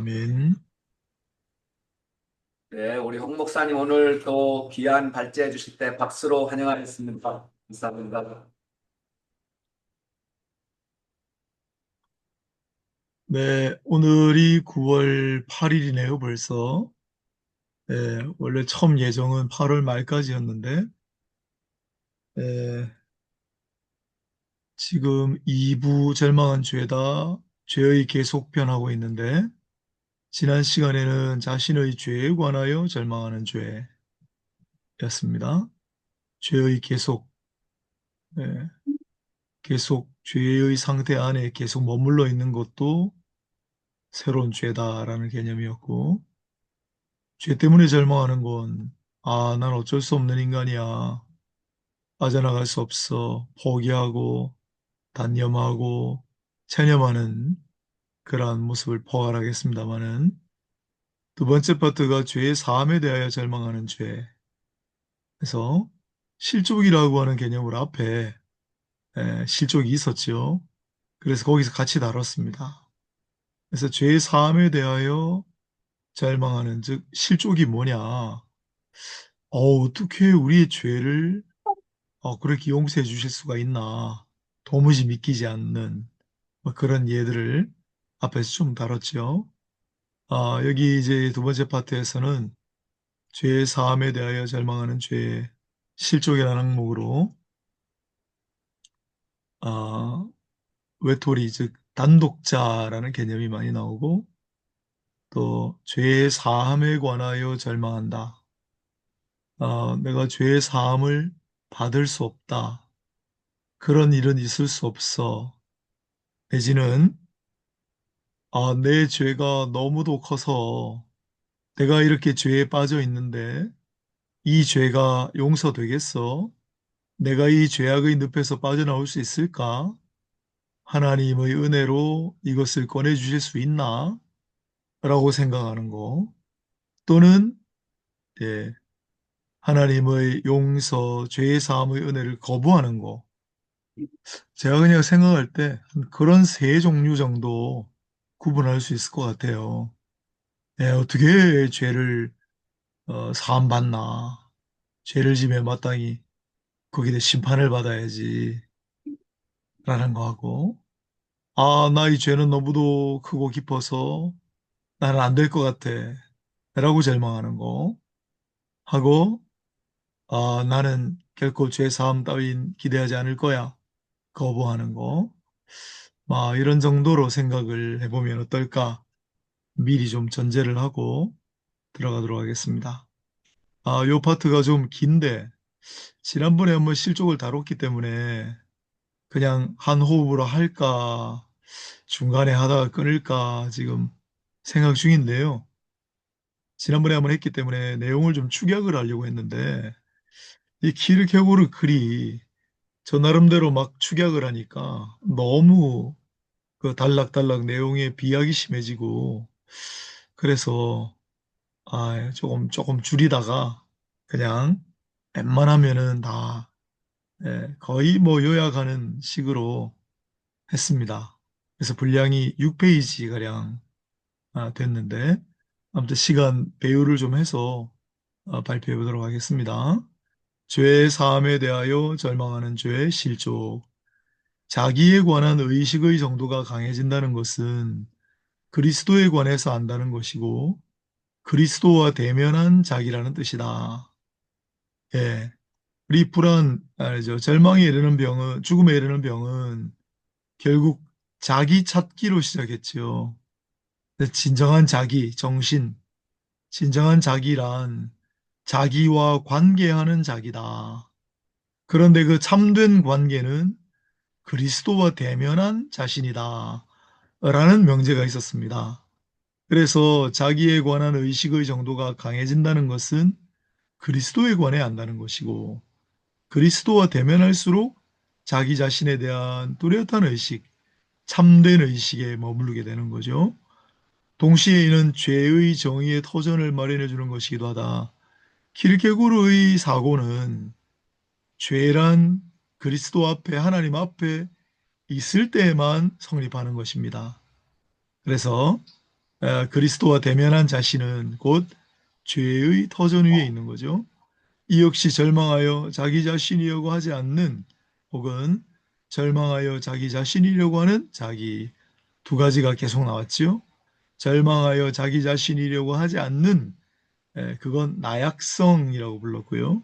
아멘. 네, 우리 홍 목사님 오늘 또 귀한 발제해 주실 때 박수로 환영하겠습니다. 감사합니다. 네, 오늘이 9월 8일이네요, 벌써. 네, 원래 처음 예정은 8월 말까지였는데, 네, 지금 2부 절망한 죄다, 죄의 계속편하고 있는데, 지난 시간에는 자신의 죄에 관하여 절망하는 죄였습니다. 죄의 계속, 네, 계속 죄의 상태 안에 계속 머물러 있는 것도 새로운 죄다라는 개념이었고, 죄 때문에 절망하는 건, 난 어쩔 수 없는 인간이야. 빠져나갈 수 없어. 포기하고, 단념하고, 체념하는 그러한 모습을 포괄하겠습니다마는, 두 번째 파트가 죄의 사함에 대하여 절망하는 죄. 그래서 실족이라고 하는 개념을 앞에 실족이 있었죠. 그래서 거기서 같이 다뤘습니다. 그래서 죄의 사함에 대하여 절망하는, 즉 실족이 뭐냐? 어떻게 우리의 죄를 그렇게 용서해 주실 수가 있나. 도무지 믿기지 않는 뭐 그런 예들을 앞에서 좀 다뤘죠. 여기 이제 두 번째 파트에서는 죄의 사함에 대하여 절망하는 죄의 실족이라는 항목으로 아, 외톨이 즉 단독자라는 개념이 많이 나오고 또 죄의 사함에 관하여 절망한다. 내가 죄의 사함을 받을 수 없다. 그런 일은 있을 수 없어. 내지는 내 죄가 너무도 커서 내가 이렇게 죄에 빠져 있는데 이 죄가 용서되겠어? 내가 이 죄악의 늪에서 빠져나올 수 있을까? 하나님의 은혜로 이것을 꺼내 주실 수 있나? 라고 생각하는 거. 또는 예, 하나님의 용서, 죄의 사함의 은혜를 거부하는 거. 제가 그냥 생각할 때 그런 세 종류 정도 구분할 수 있을 것 같아요. 어떻게 죄를 사함받나. 죄를 지며 마땅히 거기에 대해 심판을 받아야지 라는 거하고 나 이 죄는 너무도 크고 깊어서 나는 안 될 것 같아 라고 절망하는 거 하고 나는 결코 죄 사함 따윈 기대하지 않을 거야 거부하는 거 이런 정도로 생각을 해보면 어떨까 미리 좀 전제를 하고 들어가도록 하겠습니다. 요 파트가 좀 긴데 지난번에 한번 실족을 다뤘기 때문에 그냥 한 호흡으로 할까, 중간에 하다가 끊을까 지금 생각 중인데요. 지난번에 한번 했기 때문에 내용을 좀 축약을 하려고 했는데, 이 키르케고르 글이 저 나름대로 막 축약을 하니까 너무 그 단락단락 내용에 비약이 심해지고, 그래서, 조금 줄이다가 그냥 웬만하면은 다, 거의 뭐 요약하는 식으로 했습니다. 그래서 분량이 6페이지가량 됐는데, 아무튼 시간 배율을 좀 해서 발표해 보도록 하겠습니다. 죄의 사함에 대하여 절망하는 죄의 실족. 자기에 관한 의식의 정도가 강해진다는 것은 그리스도에 관해서 안다는 것이고, 그리스도와 대면한 자기라는 뜻이다. 예. 우리 절망에 이르는 병은, 죽음에 이르는 병은 결국 자기 찾기로 시작했지요. 진정한 자기, 정신, 진정한 자기란 자기와 관계하는 자기다. 그런데 그 참된 관계는 그리스도와 대면한 자신이다. 라는 명제가 있었습니다. 그래서 자기에 관한 의식의 정도가 강해진다는 것은 그리스도에 관해 안다는 것이고, 그리스도와 대면할수록 자기 자신에 대한 뚜렷한 의식, 참된 의식에 머무르게 되는 거죠. 동시에 이는 죄의 정의의 터전을 마련해 주는 것이기도 하다. 킬케고르의 사고는 죄란 그리스도 앞에 하나님 앞에 있을 때에만 성립하는 것입니다. 그래서 그리스도와 대면한 자신은 곧 죄의 터전 위에 있는 거죠. 이 역시 절망하여 자기 자신이려고 하지 않는 혹은 절망하여 자기 자신이려고 하는 자기 두 가지가 계속 나왔죠. 절망하여 자기 자신이려고 하지 않는 그건 나약성이라고 불렀고요.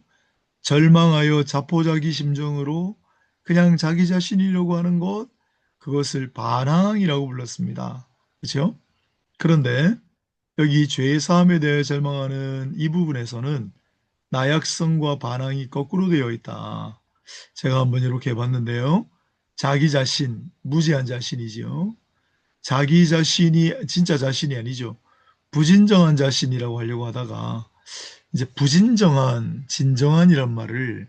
절망하여 자포자기 심정으로 그냥 자기 자신이려고 하는 것 그것을 반항이라고 불렀습니다. 그렇죠? 그런데 여기 죄의 사함에 대해 절망하는 이 부분에서는 나약성과 반항이 거꾸로 되어 있다. 제가 한번 이렇게 해봤는데요. 자기 자신, 무지한 자신이지요. 자기 자신이 진짜 자신이 아니죠. 부진정한 자신이라고 하려고 하다가 이제 부진정한, 진정한이란 말을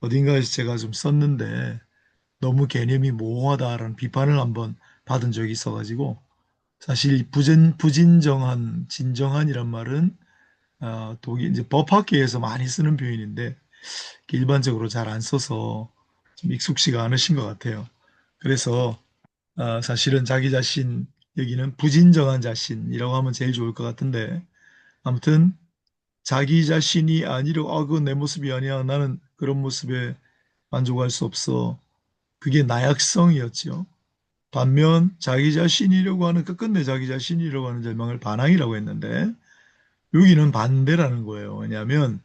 어딘가에서 제가 좀 썼는데 너무 개념이 모호하다라는 비판을 한번 받은 적이 있어가지고 사실 부진정한, 진정한이란 말은 독일 이제 법학계에서 많이 쓰는 표현인데 일반적으로 잘 안 써서 좀 익숙치가 않으신 것 같아요. 그래서 사실은 자기 자신 여기는 부진정한 자신이라고 하면 제일 좋을 것 같은데 아무튼 자기 자신이 아니려 그건 내 모습이 아니야. 나는 그런 모습에 만족할 수 없어. 그게 나약성이었죠. 반면 자기 자신이려고 하는 끝끝내 자기 자신이려고 하는 절망을 반항이라고 했는데 여기는 반대라는 거예요. 왜냐하면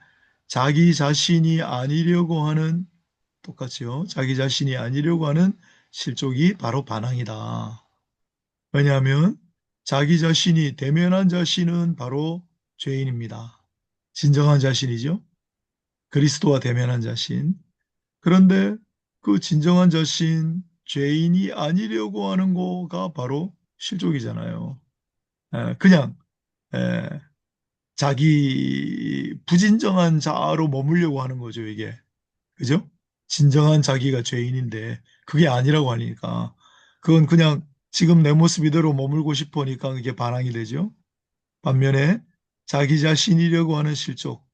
자기 자신이 아니려고 하는 똑같이요. 자기 자신이 아니려고 하는 실족이 바로 반항이다. 왜냐하면 자기 자신이 대면한 자신은 바로 죄인입니다. 진정한 자신이죠. 그리스도와 대면한 자신. 그런데 그 진정한 자신, 죄인이 아니려고 하는 거가 바로 실족이잖아요. 그냥 에, 자기 부진정한 자아로 머물려고 하는 거죠, 이게. 그죠? 진정한 자기가 죄인인데 그게 아니라고 하니까 그건 그냥 지금 내 모습 이대로 머물고 싶으니까 이게 반항이 되죠. 반면에 자기 자신이려고 하는 실족,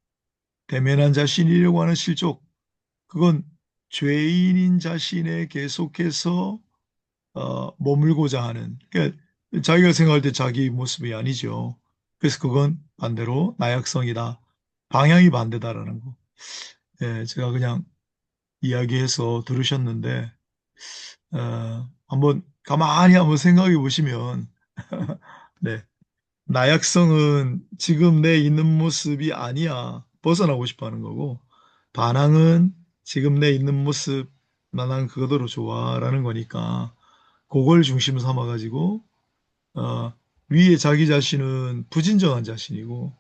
대면한 자신이려고 하는 실족, 그건 죄인인 자신에 계속해서 머물고자 하는, 그러니까 자기가 생각할 때 자기 모습이 아니죠. 그래서 그건 반대로 나약성이다. 방향이 반대다라는 거. 예, 제가 그냥 이야기해서 들으셨는데, 한번 가만히 한번 생각해 보시면, 네, 나약성은 지금 내 있는 모습이 아니야. 벗어나고 싶어 하는 거고, 반항은 지금 내 있는 모습, 난 그거대로 좋아라는 거니까, 그걸 중심 삼아가지고, 어, 위에 자기 자신은 부진정한 자신이고,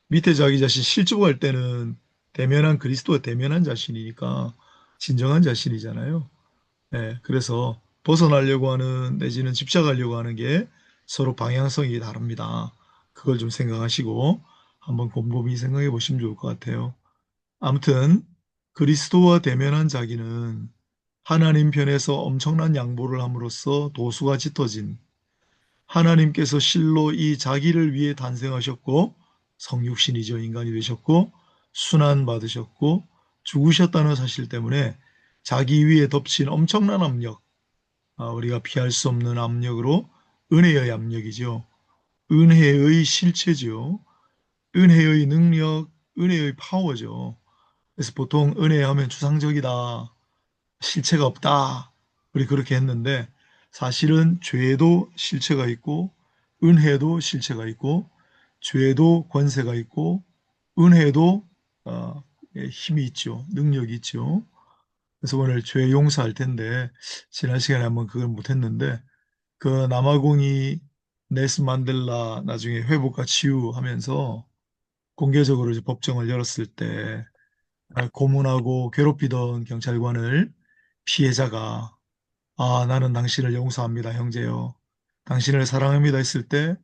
밑에 자기 자신 실족할 때는 대면한 그리스도와 대면한 자신이니까, 진정한 자신이잖아요. 네, 그래서 벗어나려고 하는, 내지는 집착하려고 하는 게 서로 방향성이 다릅니다. 그걸 좀 생각하시고, 한번 곰곰이 생각해 보시면 좋을 것 같아요. 아무튼 그리스도와 대면한 자기는 하나님 편에서 엄청난 양보를 함으로써 도수가 짙어진 하나님께서 실로 이 자기를 위해 탄생하셨고 성육신이죠. 인간이 되셨고 순환 받으셨고 죽으셨다는 사실 때문에 자기 위에 덮친 엄청난 압력, 우리가 피할 수 없는 압력으로 은혜의 압력이죠. 은혜의 실체죠. 은혜의 능력, 은혜의 파워죠. 그래서 보통 은혜 하면 추상적이다, 실체가 없다. 우리 그렇게 했는데 사실은 죄도 실체가 있고 은혜도 실체가 있고 죄도 권세가 있고 은혜도 힘이 있죠. 능력이 있죠. 그래서 오늘 죄 용서할 텐데 지난 시간에 한번 그걸 못했는데 그 남아공이 넬슨 만델라 나중에 회복과 치유하면서 공개적으로 이제 법정을 열었을 때 고문하고 괴롭히던 경찰관을 피해자가 나는 당신을 용서합니다, 형제요. 당신을 사랑합니다 했을 때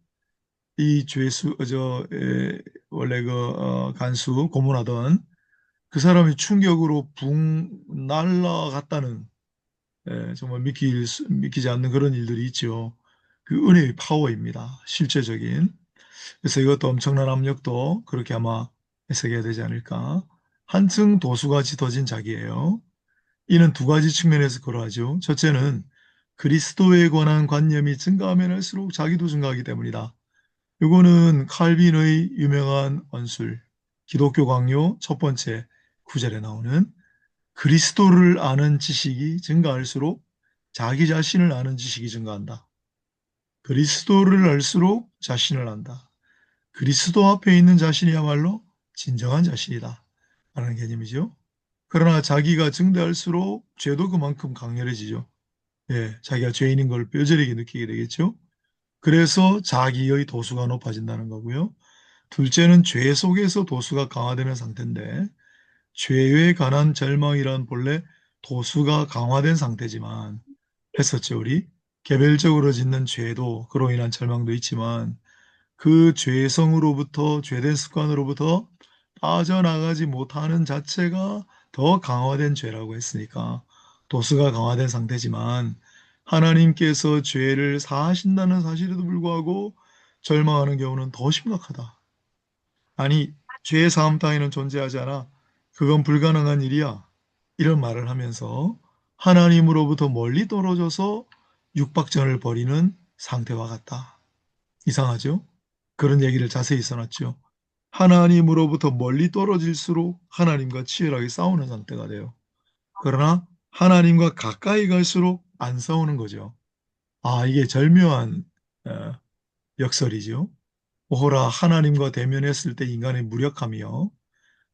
이 죄수 원래 간수 고문하던 그 사람이 충격으로 붕 날아갔다는 정말 믿기지 않는 그런 일들이 있죠. 그 은혜의 파워입니다. 실제적인. 그래서 이것도 엄청난 압력도 그렇게 아마 해석해야 되지 않을까. 한층 도수가 짙어진 자기예요. 이는 두 가지 측면에서 그러하죠. 첫째는 그리스도에 관한 관념이 증가하면 할수록 자기도 증가하기 때문이다. 이거는 칼빈의 유명한 언술, 기독교 강요 첫 번째 구절에 나오는 그리스도를 아는 지식이 증가할수록 자기 자신을 아는 지식이 증가한다. 그리스도를 알수록 자신을 안다. 그리스도 앞에 있는 자신이야말로 진정한 자신이다. 라는 개념이죠. 그러나 자기가 증대할수록 죄도 그만큼 강렬해지죠. 예, 자기가 죄인인 걸 뼈저리게 느끼게 되겠죠. 그래서 자기의 도수가 높아진다는 거고요. 둘째는 죄 속에서 도수가 강화되는 상태인데, 죄에 관한 절망이란 본래 도수가 강화된 상태지만, 했었죠, 우리. 개별적으로 짓는 죄도 그로 인한 절망도 있지만, 그 죄성으로부터, 죄된 습관으로부터 빠져나가지 못하는 자체가 더 강화된 죄라고 했으니까, 도수가 강화된 상태지만, 하나님께서 죄를 사하신다는 사실에도 불구하고 절망하는 경우는 더 심각하다. 아니, 죄의 사함 따위는 존재하지 않아. 그건 불가능한 일이야. 이런 말을 하면서 하나님으로부터 멀리 떨어져서 육박전을 벌이는 상태와 같다. 이상하죠? 그런 얘기를 자세히 써놨죠. 하나님으로부터 멀리 떨어질수록 하나님과 치열하게 싸우는 상태가 돼요. 그러나 하나님과 가까이 갈수록 안 싸우는 거죠. 아, 이게 절묘한 어, 역설이죠. 오호라 하나님과 대면했을 때 인간의 무력함이요.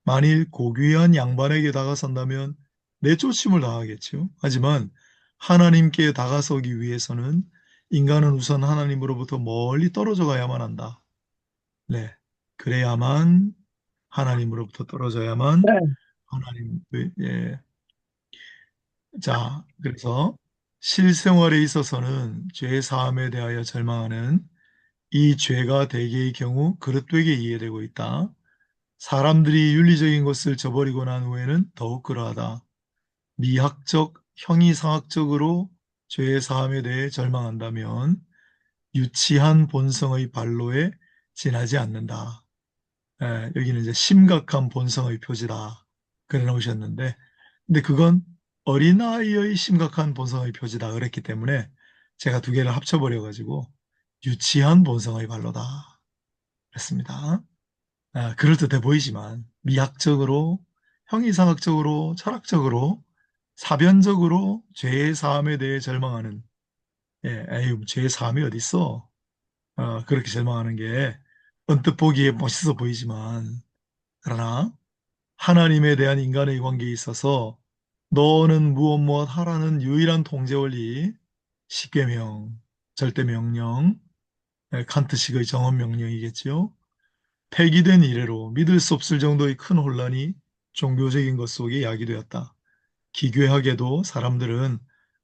만일 고귀한 양반에게 다가선다면 내쫓임을 당하겠죠. 하지만 하나님께 다가서기 위해서는 인간은 우선 하나님으로부터 멀리 떨어져 가야만 한다. 네. 그래야만 하나님으로부터 떨어져야만 하나님, 예. 자, 그래서 실생활에 있어서는 죄 사함에 대하여 절망하는 이 죄가 대개의 경우 그릇되게 이해되고 있다. 사람들이 윤리적인 것을 저버리고 난 후에는 더욱 그러하다. 미학적, 형이상학적으로 죄의 사함에 대해 절망한다면 유치한 본성의 발로에 지나지 않는다. 여기는 이제 심각한 본성의 표지다. 그래 놓으셨는데, 근데 그건 어린아이의 심각한 본성의 표지다. 그랬기 때문에 제가 두 개를 합쳐버려가지고 유치한 본성의 발로다. 그랬습니다. 그럴듯해 보이지만 미학적으로, 형이상학적으로, 철학적으로, 사변적으로 죄의 사함에 대해 절망하는, 에이, 죄의 사함이 어딨어? 그렇게 절망하는 게 언뜻 보기에 멋있어 보이지만, 그러나 하나님에 대한 인간의 관계에 있어서 너는 무엇 무엇 하라는 유일한 통제 원리, 십계명, 절대 명령, 칸트식의 정언 명령이겠죠. 폐기된 이래로 믿을 수 없을 정도의 큰 혼란이 종교적인 것 속에 야기되었다. 기괴하게도 사람들은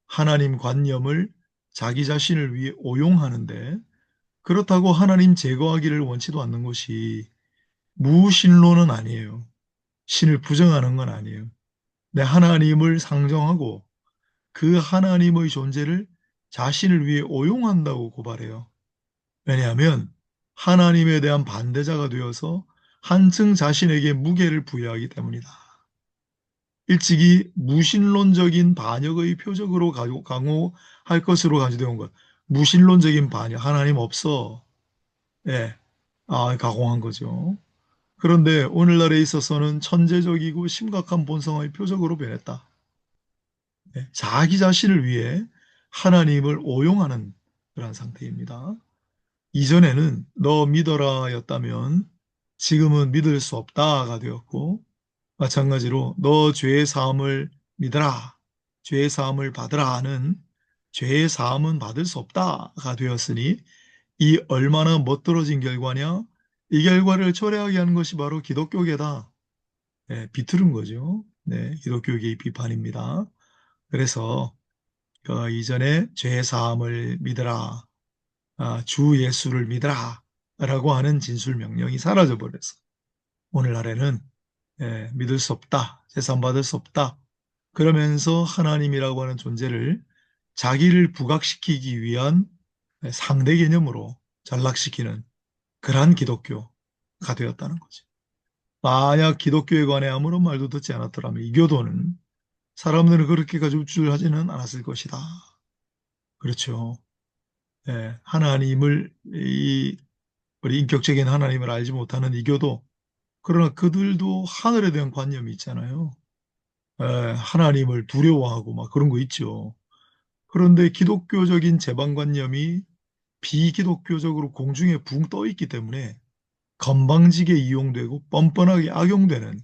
하나님 관념을 자기 자신을 위해 오용하는데 그렇다고 하나님 제거하기를 원치도 않는 것이 무신론은 아니에요. 신을 부정하는 건 아니에요. 내 하나님을 상정하고 그 하나님의 존재를 자신을 위해 오용한다고 고발해요. 왜냐하면 하나님에 대한 반대자가 되어서 한층 자신에게 무게를 부여하기 때문이다. 일찍이 무신론적인 반역의 표적으로 강호할 것으로 가지되어 온 것. 무신론적인 반역, 하나님 없어. 예, 가공한 거죠. 그런데 오늘날에 있어서는 천재적이고 심각한 본성의 표적으로 변했다. 자기 자신을 위해 하나님을 오용하는 그런 상태입니다. 이전에는 너 믿어라였다면 지금은 믿을 수 없다가 되었고 마찬가지로 너 죄의 사함을 믿어라, 죄의 사함을 받으라 하는 죄의 사함은 받을 수 없다가 되었으니 이 얼마나 멋들어진 결과냐? 이 결과를 초래하게 하는 것이 바로 기독교계다. 네, 비틀은 거죠. 네, 기독교계의 비판입니다. 그래서 그 이전에 죄 사함을 믿으라, 주 예수를 믿으라 라고 하는 진술 명령이 사라져 버렸어. 오늘날에는 믿을 수 없다, 재산 받을 수 없다. 그러면서 하나님이라고 하는 존재를 자기를 부각시키기 위한 상대 개념으로 전락시키는 그러한 기독교가 되었다는 거죠. 만약 기독교에 관해 아무런 말도 듣지 않았더라면 이 교도는 사람들은 그렇게까지 우쭐하지는 않았을 것이다. 그렇죠. 하나님을 우리 인격적인 하나님을 알지 못하는 이교도, 그러나 그들도 하늘에 대한 관념이 있잖아요. 하나님을 두려워하고 막 그런 거 있죠. 그런데 기독교적인 제방관념이 비기독교적으로 공중에 붕 떠 있기 때문에 건방지게 이용되고 뻔뻔하게 악용되는,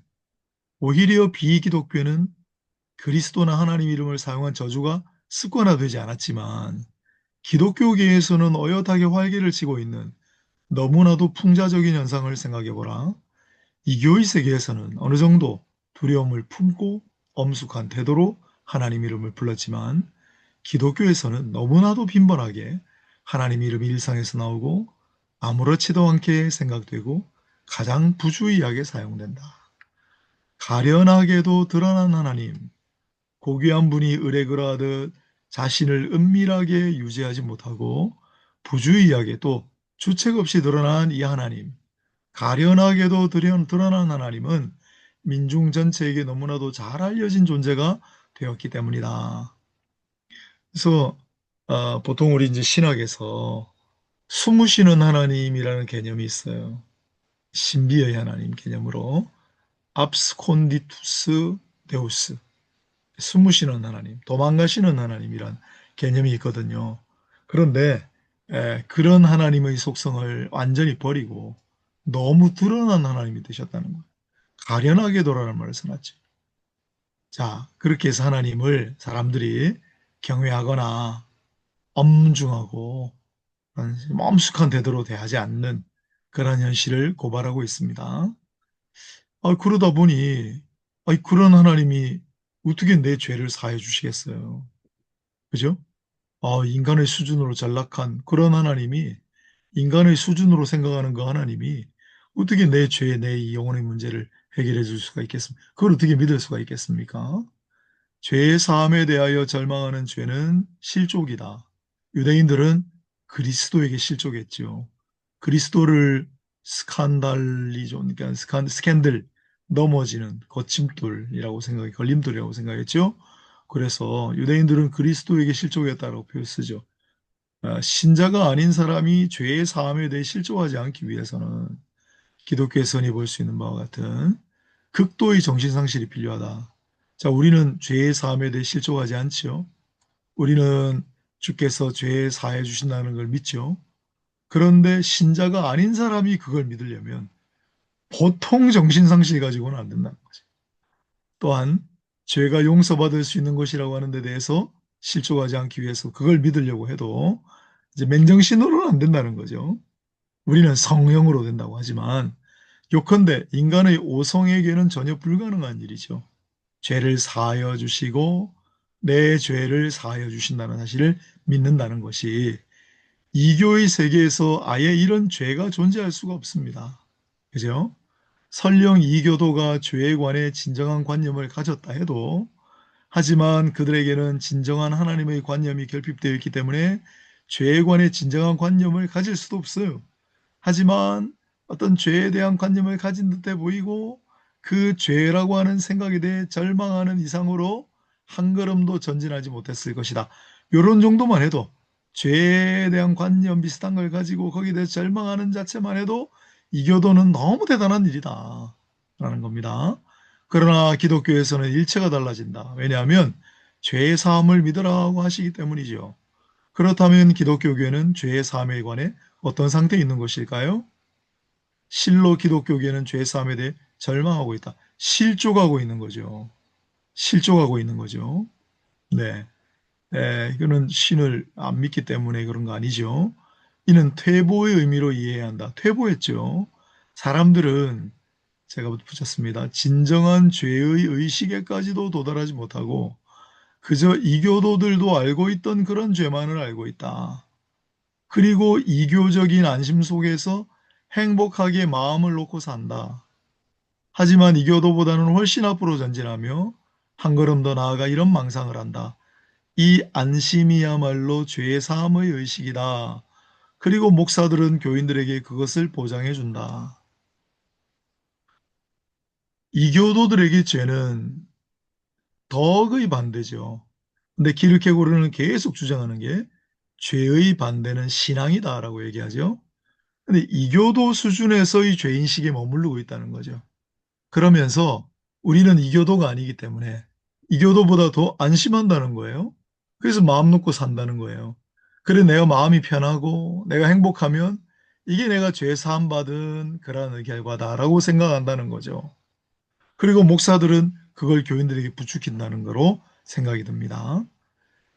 오히려 비기독교는 그리스도나 하나님 이름을 사용한 저주가 습관화되지 않았지만 기독교계에서는 어엿하게 활개를 치고 있는 너무나도 풍자적인 현상을 생각해 보라. 이교의 세계에서는 어느 정도 두려움을 품고 엄숙한 태도로 하나님 이름을 불렀지만 기독교에서는 너무나도 빈번하게 하나님 이름이 일상에서 나오고 아무렇지도 않게 생각되고 가장 부주의하게 사용된다. 가련하게도 드러난 하나님, 고귀한 분이 을에 그러하듯 자신을 은밀하게 유지하지 못하고 부주의하게 또 주책 없이 드러난 이 하나님, 가련하게도 드러난 하나님은 민중 전체에게 너무나도 잘 알려진 존재가 되었기 때문이다. 그래서 보통 우리 이제 신학에서 숨으시는 하나님이라는 개념이 있어요. 신비의 하나님 개념으로 압스콘디투스 데우스, 숨으시는 하나님, 도망가시는 하나님이란 개념이 있거든요. 그런데 그런 하나님의 속성을 완전히 버리고 너무 드러난 하나님이 되셨다는 거예요. 가련하게 도라는 말을 써놨죠. 자, 그렇게 해서 하나님을 사람들이 경외하거나 엄중하고 엄숙한 태도로 대하지 않는 그런 현실을 고발하고 있습니다. 그러다 보니 그런 하나님이 어떻게 내 죄를 사해 주시겠어요? 그죠? 인간의 수준으로 전락한 그런 하나님이, 인간의 수준으로 생각하는 그 하나님이 어떻게 내 죄, 내 영혼의 문제를 해결해 줄 수가 있겠습니까? 그걸 어떻게 믿을 수가 있겠습니까? 죄의 사함에 대하여 절망하는 죄는 실족이다. 유대인들은 그리스도에게 실족했지요. 그리스도를 스칸달리존, 그러니까 스캔들, 넘어지는 거침돌이라고 생각해, 걸림돌이라고 생각했죠. 그래서 유대인들은 그리스도에게 실족했다라고 표현 쓰죠. 신자가 아닌 사람이 죄의 사함에 대해 실족하지 않기 위해서는 기독교의 선이 볼 수 있는 바와 같은 극도의 정신상실이 필요하다. 자, 우리는 죄의 사함에 대해 실족하지 않지요. 우리는 주께서 죄 사해 주신다는 걸 믿죠. 그런데 신자가 아닌 사람이 그걸 믿으려면 보통 정신상실 가지고는 안 된다는 거죠. 또한 죄가 용서받을 수 있는 것이라고 하는 데 대해서 실족하지 않기 위해서 그걸 믿으려고 해도 이제 맨정신으로는 안 된다는 거죠. 우리는 성령으로 된다고 하지만 요컨대 인간의 오성에게는 전혀 불가능한 일이죠. 죄를 사하여 주시고 내 죄를 사하여 주신다는 사실을 믿는다는 것이, 이교의 세계에서 아예 이런 죄가 존재할 수가 없습니다. 그죠? 설령 이교도가 죄에 관해 진정한 관념을 가졌다 해도, 하지만 그들에게는 진정한 하나님의 관념이 결핍되어 있기 때문에 죄에 관해 진정한 관념을 가질 수도 없어요. 하지만 어떤 죄에 대한 관념을 가진 듯해 보이고 그 죄라고 하는 생각에 대해 절망하는 이상으로 한 걸음도 전진하지 못했을 것이다. 이런 정도만 해도, 죄에 대한 관념 비슷한 걸 가지고 거기에 대해 절망하는 자체만 해도 이교도는 너무 대단한 일이다 라는 겁니다. 그러나 기독교에서는 일체가 달라진다. 왜냐하면 죄의 사함을 믿으라고 하시기 때문이죠. 그렇다면 기독교계는 죄의 사함에 관해 어떤 상태에 있는 것일까요? 실로 기독교계는 죄 사함에 대해 절망하고 있다. 실족하고 있는 거죠. 실족하고 있는 거죠. 네. 이거는 신을 안 믿기 때문에 그런 거 아니죠. 이는 퇴보의 의미로 이해해야 한다. 퇴보했죠. 사람들은, 제가 붙였습니다. 진정한 죄의 의식에까지도 도달하지 못하고 그저 이교도들도 알고 있던 그런 죄만을 알고 있다. 그리고 이교적인 안심 속에서 행복하게 마음을 놓고 산다. 하지만 이교도보다는 훨씬 앞으로 전진하며 한 걸음 더 나아가 이런 망상을 한다. 이 안심이야말로 죄 사함의 의식이다. 그리고 목사들은 교인들에게 그것을 보장해 준다. 이교도들에게 죄는 덕의 반대죠. 근데 기르케고르는 계속 주장하는 게 죄의 반대는 신앙이다라고 얘기하죠. 근데 이교도 수준에서의 죄인식에 머무르고 있다는 거죠. 그러면서 우리는 이교도가 아니기 때문에 이교도보다 더 안심한다는 거예요. 그래서 마음 놓고 산다는 거예요. 그래 내가 마음이 편하고 내가 행복하면 이게 내가 죄 사함 받은 그러한 결과다라고 생각한다는 거죠. 그리고 목사들은 그걸 교인들에게 부추긴다는 거로 생각이 듭니다.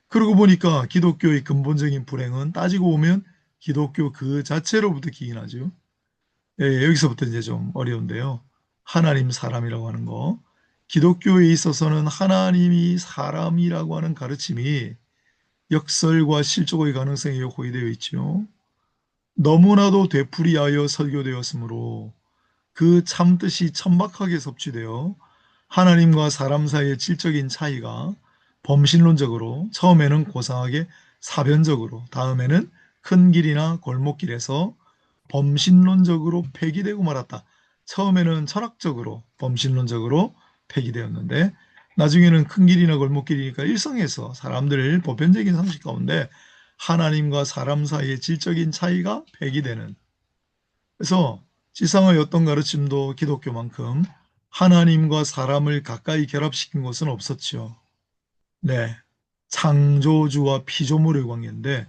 그러고 보니까 기독교의 근본적인 불행은 따지고 보면 기독교 그 자체로부터 기인하죠. 예, 여기서부터 이제 좀 어려운데요. 하나님 사람이라고 하는 거. 기독교에 있어서는 하나님이 사람이라고 하는 가르침이 역설과 실족의 가능성이 호의되어 있죠. 너무나도 되풀이하여 설교되었으므로 그 참뜻이 천박하게 섭취되어 하나님과 사람 사이의 질적인 차이가 범신론적으로 처음에는 고상하게 사변적으로 다음에는 큰 길이나 골목길에서 범신론적으로 폐기되고 말았다. 처음에는 철학적으로 범신론적으로 폐기되었는데 나중에는 큰 길이나 골목길이니까 일상에서 사람들 보편적인 상식 가운데 하나님과 사람 사이의 질적인 차이가 폐기되는 그래서 지상의 어떤 가르침도 기독교만큼 하나님과 사람을 가까이 결합시킨 것은 없었죠. 네. 창조주와 피조물의 관계인데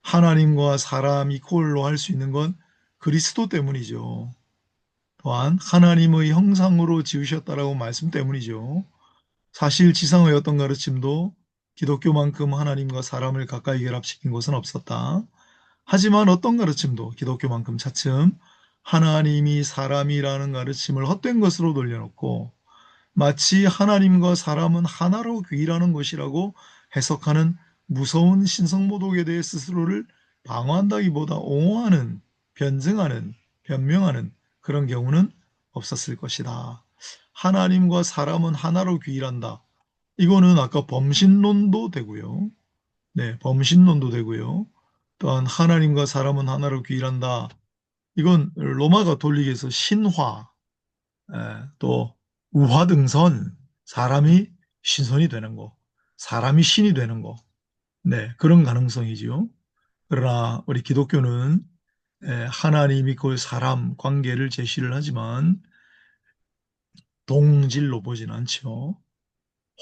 하나님과 사람이 콜로 할 수 있는 건 그리스도 때문이죠. 또한 하나님의 형상으로 지으셨다라고 말씀 때문이죠. 사실 지상의 어떤 가르침도 기독교만큼 하나님과 사람을 가까이 결합시킨 것은 없었다. 하지만 어떤 가르침도 기독교만큼 차츰 하나님이 사람이라는 가르침을 헛된 것으로 돌려놓고 마치 하나님과 사람은 하나로 귀라는 것이라고 해석하는 무서운 신성모독에 대해 스스로를 방어한다기보다 옹호하는, 변증하는, 변명하는 그런 경우는 없었을 것이다. 하나님과 사람은 하나로 귀일한다. 이거는 아까 범신론도 되고요. 네, 범신론도 되고요. 또한 하나님과 사람은 하나로 귀일한다. 이건 로마 가톨릭에서 신화, 또 우화등선, 사람이 신선이 되는 거, 사람이 신이 되는 거, 네, 그런 가능성이지요. 그러나 우리 기독교는 하나님이 그 사람 관계를 제시를 하지만 동질로 보진 않죠.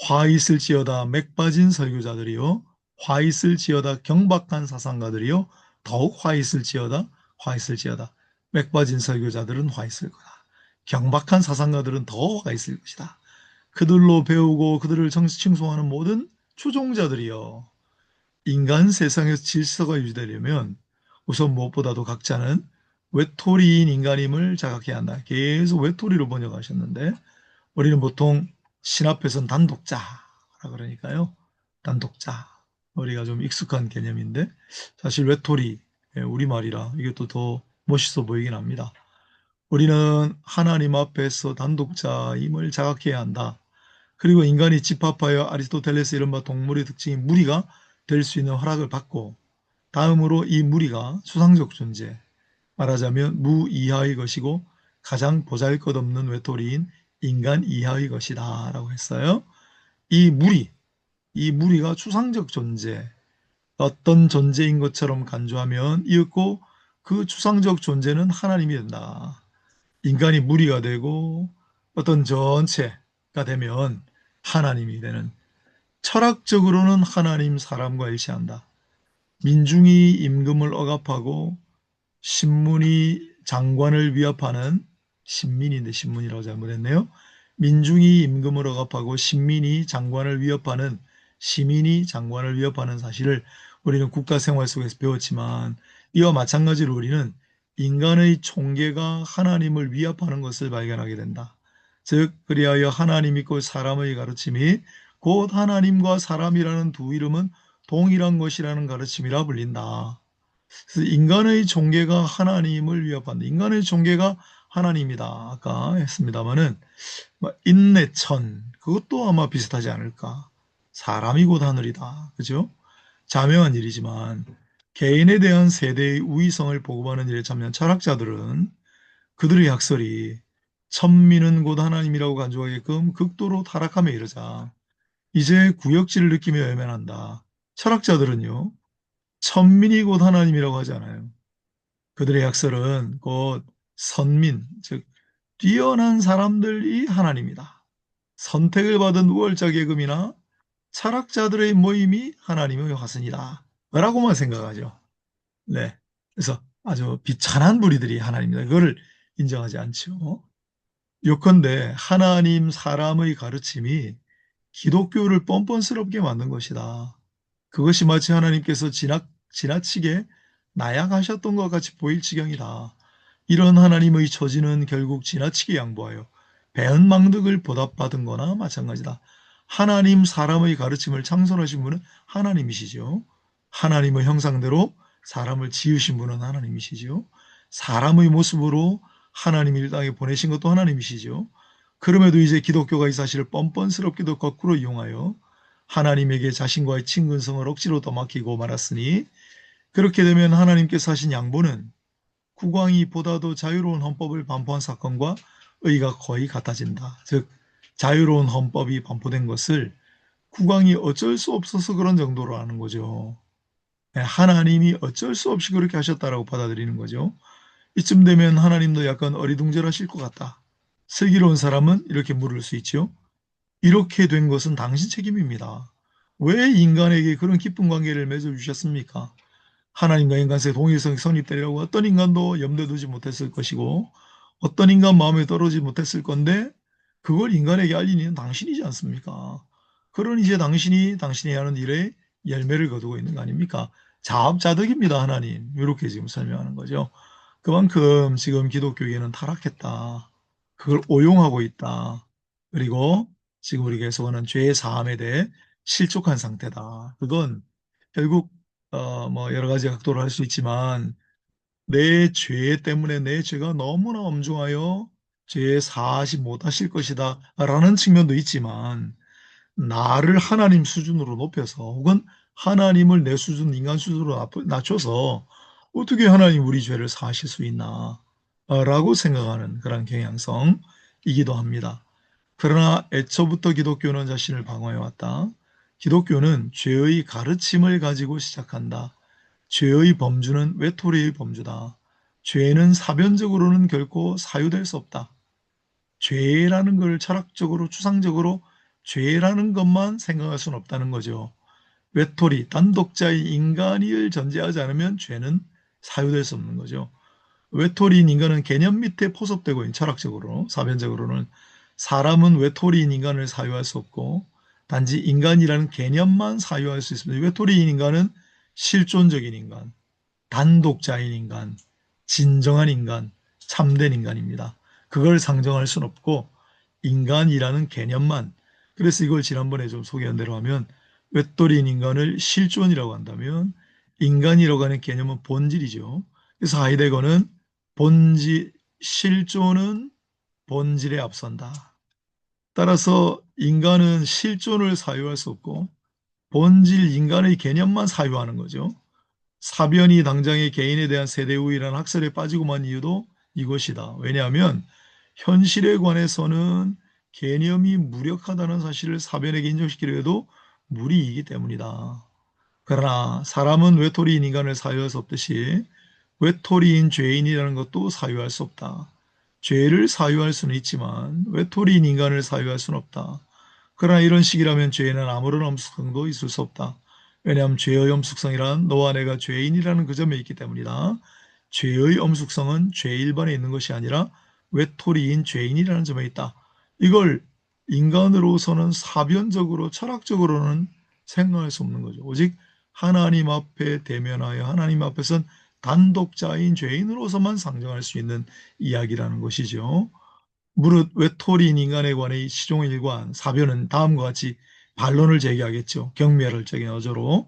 화 있을지어다 맥 빠진 설교자들이요. 화 있을지어다 경박한 사상가들이요. 더욱 화 있을지어다 화 있을지어다. 맥 빠진 설교자들은 화 있을 거다. 경박한 사상가들은 더 화가 있을 것이다. 그들로 배우고 그들을 칭송하는 모든 추종자들이요. 인간 세상에서 질서가 유지되려면 우선 무엇보다도 각자는 외톨이인 인간임을 자각해야 한다. 계속 외톨이로 번역하셨는데 우리는 보통 신 앞에서는 단독자라 그러니까요. 단독자. 우리가 좀 익숙한 개념인데 사실 외톨이 우리말이라 이게 또 더 멋있어 보이긴 합니다. 우리는 하나님 앞에서 단독자임을 자각해야 한다. 그리고 인간이 집합하여 아리스토텔레스 이른바 동물의 특징인 무리가 될 수 있는 허락을 받고 다음으로 이 무리가 수상적 존재, 말하자면 무 이하의 것이고 가장 보잘것없는 외톨이인 인간 이하의 것이다 라고 했어요. 이 무리, 이 무리가 추상적 존재, 어떤 존재인 것처럼 간주하면 이윽고 그 추상적 존재는 하나님이 된다. 인간이 무리가 되고 어떤 전체가 되면 하나님이 되는 철학적으로는 하나님 사람과 일치한다. 민중이 임금을 억압하고 신문이 장관을 위협하는 신민인데 신문이라고 잘못했네요. 민중이 임금을 억압하고 신민이 장관을 위협하는 시민이 장관을 위협하는 사실을 우리는 국가 생활 속에서 배웠지만 이와 마찬가지로 우리는 인간의 총계가 하나님을 위협하는 것을 발견하게 된다. 즉 그리하여 하나님이 곧 사람의 가르침이 곧 하나님과 사람이라는 두 이름은 동일한 것이라는 가르침이라 불린다. 그래서 인간의 종계가 하나님을 위협한다. 인간의 종계가 하나님이다. 아까 했습니다마는 인내천 그것도 아마 비슷하지 않을까. 사람이 곧 하늘이다. 그죠? 자명한 일이지만 개인에 대한 세대의 우위성을 보고하는 일에 참여한 철학자들은 그들의 학설이 천민은 곧 하나님이라고 간주하게끔 극도로 타락함에 이르자 이제 구역질을 느끼며 외면한다. 철학자들은요. 천민이 곧 하나님이라고 하지 않아요. 그들의 약설은 곧 선민, 즉 뛰어난 사람들이 하나님이다. 선택을 받은 우월자 계급이나 철학자들의 모임이 하나님의 화신이다. 라고만 생각하죠. 네. 그래서 아주 비천한 무리들이 하나님이다. 그거를 인정하지 않죠. 요컨대 하나님 사람의 가르침이 기독교를 뻔뻔스럽게 만든 것이다. 그것이 마치 하나님께서 지나치게 나약하셨던 것 같이 보일 지경이다. 이런 하나님의 처지는 결국 지나치게 양보하여 배은망덕을 보답받은 거나 마찬가지다. 하나님 사람의 가르침을 창설하신 분은 하나님이시죠. 하나님의 형상대로 사람을 지으신 분은 하나님이시죠. 사람의 모습으로 하나님이 이 땅에 보내신 것도 하나님이시죠. 그럼에도 이제 기독교가 이 사실을 뻔뻔스럽게도 거꾸로 이용하여 하나님에게 자신과의 친근성을 억지로 떠맡기고 말았으니 그렇게 되면 하나님께서 하신 양보는 국왕이 보다도 자유로운 헌법을 반포한 사건과 의가 거의 같아진다. 즉 자유로운 헌법이 반포된 것을 국왕이 어쩔 수 없어서 그런 정도로 하는 거죠. 하나님이 어쩔 수 없이 그렇게 하셨다라고 받아들이는 거죠. 이쯤 되면 하나님도 약간 어리둥절하실 것 같다. 슬기로운 사람은 이렇게 물을 수 있죠. 이렇게 된 것은 당신 책임입니다. 왜 인간에게 그런 깊은 관계를 맺어주셨습니까? 하나님과 인간 사이 동일성이 성립되려고 어떤 인간도 염두에 두지 못했을 것이고 어떤 인간 마음에 떨어지지 못했을 건데 그걸 인간에게 알린 이는 당신이지 않습니까? 그런 이제 당신이 하는 일에 열매를 거두고 있는 거 아닙니까? 자업자득입니다, 하나님. 이렇게 지금 설명하는 거죠. 그만큼 지금 기독교계는 타락했다. 그걸 오용하고 있다. 그리고 지금 우리가 계속하는 죄의 사함에 대해 실족한 상태다. 그건 결국 뭐 여러 가지 각도로 할 수 있지만 내 죄 때문에 내 죄가 너무나 엄중하여 죄에 사하지 못하실 것이다 라는 측면도 있지만 나를 하나님 수준으로 높여서 혹은 하나님을 내 수준, 인간 수준으로 낮춰서 어떻게 하나님 우리 죄를 사하실 수 있나 라고 생각하는 그런 경향성이기도 합니다. 그러나 애초부터 기독교는 자신을 방어해왔다. 기독교는 죄의 가르침을 가지고 시작한다. 죄의 범주는 외톨이의 범주다. 죄는 사변적으로는 결코 사유될 수 없다. 죄라는 걸 철학적으로 추상적으로 죄라는 것만 생각할 수는 없다는 거죠. 외톨이, 단독자의 인간을 전제하지 않으면 죄는 사유될 수 없는 거죠. 외톨이인 인간은 개념 밑에 포섭되고 있는 철학적으로, 사변적으로는 사람은 외톨이인 인간을 사유할 수 없고 단지 인간이라는 개념만 사유할 수 있습니다. 외톨이인 인간은 실존적인 인간, 단독자인 인간, 진정한 인간, 참된 인간입니다. 그걸 상정할 수는 없고 인간이라는 개념만, 그래서 이걸 지난번에 좀 소개한 대로 하면 외톨이인 인간을 실존이라고 한다면 인간이라고 하는 개념은 본질이죠. 그래서 하이데거는 본질, 실존은 본질에 앞선다. 따라서 인간은 실존을 사유할 수 없고 본질 인간의 개념만 사유하는 거죠. 사변이 당장의 개인에 대한 세대 우위라는 학설에 빠지고만 이유도 이것이다. 왜냐하면 현실에 관해서는 개념이 무력하다는 사실을 사변에게 인정시키려 해도 무리이기 때문이다. 그러나 사람은 외톨이인 인간을 사유할 수 없듯이 외톨이인 죄인이라는 것도 사유할 수 없다. 죄를 사유할 수는 있지만 외톨이인 인간을 사유할 수는 없다. 그러나 이런 식이라면 죄에는 아무런 엄숙성도 있을 수 없다. 왜냐하면 죄의 엄숙성이란 너와 내가 죄인이라는 그 점에 있기 때문이다. 죄의 엄숙성은 죄 일반에 있는 것이 아니라 외톨이인 죄인이라는 점에 있다. 이걸 인간으로서는 사변적으로 철학적으로는 생각할 수 없는 거죠. 오직 하나님 앞에 대면하여 하나님 앞에선 단독자인 죄인으로서만 상정할 수 있는 이야기라는 것이죠. 무릇 외톨이인 인간에 관해 시종일관 사변은 다음과 같이 반론을 제기하겠죠. 경멸을적인 어조로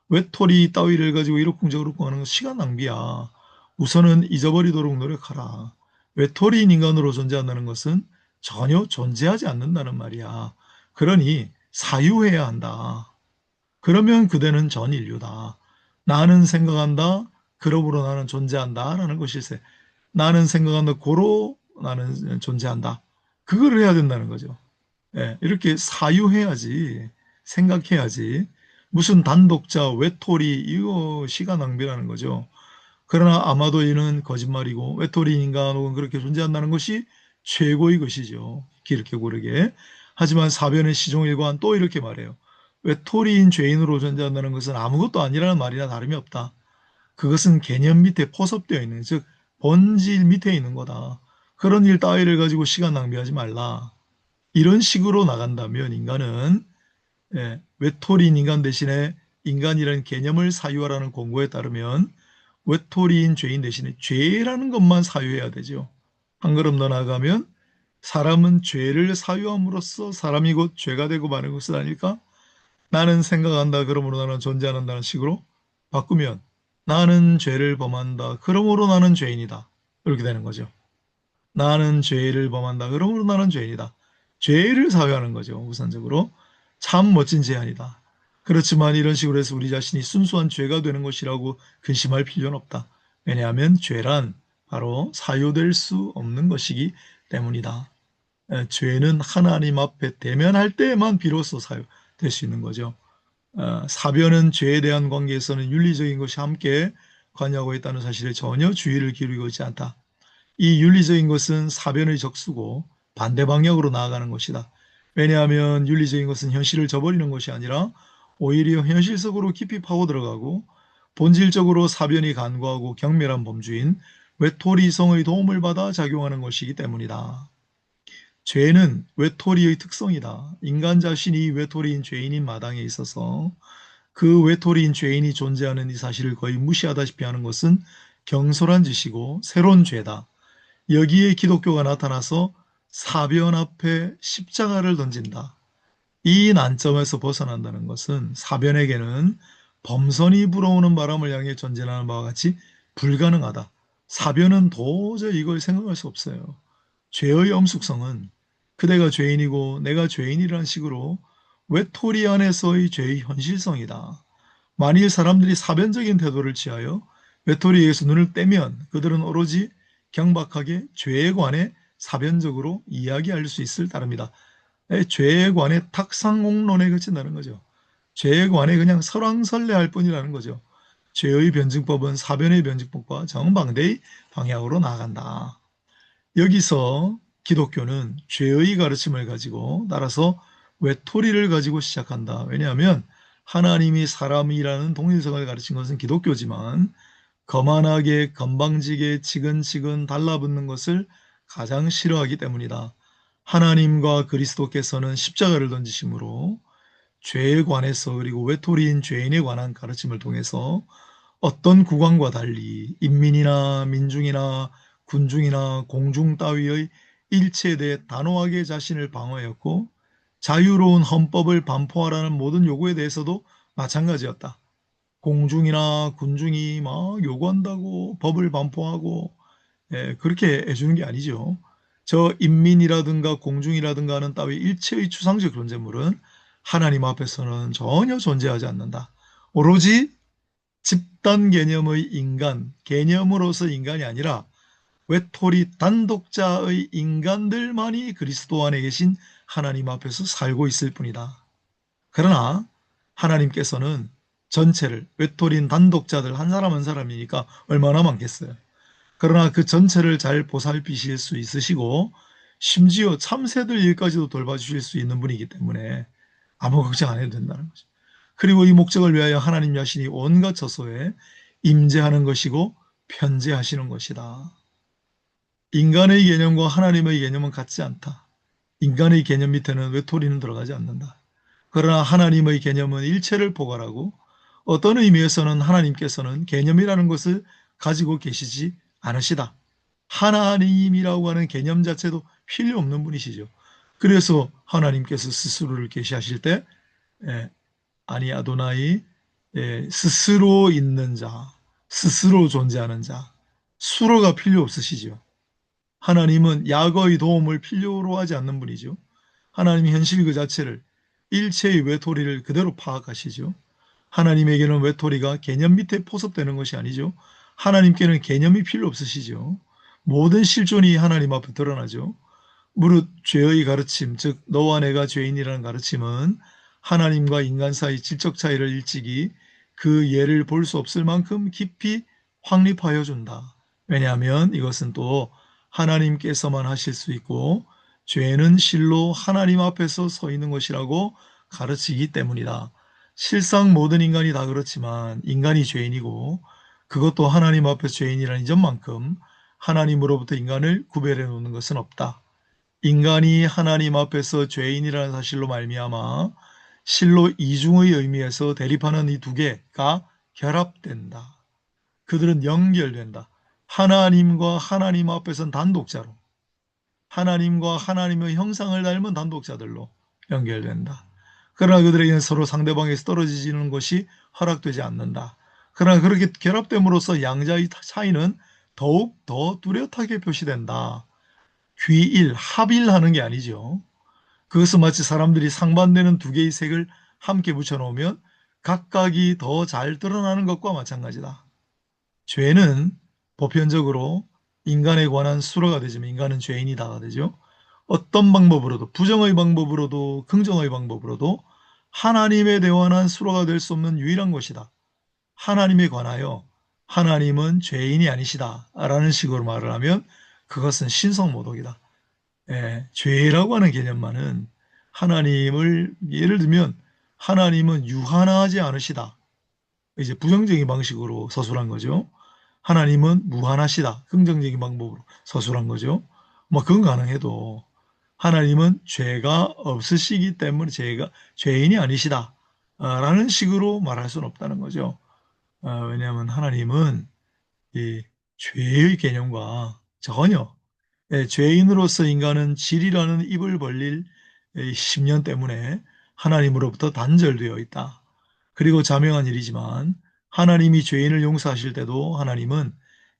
외톨이 따위를 가지고 이러쿵저러쿵 하는 건 시간 낭비야. 우선은 잊어버리도록 노력하라. 외톨이인 인간으로 존재한다는 것은 전혀 존재하지 않는다는 말이야. 그러니 사유해야 한다. 그러면 그대는 전 인류다. 나는 생각한다. 그러므로 나는 존재한다. 라는 것일세. 나는 생각한다. 고로 나는 존재한다. 그걸 해야 된다는 거죠. 예, 이렇게 사유해야지. 생각해야지. 무슨 단독자, 외톨이, 이거 시간 낭비라는 거죠. 그러나 아마도 이는 거짓말이고 외톨이인 인간은 그렇게 존재한다는 것이 최고의 것이죠. 이렇게 고르게. 하지만 사변의 시종일관 또 이렇게 말해요. 외톨이인 죄인으로 존재한다는 것은 아무것도 아니라는 말이나 다름이 없다. 그것은 개념 밑에 포섭되어 있는, 즉 본질 밑에 있는 거다. 그런 일 따위를 가지고 시간 낭비하지 말라. 이런 식으로 나간다면 인간은 외톨이인 인간 대신에 인간이라는 개념을 사유하라는 공고에 따르면 외톨이인 죄인 대신에 죄라는 것만 사유해야 되죠. 한 걸음 더 나아가면 사람은 죄를 사유함으로써 사람이 곧 죄가 되고 마는 것은 아닐까? 나는 생각한다. 그러므로 나는 존재한다는 식으로 바꾸면 나는 죄를 범한다. 그러므로 나는 죄인이다. 이렇게 되는 거죠. 나는 죄를 범한다. 그러므로 나는 죄인이다. 죄를 사유하는 거죠. 우선적으로. 참 멋진 제안이다. 그렇지만 이런 식으로 해서 우리 자신이 순수한 죄가 되는 것이라고 근심할 필요는 없다. 왜냐하면 죄란 바로 사유될 수 없는 것이기 때문이다. 죄는 하나님 앞에 대면할 때에만 비로소 사유될 수 있는 거죠. 사변은 죄에 대한 관계에서는 윤리적인 것이 함께 관여하고 있다는 사실에 전혀 주의를 기울이고 있지 않다. 이 윤리적인 것은 사변의 적수고 반대 방향으로 나아가는 것이다. 왜냐하면 윤리적인 것은 현실을 저버리는 것이 아니라 오히려 현실 속으로 깊이 파고 들어가고 본질적으로 사변이 간과하고 경멸한 범주인 외톨이성의 도움을 받아 작용하는 것이기 때문이다. 죄는 외톨이의 특성이다. 인간 자신이 외톨이인 죄인인 마당에 있어서 그 외톨이인 죄인이 존재하는 이 사실을 거의 무시하다시피 하는 것은 경솔한 짓이고 새로운 죄다. 여기에 기독교가 나타나서 사변 앞에 십자가를 던진다. 이 난점에서 벗어난다는 것은 사변에게는 범선이 불어오는 바람을 향해 전진하는 바와 같이 불가능하다. 사변은 도저히 이걸 생각할 수 없어요. 죄의 엄숙성은 그대가 죄인이고 내가 죄인이라는 식으로 외톨이 안에서의 죄의 현실성이다. 만일 사람들이 사변적인 태도를 취하여 외톨이에게서 눈을 떼면 그들은 오로지 경박하게 죄에 관해 사변적으로 이야기할 수 있을 따릅니다. 죄에 관해 탁상공론에 그친다는 거죠. 죄에 관해 그냥 설왕설래할 뿐이라는 거죠. 죄의 변증법은 사변의 변증법과 정반대의 방향으로 나아간다. 여기서 기독교는 죄의 가르침을 가지고 따라서 외톨이를 가지고 시작한다. 왜냐하면 하나님이 사람이라는 동일성을 가르친 것은 기독교지만 거만하게 건방지게 치근치근 달라붙는 것을 가장 싫어하기 때문이다. 하나님과 그리스도께서는 십자가를 던지심으로 죄에 관해서 그리고 외톨이인 죄인에 관한 가르침을 통해서 어떤 국왕과 달리 인민이나 민중이나 군중이나 공중 따위의 일체에 대해 단호하게 자신을 방어하였고 자유로운 헌법을 반포하라는 모든 요구에 대해서도 마찬가지였다. 공중이나 군중이 막 요구한다고 법을 반포하고 그렇게 해주는 게 아니죠. 저 인민이라든가 공중이라든가 하는 따위 일체의 추상적 존재물은 하나님 앞에서는 전혀 존재하지 않는다. 오로지 집단 개념의 인간, 개념으로서 인간이 아니라 외톨이 단독자의 인간들만이 그리스도 안에 계신 하나님 앞에서 살고 있을 뿐이다. 그러나 하나님께서는 전체를 외톨이인 단독자들 한 사람 한 사람이니까 얼마나 많겠어요. 그러나 그 전체를 잘 보살피실 수 있으시고 심지어 참새들 일까지도 돌봐주실 수 있는 분이기 때문에 아무 걱정 안 해도 된다는 거죠. 그리고 이 목적을 위하여 하나님 자신이 온갖 처소에 임재하는 것이고 편재하시는 것이다. 인간의 개념과 하나님의 개념은 같지 않다. 인간의 개념 밑에는 외톨이는 들어가지 않는다. 그러나 하나님의 개념은 일체를 포괄하고 어떤 의미에서는 하나님께서는 개념이라는 것을 가지고 계시지 않으시다. 하나님이라고 하는 개념 자체도 필요 없는 분이시죠. 그래서 하나님께서 스스로를 계시하실 때 아니 아도나이 스스로 있는 자, 스스로 존재하는 자, 수로가 필요 없으시죠. 하나님은 약어의 도움을 필요로 하지 않는 분이죠. 하나님이 현실 그 자체를 일체의 외톨이를 그대로 파악하시죠. 하나님에게는 외톨이가 개념 밑에 포섭되는 것이 아니죠. 하나님께는 개념이 필요 없으시죠. 모든 실존이 하나님 앞에 드러나죠. 무릇 죄의 가르침, 즉 너와 내가 죄인이라는 가르침은 하나님과 인간 사이 질적 차이를 일찍이 그 예를 볼 수 없을 만큼 깊이 확립하여 준다. 왜냐하면 이것은 또 하나님께서만 하실 수 있고 죄는 실로 하나님 앞에서 서 있는 것이라고 가르치기 때문이다. 실상 모든 인간이 다 그렇지만 인간이 죄인이고 그것도 하나님 앞에서 죄인이라는 점만큼 하나님으로부터 인간을 구별해 놓는 것은 없다. 인간이 하나님 앞에서 죄인이라는 사실로 말미암아 실로 이중의 의미에서 대립하는 이 두 개가 결합된다. 그들은 연결된다. 하나님과 하나님 앞에서는 단독자로, 하나님과 하나님의 형상을 닮은 단독자들로 연결된다. 그러나 그들에게는 서로 상대방에서 떨어지는 것이 허락되지 않는다. 그러나 그렇게 결합됨으로써 양자의 차이는 더욱 더 뚜렷하게 표시된다. 귀일, 합일하는 게 아니죠. 그것은 마치 사람들이 상반되는 두 개의 색을 함께 붙여놓으면 각각이 더 잘 드러나는 것과 마찬가지다. 죄는 보편적으로 인간에 관한 수로가 되지만 인간은 죄인이다가 되죠. 어떤 방법으로도 부정의 방법으로도 긍정의 방법으로도 하나님에 대한 수로가 될 수 없는 유일한 것이다. 하나님에 관하여 하나님은 죄인이 아니시다 라는 식으로 말을 하면 그것은 신성모독이다. 죄라고 하는 개념만은 하나님을 예를 들면 하나님은 유한하지 않으시다. 이제 부정적인 방식으로 서술한 거죠. 하나님은 무한하시다. 긍정적인 방법으로 서술한 거죠. 뭐 그건 가능해도 하나님은 죄가 없으시기 때문에 죄인이 아니시다. 라는 식으로 말할 수는 없다는 거죠. 왜냐하면 하나님은 이 죄의 개념과 전혀 죄인으로서 인간은 질이라는 입을 벌릴 10년 때문에 하나님으로부터 단절되어 있다. 그리고 자명한 일이지만 하나님이 죄인을 용서하실 때도 하나님은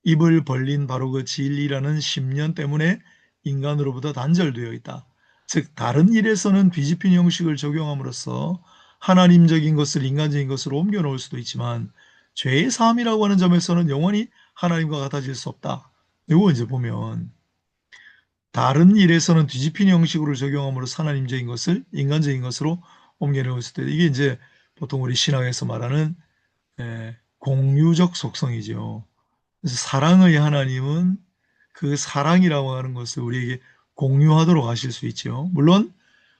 입을 벌린 바로 그 진리라는 10년 때문에 인간으로부터 단절되어 있다. 즉 다른 일에서는 뒤집힌 형식을 적용함으로써 하나님적인 것을 인간적인 것으로 옮겨 놓을 수도 있지만 죄의 사함이라고 하는 점에서는 영원히 하나님과 같아질 수 없다. 이거 이제 보면 다른 일에서는 뒤집힌 형식으로 적용함으로 하나님적인 것을 인간적인 것으로 옮겨놓을 수도 있다. 이게 이제 보통 우리 신학에서 말하는 공유적 속성이죠. 그래서 사랑의 하나님은 그 사랑이라고 하는 것을 우리에게 공유하도록 하실 수 있죠. 물론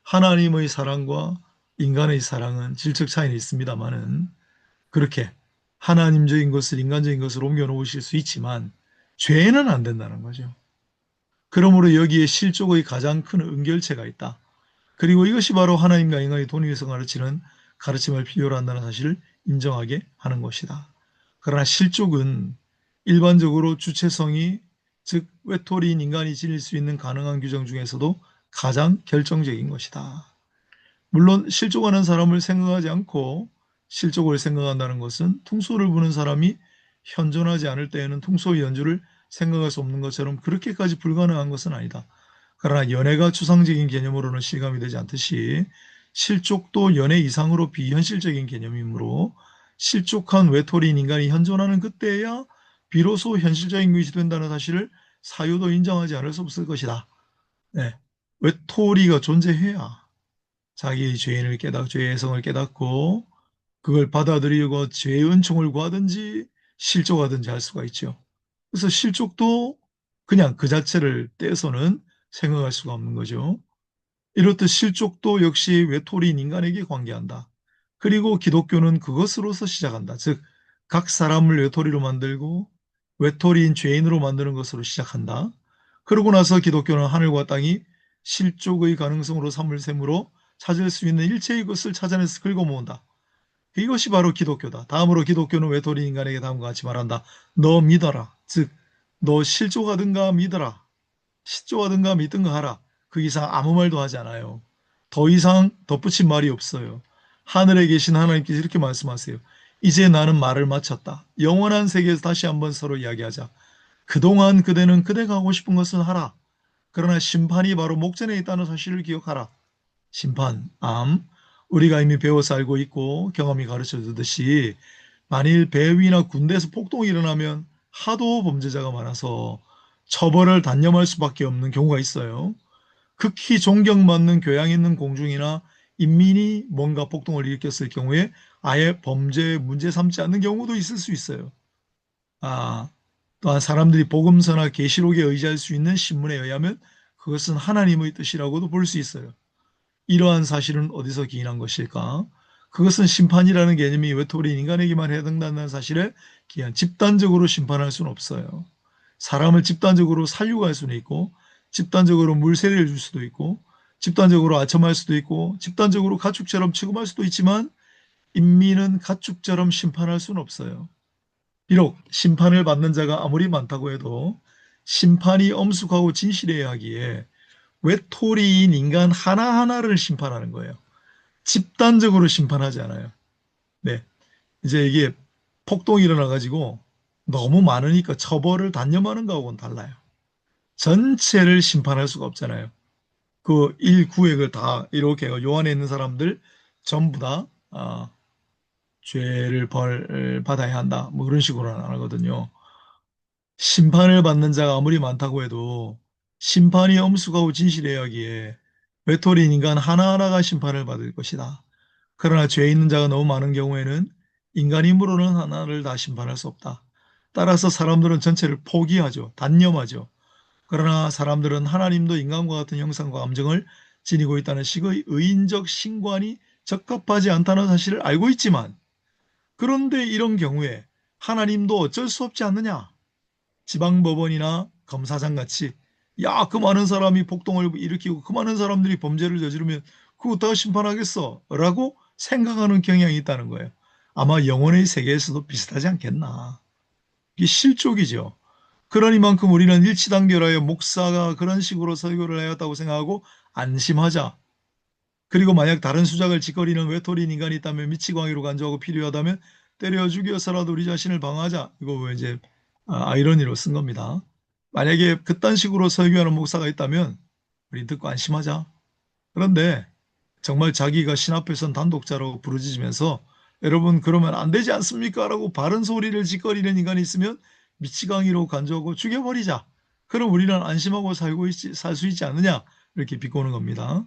하나님의 사랑과 인간의 사랑은 질적 차이는 있습니다만은 그렇게 하나님적인 것을 인간적인 것으로 옮겨 놓으실 수 있지만 죄는 안 된다는 거죠. 그러므로 여기에 실족의 가장 큰 은결체가 있다. 그리고 이것이 바로 하나님과 인간의 돈위에서 가르치는 가르침을 필요로 한다는 사실을 인정하게 하는 것이다. 그러나 실족은 일반적으로 주체성이 즉 외톨이인 인간이 지닐 수 있는 가능한 규정 중에서도 가장 결정적인 것이다. 물론 실족하는 사람을 생각하지 않고 실족을 생각한다는 것은 퉁소를 부는 사람이 현존하지 않을 때에는 퉁소의 연주를 생각할 수 없는 것처럼 그렇게까지 불가능한 것은 아니다. 그러나 연애가 추상적인 개념으로는 실감이 되지 않듯이 실족도 연애 이상으로 비현실적인 개념이므로 실족한 외톨이인 인간이 현존하는 그때야 비로소 현실적인 것이 된다는 사실을 사유도 인정하지 않을 수 없을 것이다. 네. 외톨이가 존재해야 자기의 죄인을 죄의 성을 깨닫고 그걸 받아들이고 죄의 은총을 구하든지 실족하든지 할 수가 있죠. 그래서 실족도 그냥 그 자체를 떼서는 생각할 수가 없는 거죠. 이렇듯 실족도 역시 외톨이인 인간에게 관계한다. 그리고 기독교는 그것으로서 시작한다. 즉, 각 사람을 외톨이로 만들고 외톨이인 죄인으로 만드는 것으로 시작한다. 그러고 나서 기독교는 하늘과 땅이 실족의 가능성으로 삼을 셈으로 찾을 수 있는 일체의 것을 찾아내서 긁어 모은다. 이것이 바로 기독교다. 다음으로 기독교는 외톨이 인간에게 다음과 같이 말한다. 너 믿어라. 즉, 너 실족하든가 믿어라. 실족하든가 믿든가 하라. 그 이상 아무 말도 하지 않아요. 더 이상 덧붙인 말이 없어요. 하늘에 계신 하나님께서 이렇게 말씀하세요. 이제 나는 말을 마쳤다. 영원한 세계에서 다시 한번 서로 이야기하자. 그동안 그대는 그대가 하고 싶은 것은 하라. 그러나 심판이 바로 목전에 있다는 사실을 기억하라. 심판, 우리가 이미 배워서 알고 있고 경험이 가르쳐 주듯이 만일 배 위나 군대에서 폭동이 일어나면 하도 범죄자가 많아서 처벌을 단념할 수밖에 없는 경우가 있어요. 극히 존경받는 교양 있는 공중이나 인민이 뭔가 폭동을 일으켰을 경우에 아예 범죄 문제 삼지 않는 경우도 있을 수 있어요. 아, 또한 사람들이 복음서나 계시록에 의지할 수 있는 신문에 의하면 그것은 하나님의 뜻이라고도 볼 수 있어요. 이러한 사실은 어디서 기인한 것일까? 그것은 심판이라는 개념이 외톨이 인간에게만 해당된다는 사실에 기한 집단적으로 심판할 수는 없어요. 사람을 집단적으로 살육할 수는 있고, 집단적으로 물세례를 줄 수도 있고, 집단적으로 아첨할 수도 있고, 집단적으로 가축처럼 취급할 수도 있지만 인민은 가축처럼 심판할 수는 없어요. 비록 심판을 받는 자가 아무리 많다고 해도 심판이 엄숙하고 진실해야 하기에 외톨이인 인간 하나하나를 심판하는 거예요. 집단적으로 심판하지 않아요. 네. 이제 이게 폭동이 일어나가지고 너무 많으니까 처벌을 단념하는 거하고는 달라요. 전체를 심판할 수가 없잖아요. 그 일구액을 다 이렇게 요 안에 있는 사람들 전부 다 죄를 벌 받아야 한다. 뭐 그런 식으로는 안 하거든요. 심판을 받는 자가 아무리 많다고 해도 심판이 엄숙하고 진실해야 하기에 외톨이인 인간 하나하나가 심판을 받을 것이다. 그러나 죄 있는 자가 너무 많은 경우에는 인간 힘으로는 하나를 다 심판할 수 없다. 따라서 사람들은 전체를 포기하죠. 단념하죠. 그러나 사람들은 하나님도 인간과 같은 형상과 감정을 지니고 있다는 식의 의인적 신관이 적합하지 않다는 사실을 알고 있지만 그런데 이런 경우에 하나님도 어쩔 수 없지 않느냐? 지방법원이나 검사장 같이 야, 그 많은 사람이 폭동을 일으키고 그 많은 사람들이 범죄를 저지르면 그거 다 심판하겠어 라고 생각하는 경향이 있다는 거예요. 아마 영혼의 세계에서도 비슷하지 않겠나. 이게 실족이죠. 그러니만큼 우리는 일치단결하여 목사가 그런 식으로 설교를 하였다고 생각하고 안심하자. 그리고 만약 다른 수작을 짓거리는 외톨이인 인간이 있다면 미치광이로 간주하고 필요하다면 때려 죽여서라도 우리 자신을 방어하자. 이거 이제 아이러니로 쓴 겁니다. 만약에 그딴 식으로 설교하는 목사가 있다면 우리 듣고 안심하자. 그런데 정말 자기가 신 앞에선 단독자로 부르짖으면서 여러분 그러면 안 되지 않습니까? 라고 바른 소리를 짓거리는 인간이 있으면 미치광이로 간주하고 죽여버리자. 그럼 우리는 안심하고 살 수 있지 않느냐? 이렇게 비꼬는 겁니다.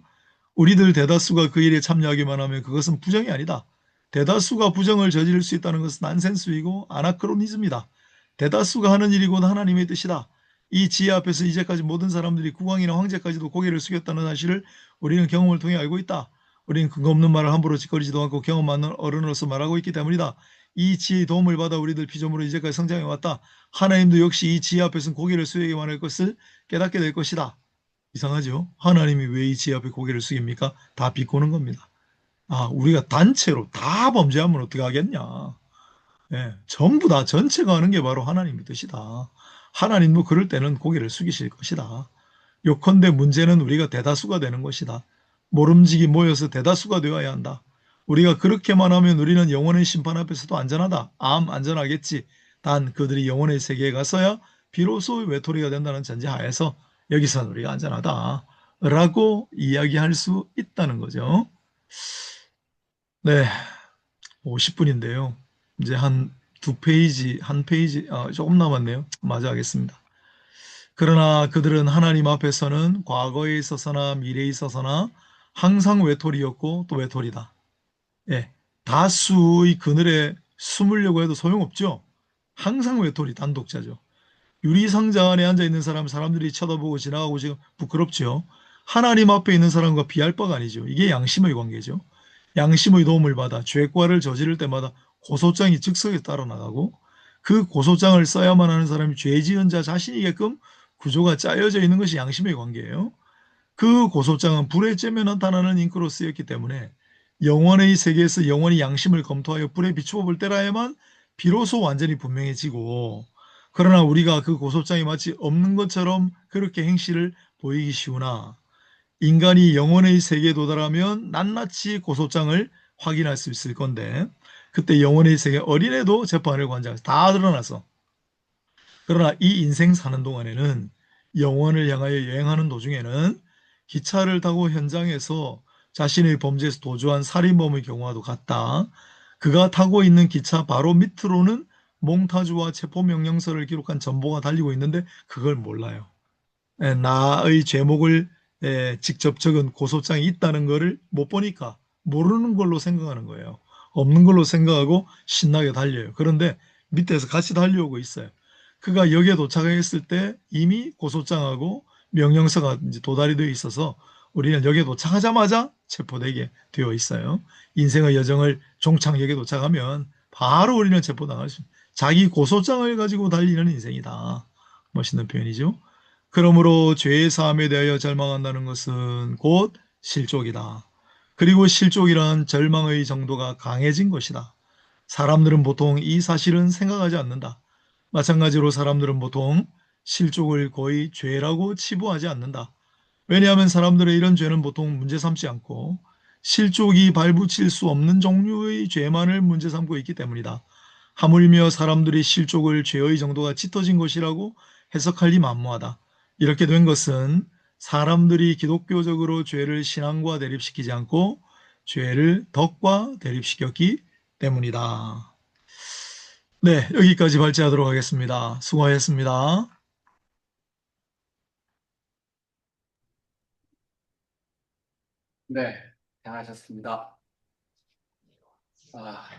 우리들 대다수가 그 일에 참여하기만 하면 그것은 부정이 아니다. 대다수가 부정을 저지를 수 있다는 것은 난센스이고 아나크로니즘이다. 대다수가 하는 일이 곧 하나님의 뜻이다. 이 지혜 앞에서 이제까지 모든 사람들이 국왕이나 황제까지도 고개를 숙였다는 사실을 우리는 경험을 통해 알고 있다. 우리는 근거 없는 말을 함부로 짓거리지도 않고 경험 많은 어른으로서 말하고 있기 때문이다. 이 지혜의 도움을 받아 우리들 피조물로 이제까지 성장해 왔다. 하나님도 역시 이 지혜 앞에서는 고개를 숙이기만 할 것을 깨닫게 될 것이다. 이상하죠? 하나님이 왜 이 지혜 앞에 고개를 숙입니까? 다 비꼬는 겁니다. 우리가 단체로 다 범죄하면 어떻게 하겠냐? 예, 전부 다 전체가 하는 게 바로 하나님의 뜻이다. 하나님도 그럴 때는 고개를 숙이실 것이다. 요컨대 문제는 우리가 대다수가 되는 것이다. 모름지기 모여서 대다수가 되어야 한다. 우리가 그렇게만 하면 우리는 영혼의 심판 앞에서도 안전하다. 안전하겠지. 단 그들이 영혼의 세계에 가서야 비로소 외톨이가 된다는 전제하에서 여기서는 우리가 안전하다. 라고 이야기할 수 있다는 거죠. 네, 50분인데요. 이제 한 두 페이지, 한 페이지, 조금 남았네요. 마저 하겠습니다. 그러나 그들은 하나님 앞에서는 과거에 있어서나 미래에 있어서나 항상 외톨이였고 또 외톨이다. 예, 다수의 그늘에 숨으려고 해도 소용없죠. 항상 외톨이 단독자죠. 유리상자 안에 앉아있는 사람들이 쳐다보고 지나가고 지금 부끄럽죠. 하나님 앞에 있는 사람과 비할 바가 아니죠. 이게 양심의 관계죠. 양심의 도움을 받아 죄과를 저지를 때마다 고소장이 즉석에 따라 나가고 그 고소장을 써야만 하는 사람이 죄 지은 자 자신이게끔 구조가 짜여져 있는 것이 양심의 관계예요. 그 고소장은 불에 쬐며 나타나는 잉크로 쓰였기 때문에 영원의 세계에서 영원히 양심을 검토하여 불에 비추어 볼 때라야만 비로소 완전히 분명해지고 그러나 우리가 그 고소장이 마치 없는 것처럼 그렇게 행실을 보이기 쉬우나 인간이 영혼의 세계에 도달하면 낱낱이 고소장을 확인할 수 있을 건데 그때 영혼의 세계 어린애도 재판을 관장해서 다 드러나서 그러나 이 인생 사는 동안에는 영혼을 향하여 여행하는 도중에는 기차를 타고 현장에서 자신의 범죄에서 도주한 살인범의 경우와도 같다. 그가 타고 있는 기차 바로 밑으로는 몽타주와 체포명령서를 기록한 전보가 달리고 있는데 그걸 몰라요. 나의 죄목을 직접 적은 고소장이 있다는 것을 못 보니까 모르는 걸로 생각하는 거예요. 없는 걸로 생각하고 신나게 달려요. 그런데 밑에서 같이 달려오고 있어요. 그가 역에 도착했을 때 이미 고소장하고 명령서가 이제 도달이 되어 있어서 우리는 역에 도착하자마자 체포되게 되어 있어요. 인생의 여정을 종착역에 도착하면 바로 우리는 체포당할 수, 자기 고소장을 가지고 달리는 인생이다. 멋있는 표현이죠. 그러므로 죄의 사함에 대하여 절망한다는 것은 곧 실족이다. 그리고 실족이란 절망의 정도가 강해진 것이다. 사람들은 보통 이 사실은 생각하지 않는다. 마찬가지로 사람들은 보통 실족을 거의 죄라고 치부하지 않는다. 왜냐하면 사람들의 이런 죄는 보통 문제 삼지 않고 실족이 발붙일 수 없는 종류의 죄만을 문제 삼고 있기 때문이다. 하물며 사람들이 실족을 죄의 정도가 짙어진 것이라고 해석할 리 만무하다. 이렇게 된 것은 사람들이 기독교적으로 죄를 신앙과 대립시키지 않고 죄를 덕과 대립시켰기 때문이다. 네, 여기까지 발제하도록 하겠습니다. 수고하셨습니다. 네, 잘하셨습니다. 아,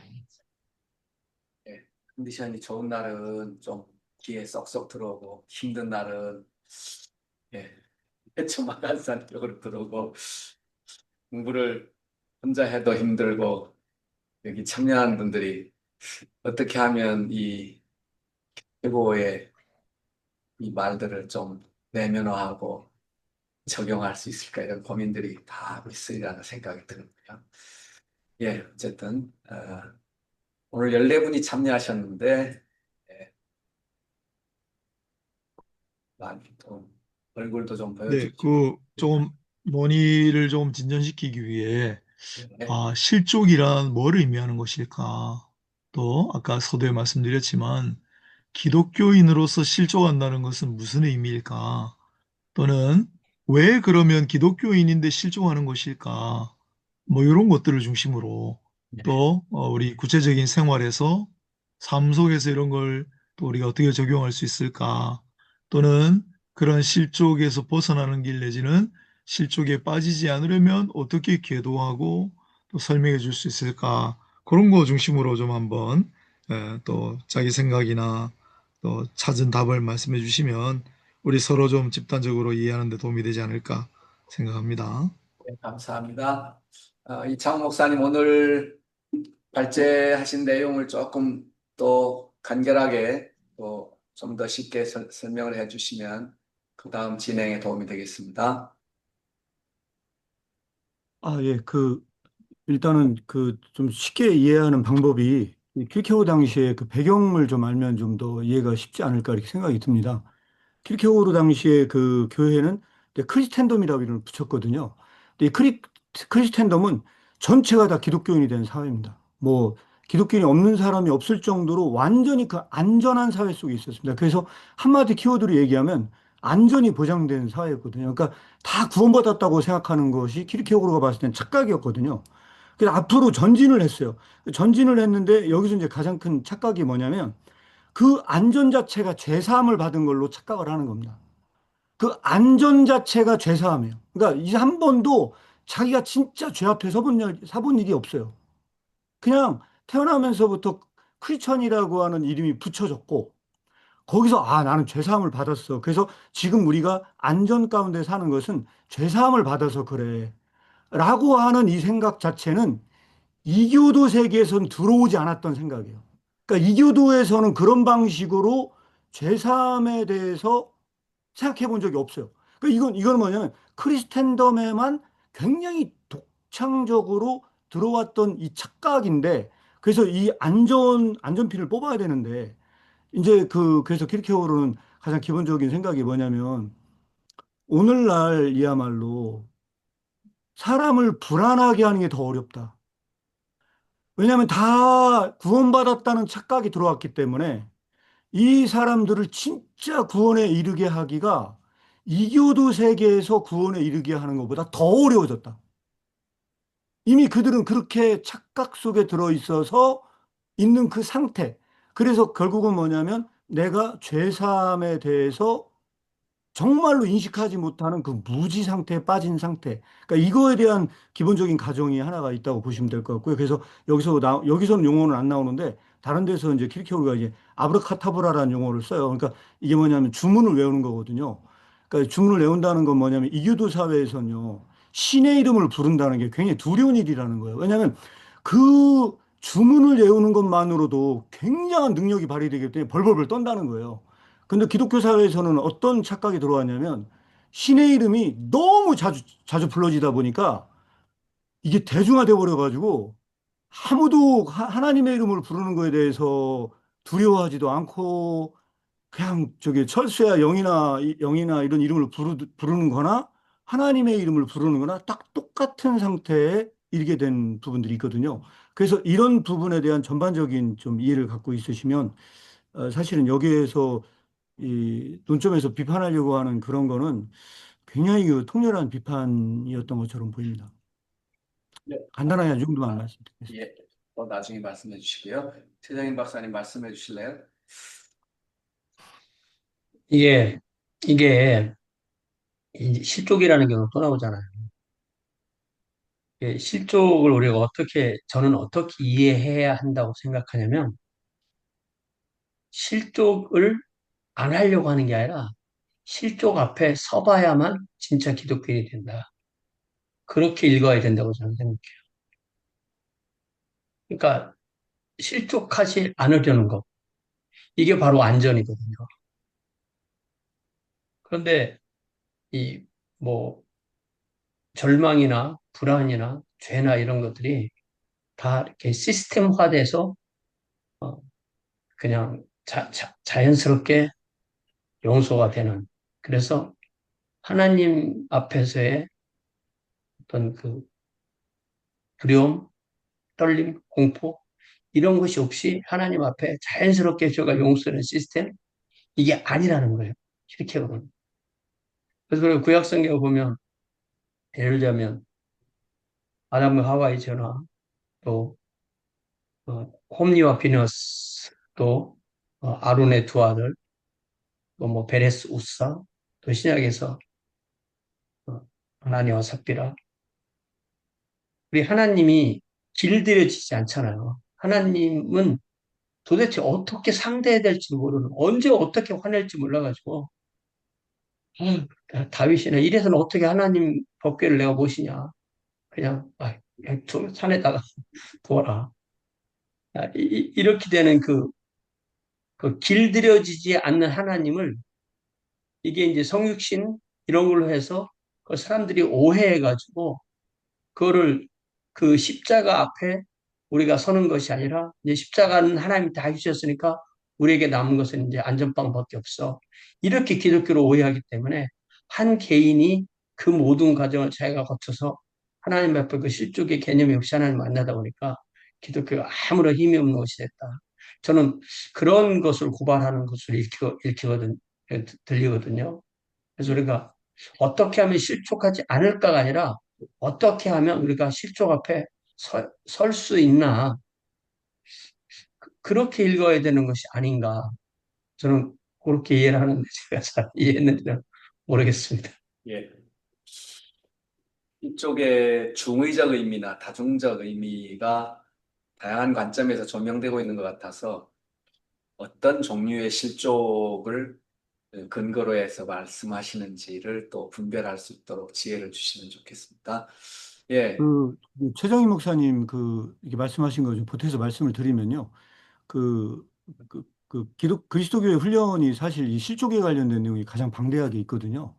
예. 컨디션이 좋은 날은 좀 귀에 쏙쏙 들어오고 힘든 날은 예, 헤쳐마간산격으로 들어오고 공부를 혼자 해도 힘들고 여기 참여하는 분들이 어떻게 하면 이 최고의 이 말들을 좀 내면화하고 적용할 수 있을까 이런 고민들이 다 있으리라는 생각이 드는데요. 예, 어쨌든 오늘 14분이 참여하셨는데 예, 많이 또 얼굴도 좀 네, 보여주시고 조금 논의를 좀 진전시키기 위해 예, 실족이란 뭘 의미하는 것일까? 또 아까 서두에 말씀드렸지만 기독교인으로서 실족한다는 것은 무슨 의미일까? 또는 왜 그러면 기독교인인데 실종하는 것일까? 뭐 이런 것들을 중심으로 또 우리 구체적인 생활에서 삶 속에서 이런 걸 또 우리가 어떻게 적용할 수 있을까? 또는 그런 실족에서 벗어나는 길 내지는 실족에 빠지지 않으려면 어떻게 계도하고 또 설명해 줄 수 있을까? 그런 거 중심으로 좀 한번 또 자기 생각이나 또 찾은 답을 말씀해 주시면 우리 서로 좀 집단적으로 이해하는 데 도움이 되지 않을까 생각합니다. 네, 감사합니다. 이창 목사님 오늘 발제하신 내용을 조금 또 간결하게 또 좀 더 쉽게 설명을 해주시면 그 다음 진행에 도움이 되겠습니다. 예, 일단은 좀 쉽게 이해하는 방법이 이 킬케고 당시에 그 배경을 좀 알면 좀 더 이해가 쉽지 않을까 이렇게 생각이 듭니다. 킬케고르 당시에 그 교회는 이제 크리스텐덤이라고 이름을 붙였거든요. 근데 이 크리스텐덤은 전체가 다 기독교인이 된 사회입니다. 뭐 기독교인이 없는 사람이 없을 정도로 완전히 그 안전한 사회 속에 있었습니다. 그래서 한마디 키워드로 얘기하면 안전이 보장된 사회였거든요. 그러니까 다 구원받았다고 생각하는 것이 킬케고르가 봤을 땐 착각이었거든요. 그래서 앞으로 전진을 했어요. 전진을 했는데 여기서 이제 가장 큰 착각이 뭐냐면 그 안전 자체가 죄사함을 받은 걸로 착각을 하는 겁니다. 그 안전 자체가 죄사함이에요. 그러니까 이제 한 번도 자기가 진짜 죄 앞에 서본 일이 없어요. 그냥 태어나면서부터 크리스천이라고 하는 이름이 붙여졌고 거기서 나는 죄사함을 받았어. 그래서 지금 우리가 안전 가운데 사는 것은 죄사함을 받아서 그래. 라고 하는 이 생각 자체는 이교도 세계에선 들어오지 않았던 생각이에요. 그러니까 이교도에서는 그런 방식으로 죄사함에 대해서 생각해 본 적이 없어요. 그러니까 이건 뭐냐면 크리스텐덤에만 굉장히 독창적으로 들어왔던 이 착각인데 그래서 이 안전핀을 뽑아야 되는데 이제 그래서 키르케고르는 가장 기본적인 생각이 뭐냐면 오늘날이야말로 사람을 불안하게 하는 게 더 어렵다. 왜냐하면 다 구원받았다는 착각이 들어왔기 때문에 이 사람들을 진짜 구원에 이르게 하기가 이교도 세계에서 구원에 이르게 하는 것보다 더 어려워졌다. 이미 그들은 그렇게 착각 속에 들어 있어서 있는 그 상태. 그래서 결국은 뭐냐면 내가 죄사함에 대해서 정말로 인식하지 못하는 그 무지 상태에 빠진 상태. 그러니까 이거에 대한 기본적인 가정이 하나가 있다고 보시면 될 것 같고요. 그래서 여기서는 용어는 안 나오는데 다른 데서 이제 키르케고르가 이제 아브라카타브라라는 용어를 써요. 그러니까 이게 뭐냐면 주문을 외우는 거거든요. 그러니까 주문을 외운다는 건 뭐냐면 이교도 사회에서는요. 신의 이름을 부른다는 게 굉장히 두려운 일이라는 거예요. 왜냐하면 그 주문을 외우는 것만으로도 굉장한 능력이 발휘되기 때문에 벌벌벌 떤다는 거예요. 근데 기독교 사회에서는 어떤 착각이 들어왔냐면 신의 이름이 너무 자주 불러지다 보니까 이게 대중화돼 버려가지고 아무도 하나님의 이름을 부르는 거에 대해서 두려워하지도 않고 그냥 저기 철수야 영이나 이런 이름을 부르는 거나 하나님의 이름을 부르는 거나 딱 똑같은 상태에 이르게 된 부분들이 있거든요. 그래서 이런 부분에 대한 전반적인 좀 이해를 갖고 있으시면 사실은 여기에서 이 논점에서 비판하려고 하는 그런 거는 굉장히 그 통렬한 비판이었던 것처럼 보입니다. 네. 간단하게 이 정도만 아, 말씀드리겠습니다. 예. 또 나중에 말씀해 주시고요. 최정인 박사님 말씀해 주실래요? 이게, 이게 이제 실족이라는 경우가 또 나오잖아요. 이게 실족을 우리가 저는 어떻게 이해해야 한다고 생각하냐면, 실족을 안 하려고 하는 게 아니라, 실족 앞에 서봐야만 진짜 기독교인이 된다. 그렇게 읽어야 된다고 저는 생각해요. 그러니까, 실족하지 않으려는 것. 이게 바로 안전이거든요. 그런데, 이, 뭐, 절망이나 불안이나 죄나 이런 것들이 다 이렇게 시스템화돼서 어, 그냥 자연스럽게 용서가 되는. 그래서 하나님 앞에서의 어떤 그 두려움, 떨림, 공포 이런 것이 없이 하나님 앞에 자연스럽게 저가 용서하는 시스템 이게 아니라는 거예요. 실제로는. 그래서 구약 성경을 보면 예를 들자면 아담과 하와의 전화 또 홈리와 비너스 또 아론의 두 아들 또 뭐 베레스 우사 또 신약에서 어, 하나니와 삽비라 우리 하나님이 길들여지지 않잖아요. 하나님은 도대체 어떻게 상대해야 될지 모르는, 언제 어떻게 화낼지 몰라가지고, 다윗이나 이래서는 어떻게 하나님 법궤를 내가 모시냐. 그냥, 그냥 산에다가 두어라. 이렇게 되는 그 길들여지지 않는 하나님을 이게 이제 성육신 이런 걸로 해서 그 사람들이 오해해가지고 그거를 그 십자가 앞에 우리가 서는 것이 아니라 이제 십자가는 하나님이 다 해주셨으니까 우리에게 남은 것은 이제 안전빵밖에 없어. 이렇게 기독교를 오해하기 때문에 한 개인이 그 모든 과정을 자기가 거쳐서 하나님 앞에 그 실족의 개념이 없이 하나님 만나다 보니까 기독교가 아무런 힘이 없는 것이 됐다. 저는 그런 것을 고발하는 것을 들리거든요. 그래서 우리가 어떻게 하면 실족하지 않을까가 아니라 어떻게 하면 우리가 실족 앞에 설 수 있나 그렇게 읽어야 되는 것이 아닌가 저는 그렇게 이해를 하는데 제가 잘 이해했는지는 모르겠습니다. 예. 이쪽에 중의적 의미나 다중적 의미가 다양한 관점에서 조명되고 있는 것 같아서 어떤 종류의 실족을 근거로 해서 말씀하시는지를 또 분별할 수 있도록 지혜를 주시면 좋겠습니다. 예, 최정희 목사님 이렇게 말씀하신 거 좀 보태서 말씀을 드리면요. 그, 그리스도교의 훈련이 사실 이 실족에 관련된 내용이 가장 방대하게 있거든요.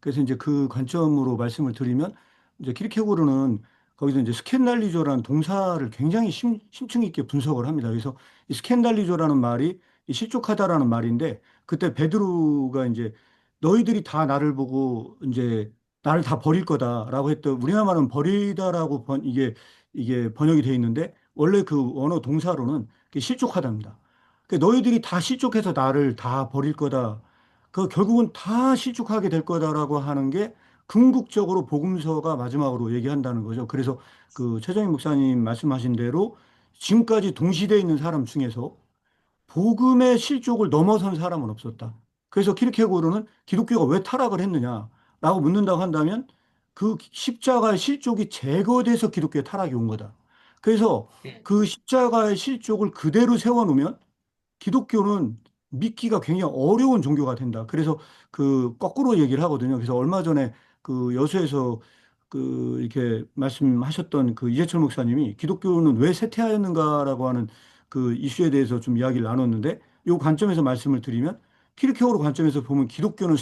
그래서 이제 그 관점으로 말씀을 드리면 이제 키르케고르는 거기서 이제 스캔달리조라는 동사를 굉장히 심층 있게 분석을 합니다. 그래서 이 스캔달리조라는 말이 이 실족하다라는 말인데 그때 베드로가 이제 너희들이 다 나를 보고 이제 나를 다 버릴 거다라고 했던 우리나라 말은 버리다라고 이게 번역이 돼 있는데 원래 그 원어 동사로는 그게 실족하답니다. 너희들이 다 실족해서 나를 다 버릴 거다. 결국은 다 실족하게 될 거다라고 하는 게 궁극적으로 복음서가 마지막으로 얘기한다는 거죠. 그래서 그 최정희 목사님 말씀하신 대로 지금까지 동시대에 있는 사람 중에서 복음의 실족을 넘어선 사람은 없었다. 그래서 키르케고르는 기독교가 왜 타락을 했느냐라고 묻는다고 한다면 그 십자가의 실족이 제거돼서 기독교의 타락이 온 거다. 그래서 예. 그 십자가의 실족을 그대로 세워놓으면 기독교는 믿기가 굉장히 어려운 종교가 된다. 그래서 그 거꾸로 얘기를 하거든요. 그래서 얼마 전에 그 여수에서 그 이렇게 말씀하셨던 그 이재철 목사님이 기독교는 왜 쇠퇴하였는가라고 하는 그 이슈에 대해서 좀 이야기를 나눴는데 이 관점에서 말씀을 드리면 키르케오르 관점에서 보면 기독교는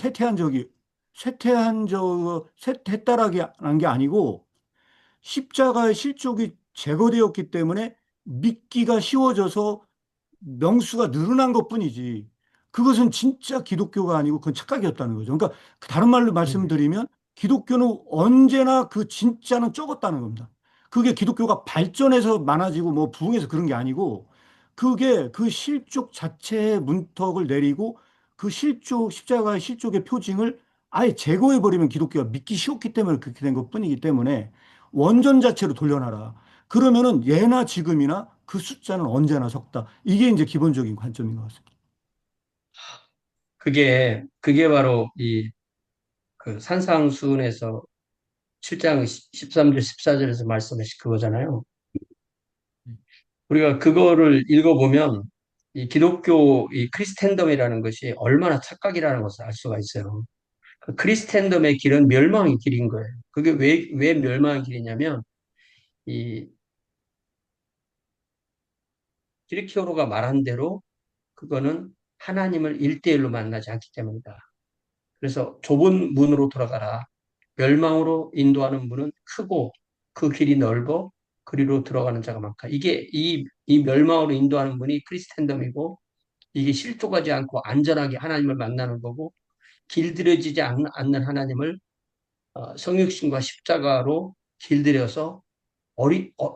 쇠퇴했다라는 게 아니고 십자가의 실족이 제거되었기 때문에 믿기가 쉬워져서 명수가 늘어난 것뿐이지. 그것은 진짜 기독교가 아니고 그건 착각이었다는 거죠. 그러니까 다른 말로 말씀드리면 기독교는 언제나 그 진짜는 적었다는 겁니다. 그게 기독교가 발전해서 많아지고 뭐 부흥해서 그런 게 아니고 그게 그 실족 자체의 문턱을 내리고 그 실족, 십자가의 실족의 표징을 아예 제거해버리면 기독교가 믿기 쉬웠기 때문에 그렇게 된 것뿐이기 때문에 원전 자체로 돌려놔라. 그러면은 예나 지금이나 그 숫자는 언제나 적다. 이게 이제 기본적인 관점인 것 같습니다. 그게 바로 이 그 산상수훈에서 7장 13절, 14절에서 말씀하신 그거잖아요. 우리가 그거를 읽어보면 이 기독교 이 크리스텐덤이라는 것이 얼마나 착각이라는 것을 알 수가 있어요. 그 크리스텐덤의 길은 멸망의 길인 거예요. 그게 왜 멸망의 길이냐면 이 기르키오로가 말한 대로 그거는 하나님을 일대일로 만나지 않기 때문이다. 그래서 좁은 문으로 돌아가라. 멸망으로 인도하는 문은 크고 그 길이 넓어 그리로 들어가는 자가 많다. 이게 이 멸망으로 인도하는 문이 크리스텐덤이고 이게 실족하지 않고 안전하게 하나님을 만나는 거고 길들여지지 않는 하나님을 성육신과 십자가로 길들여서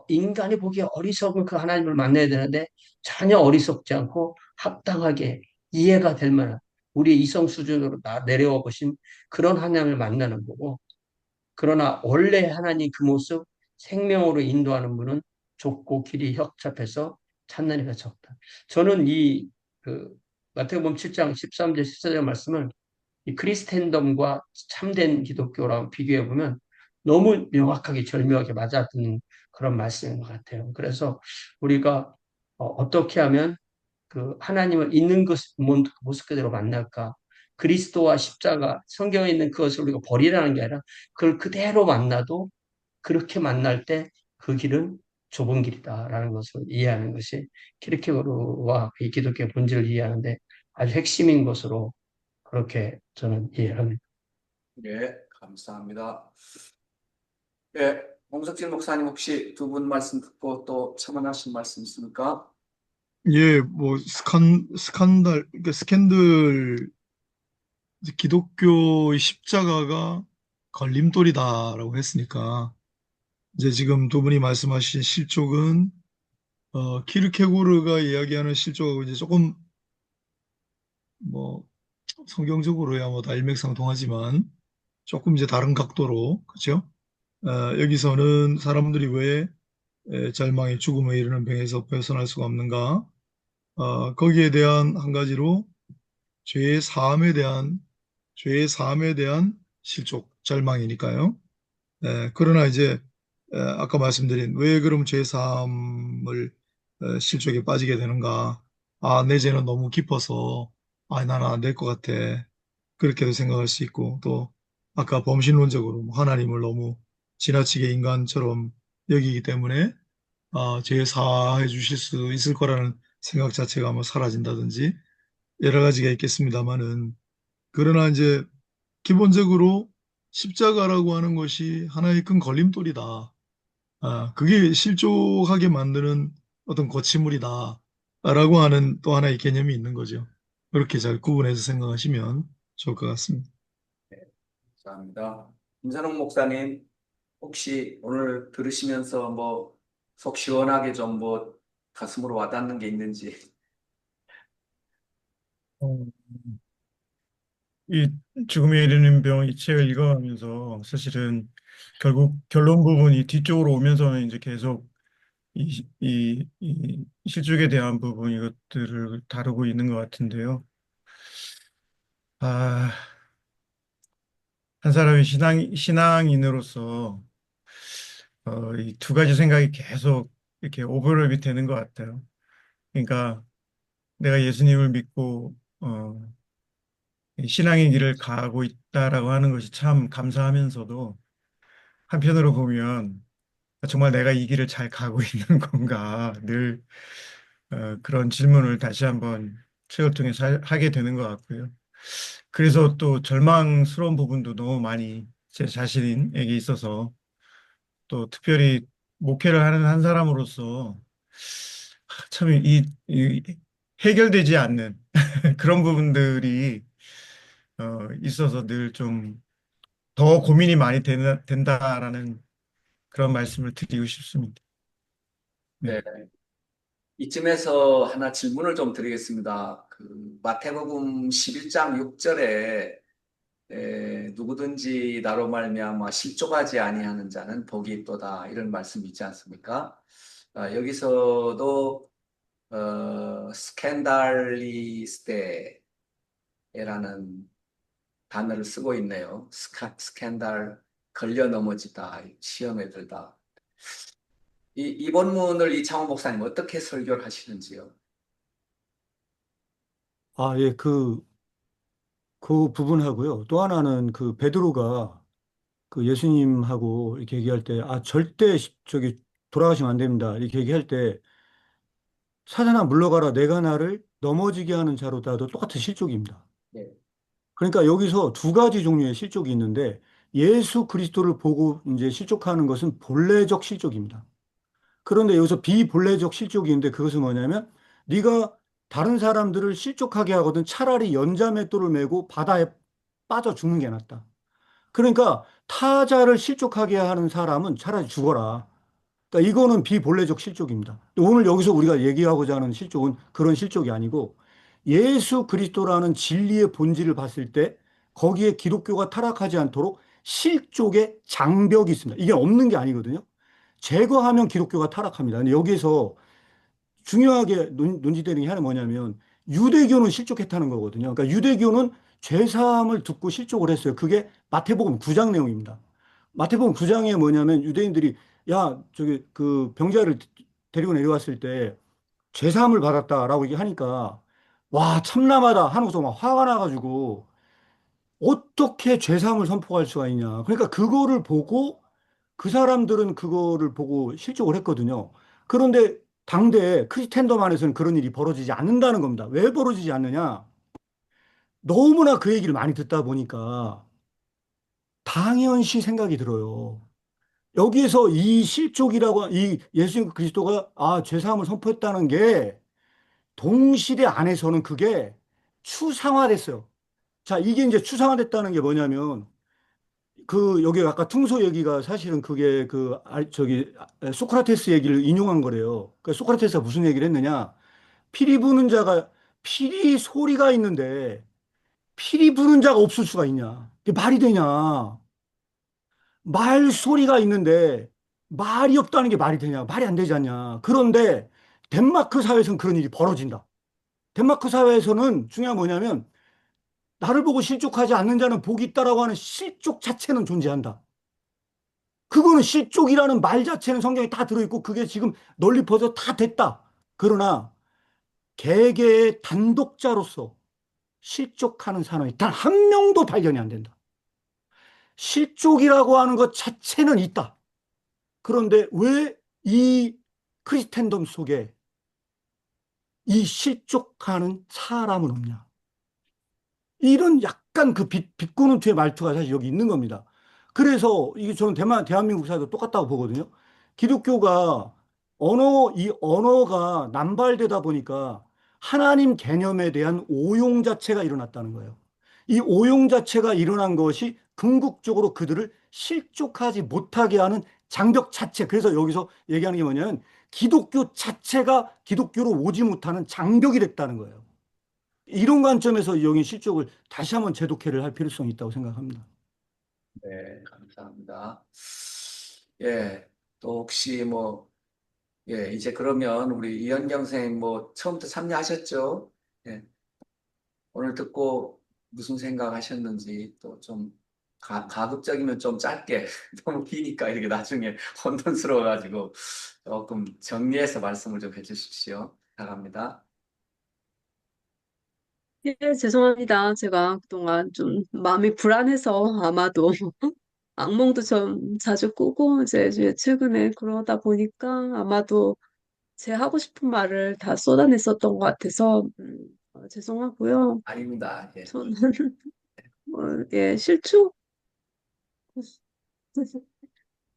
인간이 보기에 어리석은 그 하나님을 만나야 되는데 전혀 어리석지 않고 합당하게 이해가 될 만한 우리의 이성 수준으로 내려와 보신 그런 하나님을 만나는 거고 그러나 원래 하나님 그 모습 생명으로 인도하는 분은 좁고 길이 협착해서 찾는 이가 적다. 저는 그 마태복음 7장 13절 14절 말씀을 이 크리스텐덤과 참된 기독교랑 비교해 보면 너무 명확하게 절묘하게 맞아듣는 그런 말씀인 것 같아요. 그래서 우리가 어떻게 하면 그 하나님을 있는 모습 그대로 만날까? 그리스도와 십자가, 성경에 있는 그것을 우리가 버리라는 게 아니라 그걸 그대로 만나도 그렇게 만날 때 그 길은 좁은 길이다라는 것을 이해하는 것이 키르케고르와 이 기독교의 본질을 이해하는데 아주 핵심인 것으로 그렇게 저는 이해합니다. 예, 감사합니다. 예, 홍석진 목사님 혹시 두 분 말씀 듣고 또 첨언하신 말씀 있습니까? 예, 뭐 그러니까 스캔들 이제 기독교의 십자가가 걸림돌이다라고 했으니까 이제 지금 두 분이 말씀하신 실족은 키르케고르가 이야기하는 실족하고 이제 조금 뭐 성경적으로야 뭐 다 일맥상통하지만 조금 이제 다른 각도로 그렇죠? 여기서는 사람들이 왜 절망의 죽음에 이르는 병에서 벗어날 수가 없는가? 거기에 대한 한 가지로 죄의 사함에 대한 죄의 사함에 대한 실족, 절망이니까요. 그러나 이제 아까 말씀드린 왜 그럼 죄의 사함을 실족에 빠지게 되는가? 아, 내 죄는 너무 깊어서 나는 안 될 것 같아. 그렇게도 생각할 수 있고 또 아까 범신론적으로 뭐 하나님을 너무 지나치게 인간처럼 여기기 때문에 죄 사해 주실 수 있을 거라는 생각 자체가 뭐 사라진다든지 여러 가지가 있겠습니다만은 그러나 이제 기본적으로 십자가라고 하는 것이 하나의 큰 걸림돌이다. 그게 실족하게 만드는 어떤 거치물이다. 라고 하는 또 하나의 개념이 있는 거죠. 그렇게 잘 구분해서 생각하시면 좋을 것 같습니다. 감사합니다. 김선홍 목사님, 혹시 오늘 들으시면서 뭐 속 시원하게 좀 뭐 가슴으로 와닿는 게 있는지. 어, 이 죽음에 이르는 병 이 책을 읽어가면서 사실은 결국 결론 부분이 뒤쪽으로 오면서는 이제 계속 이 실족에 대한 부분 이것들을 다루고 있는 것 같은데요. 아, 한 사람의 신앙인으로서 이 두 가지 생각이 계속 이렇게 오버랩이 되는 것 같아요. 그러니까 내가 예수님을 믿고 이 신앙의 길을 가고 있다라고 하는 것이 참 감사하면서도 한편으로 보면 정말 내가 이 길을 잘 가고 있는 건가 늘 그런 질문을 다시 한번 책을 통해서 하게 되는 것 같고요. 그래서 또 절망스러운 부분도 너무 많이 제 자신에게 있어서 또 특별히 목회를 하는 한 사람으로서 참 이 해결되지 않는 그런 부분들이 있어서 늘 좀 더 고민이 많이 된다라는 그런 말씀을 드리고 싶습니다. 네. 네. 이쯤에서 하나 질문을 좀 드리겠습니다. 그 마태복음 11장 6절에 누구든지 나로 말미암아 실족하지 아니하는 자는 복이 있도다 이런 말씀이 있지 않습니까? 여기서도 스캔달리스테라는 단어를 쓰고 있네요. 스캔들 걸려 넘어지다, 시험에 들다. 이 본문을 이창호 목사님 어떻게 설교를 하시는지요? 아, 예, 그 부분하고요. 또 하나는 그 베드로가 그 예수님하고 이렇게 얘기할 때, 아, 절대 저기 돌아가시면 안 됩니다. 이렇게 얘기할 때, 사단아 물러가라. 내가 나를 넘어지게 하는 자로다도 똑같은 실족입니다. 네. 그러니까 여기서 두 가지 종류의 실족이 있는데, 예수 그리스도를 보고 이제 실족하는 것은 본래적 실족입니다. 그런데 여기서 비본래적 실족이 있는데 그것은 뭐냐면 네가 다른 사람들을 실족하게 하거든 차라리 연자맷돌을 메고 바다에 빠져 죽는 게 낫다. 그러니까 타자를 실족하게 하는 사람은 차라리 죽어라. 그러니까 이거는 비본래적 실족입니다. 오늘 여기서 우리가 얘기하고자 하는 실족은 그런 실족이 아니고 예수 그리스도라는 진리의 본질을 봤을 때 거기에 기독교가 타락하지 않도록 실족의 장벽이 있습니다. 이게 없는 게 아니거든요. 제거하면 기독교가 타락합니다. 근데 여기서 중요하게 논지되는 게 하나 뭐냐면 유대교는 실족했다는 거거든요. 그러니까 유대교는 죄사함을 듣고 실족을 했어요. 그게 마태복음 9장 내용입니다. 마태복음 9장에 뭐냐면 유대인들이 야, 저기 그 병자를 데리고 내려왔을 때 죄사함을 받았다라고 얘기하니까 와, 참남하다 하고서 막 화가 나가지고 어떻게 죄사함을 선포할 수가 있냐. 그러니까 그거를 보고 그 사람들은 그거를 보고 실족을 했거든요. 그런데 당대 크리스텐덤 안에서는 그런 일이 벌어지지 않는다는 겁니다. 왜 벌어지지 않느냐? 너무나 그 얘기를 많이 듣다 보니까 당연시 생각이 들어요. 여기에서 이 실족이라고 이 예수 그리스도가 아 죄사함을 선포했다는 게 동시대 안에서는 그게 추상화됐어요. 자, 이게 이제 추상화됐다는 게 뭐냐면 그 여기 아까 퉁소 얘기가 사실은 그게 저기 소크라테스 얘기를 인용한 거래요. 그 소크라테스가 무슨 얘기를 했느냐? 피리 부는 자가 피리 소리가 있는데 피리 부는 자가 없을 수가 있냐? 그게 말이 되냐? 말 소리가 있는데 말이 없다는 게 말이 되냐? 말이 안 되지 않냐? 그런데 덴마크 사회에서는 그런 일이 벌어진다. 덴마크 사회에서는 중요한 뭐냐면 나를 보고 실족하지 않는 자는 복이 있다라고 하는 실족 자체는 존재한다. 그거는 실족이라는 말 자체는 성경에 다 들어있고 그게 지금 널리 퍼져 다 됐다. 그러나 개개의 단독자로서 실족하는 사람이 단 한 명도 발견이 안 된다. 실족이라고 하는 것 자체는 있다. 그런데 왜 이 크리스텐덤 속에 이 실족하는 사람은 없냐? 이런 약간 그 비꼬는 투의 말투가 사실 여기 있는 겁니다. 그래서 이게 저는 대한민국 사회도 똑같다고 보거든요. 기독교가 이 언어가 남발되다 보니까 하나님 개념에 대한 오용 자체가 일어났다는 거예요. 이 오용 자체가 일어난 것이 궁극적으로 그들을 실족하지 못하게 하는 장벽 자체. 그래서 여기서 얘기하는 게 뭐냐면 기독교 자체가 기독교로 오지 못하는 장벽이 됐다는 거예요. 이런 관점에서 여기 실족을 다시 한번 재독해를 할 필요성이 있다고 생각합니다. 네, 감사합니다. 예, 또 혹시 뭐, 예, 이제 그러면 우리 이현경 선생님 뭐 처음부터 참여하셨죠? 예, 오늘 듣고 무슨 생각하셨는지 또 좀 가급적이면 좀 짧게 너무 기니까 이렇게 나중에 혼돈스러워가지고 조금 정리해서 말씀을 좀 해주십시오. 나갑니다. 예, 죄송합니다. 제가 그동안 좀 마음이 불안해서 아마도 악몽도 좀 자주 꾸고 이제 최근에 그러다 보니까 아마도 제 하고 싶은 말을 다 쏟아냈었던 것 같아서 죄송하고요. 아닙니다. 예. 저는 예,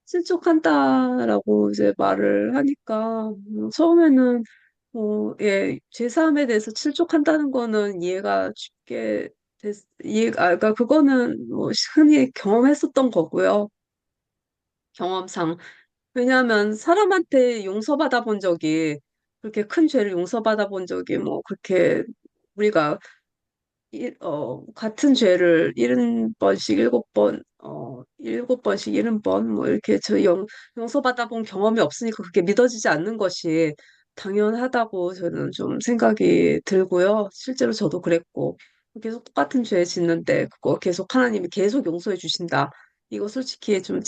실족한다라고 이제 말을 하니까 처음에는 예, 제3에 대해서 실족한다는 거는 이해가 쉽게 그러니까 그거는 뭐 흔히 경험했었던 거고요. 경험상. 왜냐하면 사람한테 용서받아 본 적이 그렇게 큰 죄를 용서받아 본 적이 뭐 그렇게 우리가 같은 죄를 70번씩 7번, 7번씩 70번, 뭐, 이렇게 용서받아 본 경험이 없으니까 그게 믿어지지 않는 것이 당연하다고 저는 좀 생각이 들고요. 실제로 저도 그랬고, 계속 똑같은 죄 짓는데, 그거 계속 하나님이 계속 용서해 주신다. 이거 솔직히 좀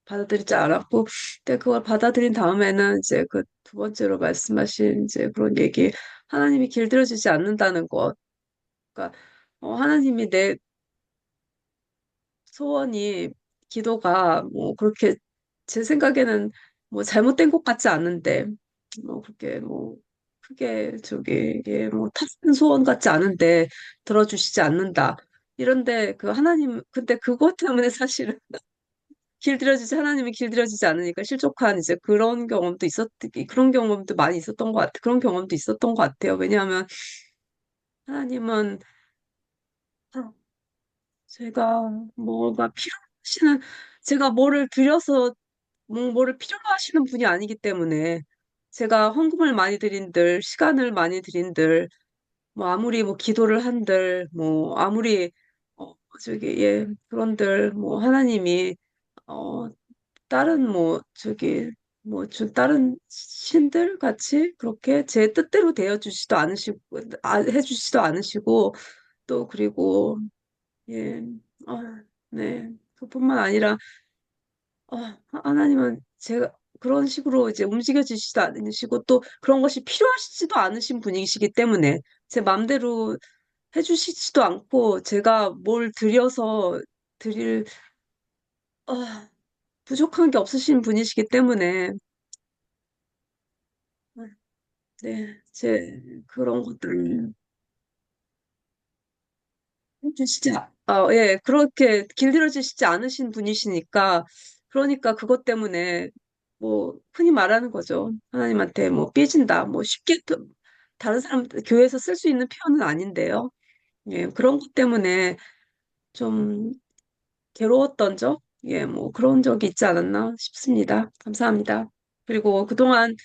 받아들이지 않았고, 근데 그걸 받아들인 다음에는 이제 그 두 번째로 말씀하신 이제 그런 얘기, 하나님이 길들여지지 않는다는 것. 그러니까 하나님이 내 소원이 기도가 뭐 그렇게 제 생각에는 뭐 잘못된 것 같지 않은데 뭐 그렇게 뭐 크게 이게 뭐 탑은 소원 같지 않은데 들어주시지 않는다. 이런데 그 하나님 근데 그것 때문에 사실은 길들여지지 하나님이 길들여지지 않으니까 실족한 이제 그런 경험도 많이 있었던 것 같아. 그런 경험도 있었던 것 같아요. 왜냐하면 하나님은 제가 뭐가 필요하시는, 제가 뭐를 드려서 뭐를 필요로 하시는 분이 아니기 때문에 제가 헌금을 많이 드린들, 시간을 많이 드린들, 뭐 아무리 뭐 기도를 한들, 뭐 아무리 예 그런들 뭐 하나님이 어 다른 뭐 다른 신들 같이 그렇게 제 뜻대로 되어 주지도 않으시고 해주시지도 않으시고 또 그리고 예, 네. 그뿐만 아니라, 하나님은 제가 그런 식으로 이제 움직여지시지도 않으시고 또 그런 것이 필요하시지도 않으신 분이시기 때문에 제 마음대로 해주시지도 않고 제가 뭘 드릴, 어, 부족한 게 없으신 분이시기 때문에, 제 그런 것들 예, 그렇게 길들여지시지 않으신 분이시니까, 그러니까 그것 때문에, 뭐, 흔히 말하는 거죠. 하나님한테 뭐, 삐진다. 뭐, 다른 사람, 교회에서 쓸 수 있는 표현은 아닌데요. 예, 그런 것 때문에 좀 괴로웠던 적? 예, 뭐, 그런 적이 있지 않았나 싶습니다. 감사합니다. 그리고 그동안,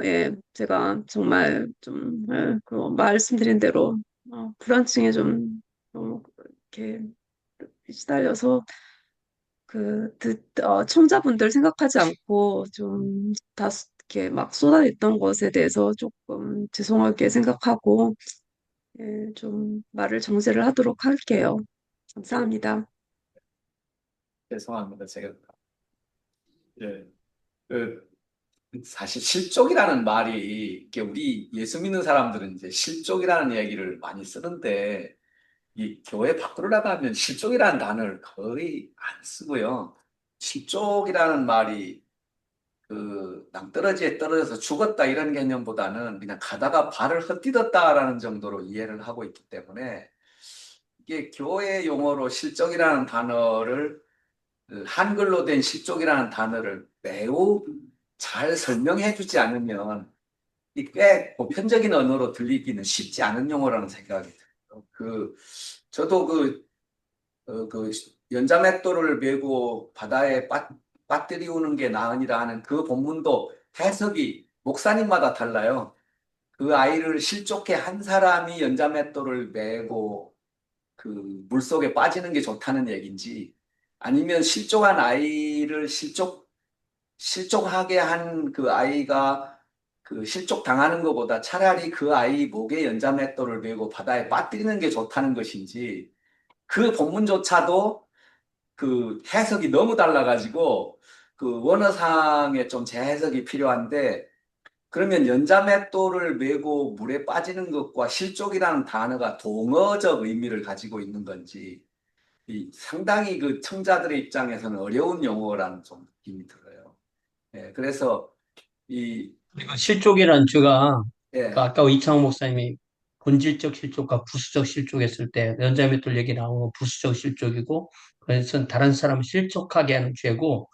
예, 제가 정말 좀, 그 말씀드린 대로, 불안증에 좀, 이렇게 시달려서 청자분들 생각하지 않고 좀 다 이렇게 막 쏟아냈던 것에 대해서 조금 죄송하게 생각하고 예, 좀 말을 정제를 하도록 할게요. 감사합니다. 죄송합니다. 제가 예, 그 사실 실족이라는 말이 이게 우리 예수 믿는 사람들은 이제 실족이라는 얘기를 많이 쓰는데 이 교회 밖으로 나가면 실족이라는 단어를 거의 안 쓰고요. 실족이라는 말이 그 낭떠러지에 떨어져서 죽었다 이런 개념보다는 그냥 가다가 발을 헛디뎠다라는 정도로 이해를 하고 있기 때문에 이게 교회 용어로 실족이라는 단어를 그 한글로 된 실족이라는 단어를 매우 잘 설명해 주지 않으면 이 꽤 보편적인 언어로 들리기는 쉽지 않은 용어라는 생각이 들어요. 저도 그 연자맷돌을 메고 바다에 빠뜨리우는 게 나으니라 하는 그 본문도 해석이 목사님마다 달라요. 그 아이를 실족해 한 사람이 연자맷돌을 메고 그 물속에 빠지는 게 좋다는 얘기인지 아니면 실족한 아이를 실족하게 한 그 아이가 그 실족 당하는 것보다 차라리 그 아이 목에 연자맷돌을 메고 바다에 빠뜨리는 게 좋다는 것인지 그 본문조차도 그 해석이 너무 달라가지고 그 원어상에 좀 재해석이 필요한데 그러면 연자맷돌을 메고 물에 빠지는 것과 실족이라는 단어가 동어적 의미를 가지고 있는 건지 상당히 그 청자들의 입장에서는 어려운 용어라는 좀 느낌이 들어요. 예, 그래서 이 그리고 실족이라는 주가 그 예, 아까 이창호 목사님이 본질적 실족과 부수적 실족했을 때 연자맷돌 얘기 나온 건 부수적 실족이고 그래서 다른 사람을 실족하게 하는 죄고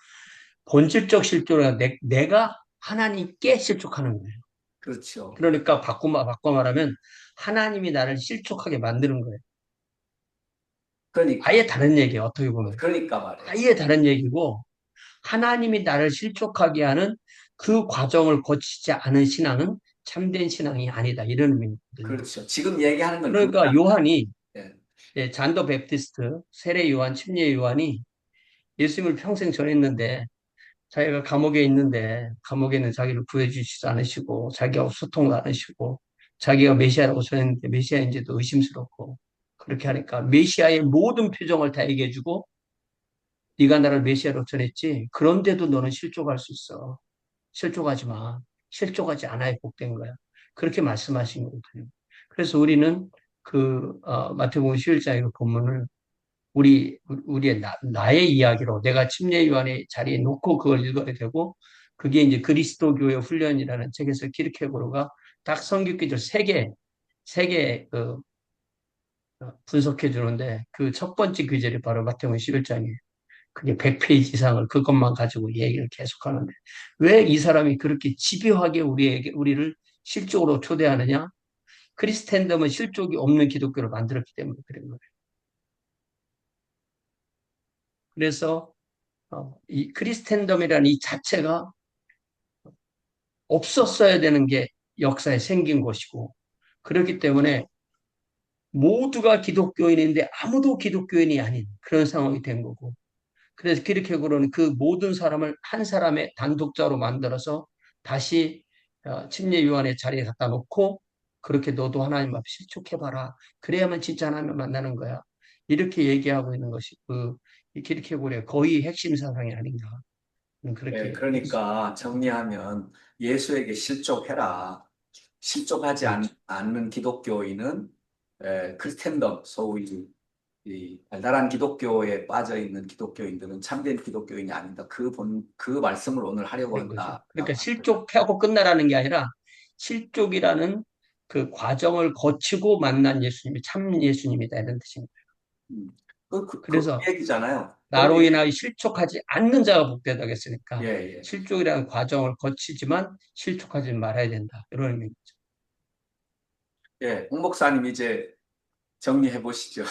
본질적 실족은 내가 하나님께 실족하는 거예요. 그렇죠. 그러니까 바꿔 말하면 하나님이 나를 실족하게 만드는 거예요. 그러니까 아예 다른 얘기예요. 어떻게 보면. 그러니까 말이에요. 아예 다른 얘기고 하나님이 나를 실족하게 하는 그 과정을 거치지 않은 신앙은 참된 신앙이 아니다. 이런 의미거든요. 그렇죠. 지금 얘기하는 건 그게 그러니까 요한이 아니에요. 잔더 베프티스트, 세례 요한, 침례 요한이 예수님을 평생 전했는데 자기가 감옥에 있는데 감옥에 있는 자기를 구해주시지 않으시고 자기하고 소통도 안 하시고 자기가 메시아라고 전했는데 메시아인지도 의심스럽고 그렇게 하니까 메시아의 모든 표정을 다 얘기해주고 네가 나를 메시아로 전했지 그런데도 너는 실족할 수 있어. 실족하지 마. 실족하지 않아야 복된 거야. 그렇게 말씀하신 거거든요. 그래서 우리는 마태복음 11장의 그 본문을 우리의 나의 이야기로 내가 침례 요한의 자리에 놓고 그걸 읽어야 되고 그게 이제 그리스도교의 훈련이라는 책에서 키르케고르가 딱 성경기들 세 개 분석해 주는데 그 첫 번째 구절이 바로 마태복음 11장이에요. 그게 100페이지 이상을 그것만 가지고 얘기를 계속하는데 왜 이 사람이 그렇게 집요하게 우리를 실족으로 초대하느냐? 크리스텐덤은 실족이 없는 기독교를 만들었기 때문에 그런 거예요. 그래서 이 크리스텐덤이라는 이 자체가 없었어야 되는 게 역사에 생긴 것이고 그렇기 때문에 모두가 기독교인인데 아무도 기독교인이 아닌 그런 상황이 된 거고 그래서 키르케고르는 그 모든 사람을 한 사람의 단독자로 만들어서 다시 침례 요한의 자리에 갖다 놓고 그렇게 너도 하나님 앞에 실족해봐라. 그래야만 진짜 하나님을 만나는 거야. 이렇게 얘기하고 있는 것이 이 키르케고르의 거의 핵심 사상이 아닌가. 예, 그렇게 그러니까 정리하면 예수에게 실족해라. 실족하지 그렇죠. 않는 기독교인은 크리스텐덤, 소위 이 달달한 기독교에 빠져 있는 기독교인들은 참된 기독교인이 아니다. 그 말씀을 오늘 하려고 그런 거죠. 한다. 그러니까 실족하고 끝나라는 게 아니라 실족이라는 그 과정을 거치고 만난 예수님이 참 예수님이다 이런 뜻입니다. 음, 그 그래서 얘기잖아요. 나로 인하여 실족하지 않는 자가 복되다 예, 했으니까 예. 실족이라는 과정을 거치지만 실족하지 말아야 된다. 이런 의미죠. 예, 홍 목사님 이제 정리해 보시죠.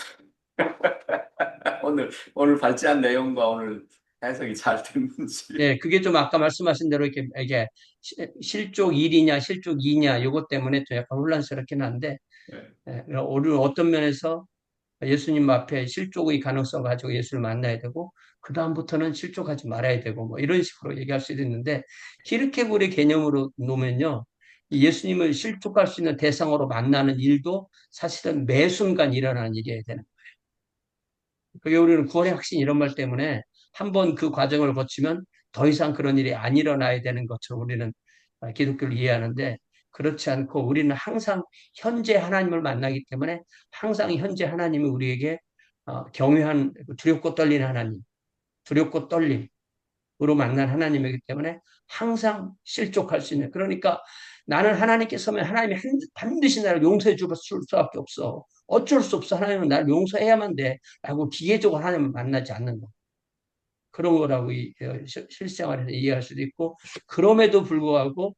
오늘 발제한 내용과 오늘 해석이 잘 됐는지. 예, 그게 좀 아까 말씀하신 대로 이렇게 이게 실족 1이냐 실족 2냐 이것 때문에 좀 약간 혼란스럽긴 한데 예, 우리는 어떤 면에서 예수님 앞에 실족의 가능성 가지고 예수를 만나야 되고 그 다음부터는 실족하지 말아야 되고 뭐 이런 식으로 얘기할 수도 있는데 키르케고르의 개념으로 놓으면요 예수님을 실족할 수 있는 대상으로 만나는 일도 사실은 매 순간 일어나는 일이어야 되는 그게 우리는 구원의 확신 이런 말 때문에 한번 그 과정을 거치면 더 이상 그런 일이 안 일어나야 되는 것처럼 우리는 기독교를 이해하는데 그렇지 않고 우리는 항상 현재 하나님을 만나기 때문에 항상 현재 하나님이 우리에게 경외한 두렵고 떨리는 하나님, 두렵고 떨림으로 만난 하나님이기 때문에 항상 실족할 수 있는 그러니까 나는 하나님께 서면 하나님이 반드시 나를 용서해 줄 수밖에 없어. 어쩔 수 없어. 하나님은 나를 용서해야만 돼. 라고 기계적으로 하나님을 만나지 않는 거. 그런 거라고 실생활에서 이해할 수도 있고, 그럼에도 불구하고,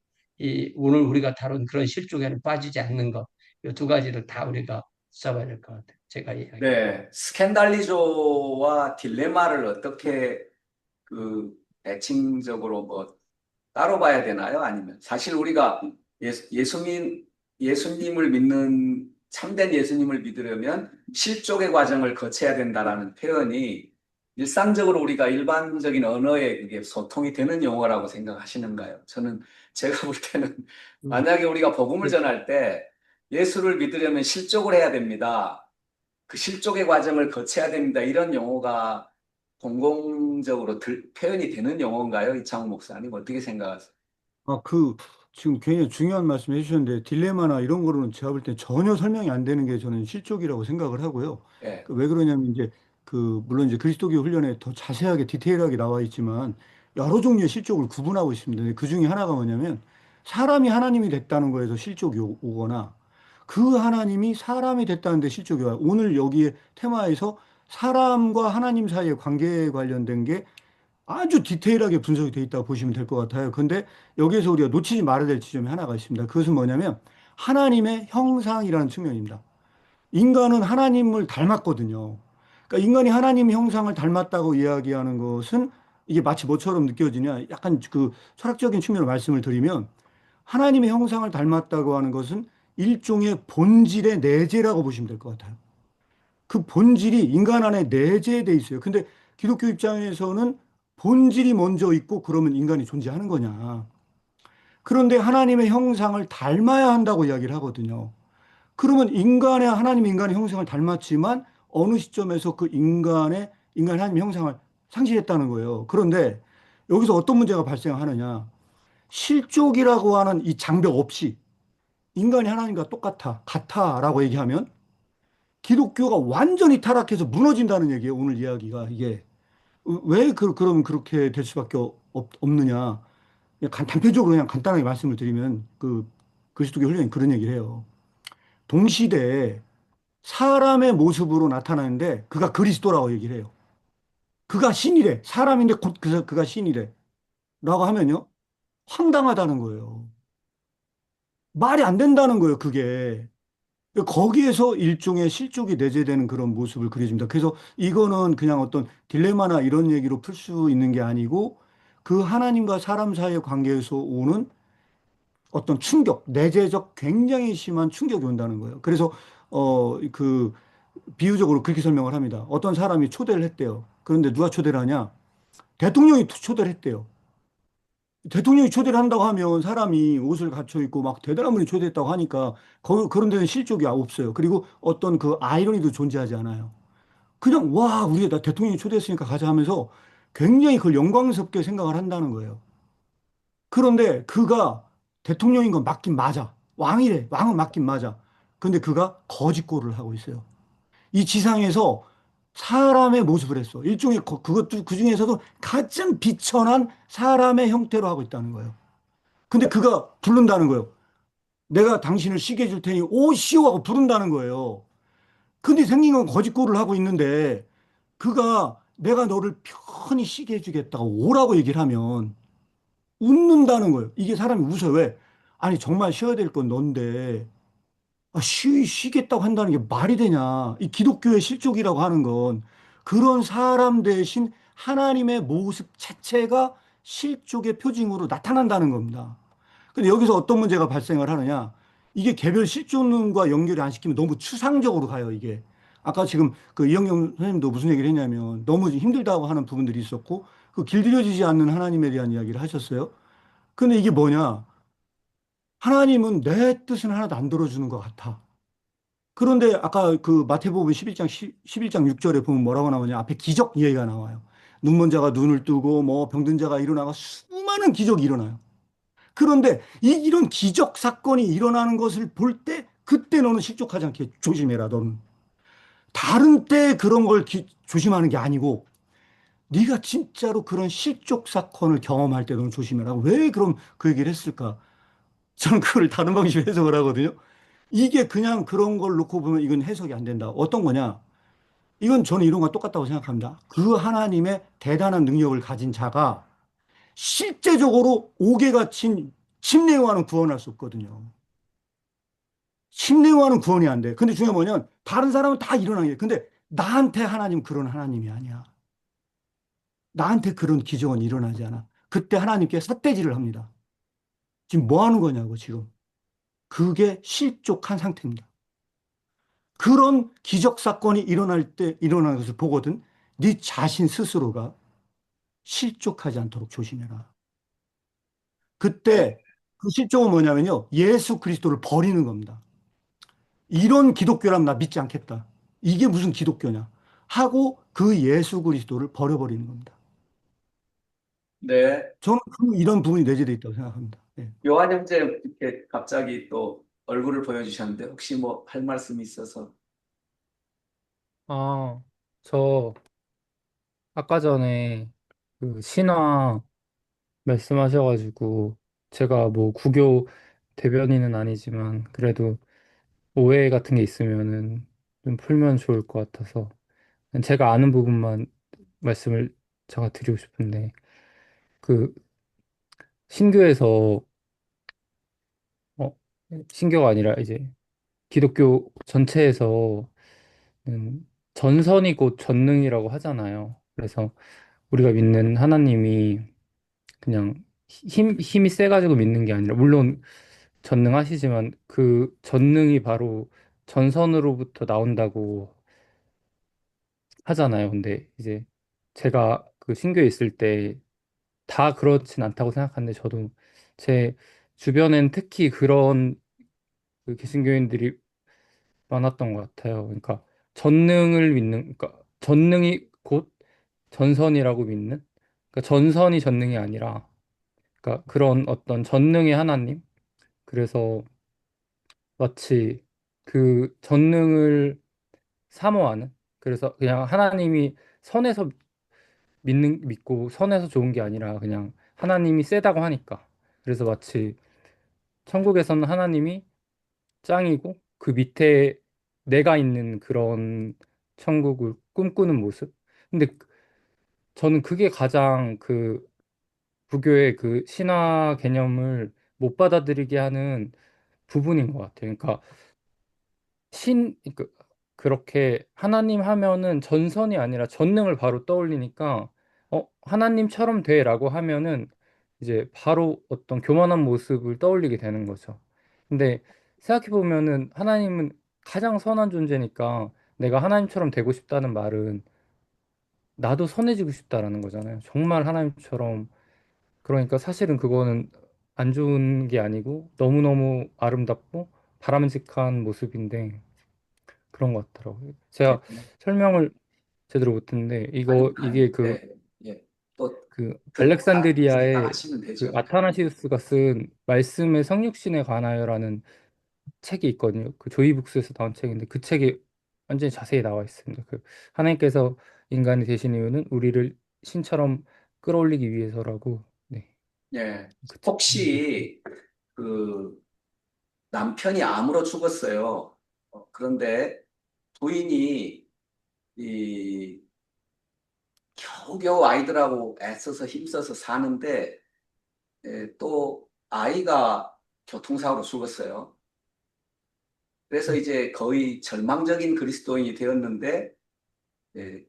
오늘 우리가 다룬 그런 실족에는 빠지지 않는 것. 이 두 가지를 다 우리가 써봐야 될 것 같아요. 제가 이야기. 네, 스캔달리조와 딜레마를 어떻게 그 대칭적으로 뭐 따로 봐야 되나요? 아니면 사실 우리가 예수님을 믿는 참된 예수님을 믿으려면 실족의 과정을 거쳐야 된다라는 표현이 일상적으로 우리가 일반적인 언어에 그게 소통이 되는 용어라고 생각하시는가요? 제가 볼 때는 음, 만약에 우리가 복음을 그렇죠. 전할 때 예수를 믿으려면 실족을 해야 됩니다. 그 실족의 과정을 거쳐야 됩니다. 이런 용어가 공공적으로 표현이 되는 용어인가요? 이창호 목사님 어떻게 생각하세요? 아, 지금 굉장히 중요한 말씀 해주셨는데, 딜레마나 이런 거로는 제가 볼 때 전혀 설명이 안 되는 게 저는 실족이라고 생각을 하고요. 예, 왜 그러냐면, 이제, 물론 이제 그리스도교 훈련에 더 자세하게 디테일하게 나와 있지만, 여러 종류의 실족을 구분하고 있습니다. 근데 그 중에 하나가 뭐냐면, 사람이 하나님이 됐다는 거에서 실족이 오거나, 그 하나님이 사람이 됐다는데 실족이 와요. 오늘 여기에 테마에서 사람과 하나님 사이의 관계에 관련된 게 아주 디테일하게 분석이 돼 있다고 보시면 될 것 같아요. 근데 여기에서 우리가 놓치지 말아야 될 지점이 하나가 있습니다. 그것은 뭐냐면 하나님의 형상이라는 측면입니다. 인간은 하나님을 닮았거든요. 그러니까 인간이 하나님의 형상을 닮았다고 이야기하는 것은 이게 마치 뭐처럼 느껴지냐? 약간 철학적인 측면으로 말씀을 드리면 하나님의 형상을 닮았다고 하는 것은 일종의 본질의 내재라고 보시면 될 것 같아요. 그 본질이 인간 안에 내재돼 있어요. 근데 기독교 입장에서는 본질이 먼저 있고 그러면 인간이 존재하는 거냐. 그런데 하나님의 형상을 닮아야 한다고 이야기를 하거든요. 그러면 하나님 인간의 형상을 닮았지만 어느 시점에서 인간 하나님의 형상을 상실했다는 거예요. 그런데 여기서 어떤 문제가 발생하느냐. 실족이라고 하는 이 장벽 없이 인간이 하나님과 같아라고 얘기하면 기독교가 완전히 타락해서 무너진다는 얘기예요. 오늘 이야기가 이게. 왜 그러면 그렇게 될 수밖에 없느냐. 단편적으로 그냥 간단하게 말씀을 드리면 그리스도교 훈련이 그런 얘기를 해요. 동시대에 사람의 모습으로 나타나는데 그가 그리스도라고 얘기를 해요. 그가 신이래. 사람인데 곧 그가 신이래. 라고 하면요. 황당하다는 거예요. 말이 안 된다는 거예요, 그게. 거기에서 일종의 실족이 내재되는 그런 모습을 그려줍니다. 그래서 이거는 그냥 어떤 딜레마나 이런 얘기로 풀 수 있는 게 아니고 그 하나님과 사람 사이의 관계에서 오는 어떤 충격, 내재적 굉장히 심한 충격이 온다는 거예요. 그래서 비유적으로 그렇게 설명을 합니다. 어떤 사람이 초대를 했대요. 그런데 누가 초대를 하냐? 대통령이 초대를 했대요. 대통령이 초대를 한다고 하면 사람이 옷을 갖춰 입고 막 대단한 분이 초대했다고 하니까 그런 데는 실족이 없어요. 그리고 어떤 그 아이러니도 존재하지 않아요. 그냥 와, 우리가 나 대통령이 초대했으니까 가자 하면서 굉장히 그걸 영광스럽게 생각을 한다는 거예요. 그런데 그가 대통령인 건 맞긴 맞아. 왕이래. 왕은 맞긴 맞아. 근데 그가 거짓고를 하고 있어요. 이 지상에서 사람의 모습을 했어. 일종의 그것도 그 중에서도 가장 비천한 사람의 형태로 하고 있다는 거예요. 근데 그가 부른다는 거예요. 내가 당신을 쉬게 해줄 테니 오시오 하고 부른다는 거예요. 근데 생긴 건 거짓고를 하고 있는데 그가 내가 너를 편히 쉬게 해주겠다고 오라고 얘기를 하면 웃는다는 거예요. 이게 사람이 웃어요. 왜? 아니 정말 쉬어야 될 건 넌데 쉬겠다고 한다는 게 말이 되냐. 이 기독교의 실족이라고 하는 건 그런 사람 대신 하나님의 모습 자체가 실족의 표징으로 나타난다는 겁니다. 근데 여기서 어떤 문제가 발생을 하느냐. 이게 개별 실존과 연결이 안 시키면 너무 추상적으로 가요, 이게. 아까 지금 이영경 선생님도 무슨 얘기를 했냐면 너무 힘들다고 하는 부분들이 있었고 길들여지지 않는 하나님에 대한 이야기를 하셨어요. 근데 이게 뭐냐. 하나님은 내 뜻은 하나도 안 들어주는 것 같아. 그런데 아까 마태복음 11장 11장 6절에 보면 뭐라고 나오냐? 앞에 기적 이야기가 나와요. 눈먼 자가 눈을 뜨고 뭐 병든 자가 일어나고 수많은 기적이 일어나요. 그런데 이런 기적 사건이 일어나는 것을 볼 때 그때 너는 실족하지 않게 조심해라. 너는 다른 때 그런 걸 조심하는 게 아니고 네가 진짜로 그런 실족 사건을 경험할 때 너는 조심해라. 왜 그럼 그 얘기를 했을까? 저는 그걸 다른 방식으로 해석을 하거든요. 이게 그냥 그런 걸 놓고 보면 이건 해석이 안 된다. 어떤 거냐? 이건 저는 이론과 똑같다고 생각합니다. 그 하나님의 대단한 능력을 가진 자가 실제적으로 옥에 갇힌 침례요한은 구원할 수 없거든요. 침례요한은 구원이 안 돼. 근데 중요한 뭐냐면 다른 사람은 다 일어나게. 근데 나한테 하나님 그런 하나님이 아니야. 나한테 그런 기적은 일어나지 않아. 그때 하나님께 삿대질을 합니다. 지금 뭐 하는 거냐고 지금. 그게 실족한 상태입니다. 그런 기적 사건이 일어나는 것을 보거든. 네 자신 스스로가 실족하지 않도록 조심해라. 그때 그 실족은 뭐냐면요. 예수 그리스도를 버리는 겁니다. 이런 기독교라면 나 믿지 않겠다. 이게 무슨 기독교냐 하고 그 예수 그리스도를 버려버리는 겁니다. 네. 저는 이런 부분이 내재되어 있다고 생각합니다. 예. 요한 형제 이렇게 갑자기 또 얼굴을 보여주셨는데 혹시 뭐 할 말씀이 있어서. 아, 저 아까 전에 그 신화 말씀하셔가지고 제가 뭐 구교 대변인은 아니지만 그래도 오해 같은 게 있으면은 좀 풀면 좋을 것 같아서 제가 아는 부분만 말씀을 제가 드리고 싶은데 그 신교에서 어 신교가 아니라 이제 기독교 전체에서는 전선이 곧 전능이라고 하잖아요. 그래서 우리가 믿는 하나님이 그냥 힘이 세가지고 믿는 게 아니라, 물론 전능하시지만 그 전능이 바로 전선으로부터 나온다고 하잖아요. 근데 이제 제가 그 신교에 있을 때 다 그렇진 않다고 생각하는데, 저도 제 주변엔 특히 그런 그 개신교인들이 많았던 것 같아요. 그러니까 전능을 믿는, 그러니까 전능이 곧 전선이라고 믿는, 그러니까 전선이 전능이 아니라, 그러니까 그런 어떤 전능의 하나님. 그래서 마치 그 전능을 사모하는, 그래서 그냥 하나님이 선에서 믿고 선에서 좋은 게 아니라 그냥 하나님이 세다고 하니까, 그래서 마치 천국에서는 하나님이 짱이고 그 밑에 내가 있는 그런 천국을 꿈꾸는 모습. 근데 저는 그게 가장 그 불교의 그 신화 개념을 못 받아들이게 하는 부분인 것 같아요. 그러니까 그렇게 하나님 하면은 전선이 아니라 전능을 바로 떠올리니까, 하나님처럼 돼라고 하면은 이제 바로 어떤 교만한 모습을 떠올리게 되는 거죠. 근데 생각해 보면은 하나님은 가장 선한 존재니까 내가 하나님처럼 되고 싶다는 말은 나도 선해지고 싶다라는 거잖아요. 정말 하나님처럼. 그러니까 사실은 그거는 안 좋은 게 아니고 너무너무 아름답고 바람직한 모습인데, 그런 것 같더라고요. 네. 제가 설명을 제대로 못했는데, 이게 그 네. 예. 또 알렉산드리아의 하시면 그 되죠. 아타나시우스가 쓴 말씀의 성육신에 관하여라는 책이 있거든요. 그 조이북스에서 나온 책인데 그 책이 완전히 자세히 나와 있습니다. 그 하나님께서 인간이 되신 이유는 우리를 신처럼 끌어올리기 위해서라고. 네, 예. 그 책. 혹시 그 남편이 암으로 죽었어요. 그런데 부인이 이 겨우겨우 아이들하고 애써서 힘써서 사는데 또 아이가 교통사고로 죽었어요. 그래서 이제 거의 절망적인 그리스도인이 되었는데 예,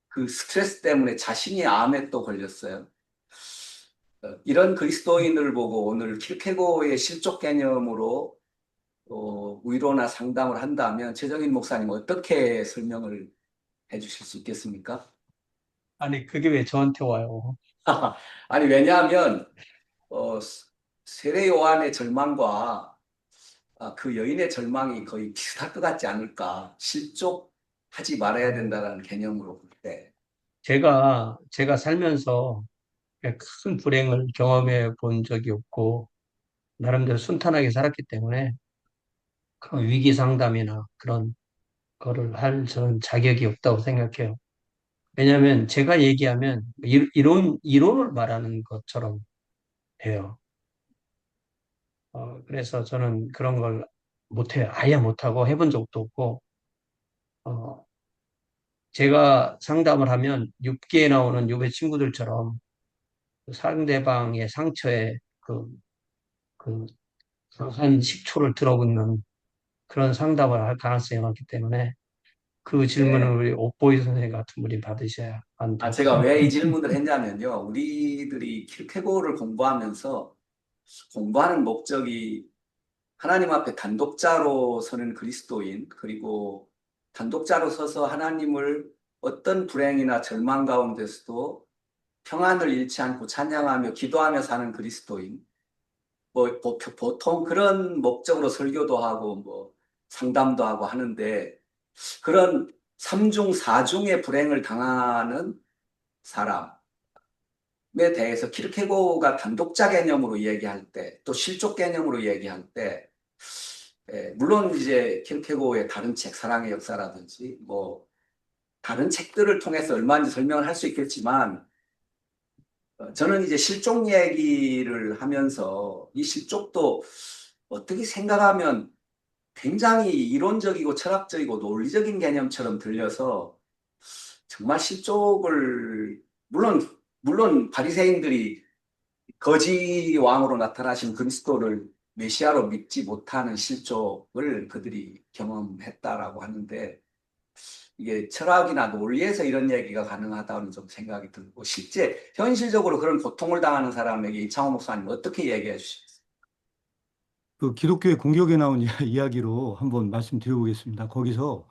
그 스트레스 때문에 자신이 암에 또 걸렸어요. 이런 그리스도인을 보고 오늘 킬케고의 실족 개념으로 위로나 상담을 한다면 최정인 목사님 어떻게 설명을 해주실 수 있겠습니까? 아니, 그게 왜 저한테 와요? 아니 왜냐하면 어, 세례 요한의 절망과 그 여인의 절망이 거의 비슷할 것 같지 않을까? 실족하지 말아야 된다는 개념으로 볼 때. 제가 살면서 큰 불행을 경험해 본 적이 없고, 나름대로 순탄하게 살았기 때문에, 그런 위기 상담이나 그런 거를 할 저는 자격이 없다고 생각해요. 왜냐하면 제가 얘기하면 이론을 말하는 것처럼 해요. 그래서 저는 그런 걸 못해요. 아예 못하고 해본 적도 없고, 어, 제가 상담을 하면 육기에 나오는 유배 친구들처럼 상대방의 상처에 그 한 식초를 들어붓는 그런 상담을 할 가능성이 많기 때문에 그 질문을 네. 우리 옥보이 선생님 같은 분이 받으셔야 한다고. 제가 왜 이 질문을 했냐면요. 우리들이 킬케고를 공부하면서 공부하는 목적이 하나님 앞에 단독자로 서는 그리스도인, 그리고 단독자로 서서 하나님을 어떤 불행이나 절망 가운데서도 평안을 잃지 않고 찬양하며 기도하며 사는 그리스도인, 보통 그런 목적으로 설교도 하고, 상담도 하고 하는데, 그런 삼중, 사중의 불행을 당하는 사람에 대해서 키르케고가 단독자 개념으로 얘기할 때, 또 실족 개념으로 얘기할 때, 물론 이제 키르케고의 다른 책, 사랑의 역사라든지, 뭐, 다른 책들을 통해서 얼마든지 설명을 할 수 있겠지만, 저는 이제 실족 얘기를 하면서 이 실족도 어떻게 생각하면 굉장히 이론적이고 철학적이고 논리적인 개념처럼 들려서 정말 실족을 물론 바리새인들이 거지 왕으로 나타나신 그리스도를 메시아로 믿지 못하는 실족을 그들이 경험했다라고 하는데 이게 철학이나 논리에서 이런 얘기가 가능하다는 좀 생각이 들고 실제 현실적으로 그런 고통을 당하는 사람에게 이창호 목사님 어떻게 얘기해 주시겠어요? 그 기독교의 공격에 나온 이야기로 한번 말씀드려보겠습니다. 거기서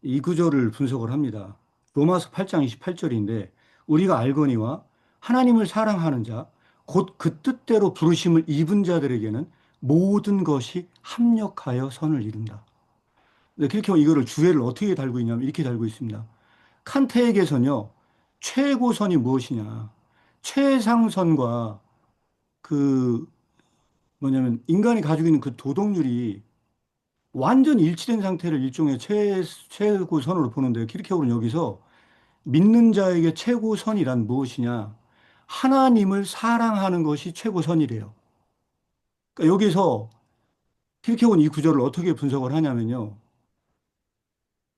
이 구절을 분석을 합니다. 로마서 8장 28절인데 우리가 알거니와 하나님을 사랑하는 자, 곧 그 뜻대로 부르심을 입은 자들에게는 모든 것이 합력하여 선을 이룬다. 네, 그렇게 이거를 주제를 어떻게 달고 있냐면 이렇게 달고 있습니다. 칸트에게서는요, 최고선이 무엇이냐. 최상선과 그 뭐냐면 인간이 가지고 있는 그 도덕률이 완전 일치된 상태를 일종의 최고선으로 보는데 키르케고는 여기서 믿는 자에게 최고선이란 무엇이냐? 하나님을 사랑하는 것이 최고선이래요. 그러니까 여기서 키르케고는 이 구절을 어떻게 분석을 하냐면요.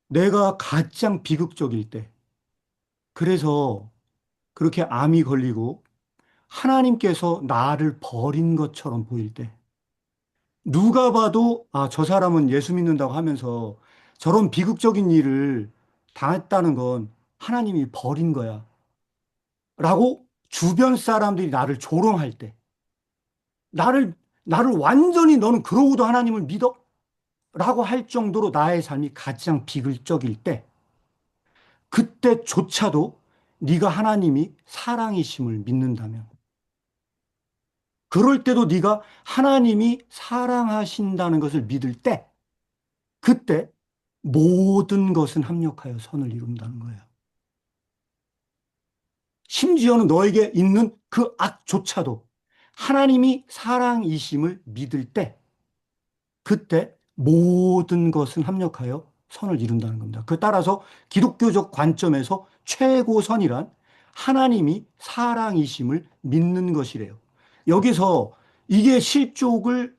내가 가장 비극적일 때, 그래서 그렇게 암이 걸리고 하나님께서 나를 버린 것처럼 보일 때, 누가 봐도 아, 저 사람은 예수 믿는다고 하면서 저런 비극적인 일을 당했다는 건 하나님이 버린 거야. 라고 주변 사람들이 나를 조롱할 때, 나를, 나를 완전히 너는 그러고도 하나님을 믿어? 라고 할 정도로 나의 삶이 가장 비극적일 때, 그때조차도 네가 하나님이 사랑이심을 믿는다면, 그럴 때도 네가 하나님이 사랑하신다는 것을 믿을 때, 그때 모든 것은 합력하여 선을 이룬다는 거예요. 심지어는 너에게 있는 그 악조차도 하나님이 사랑이심을 믿을 때, 그때 모든 것은 합력하여 선을 이룬다는 겁니다. 그 따라서 기독교적 관점에서 최고선이란 하나님이 사랑이심을 믿는 것이래요. 여기서 이게 실족을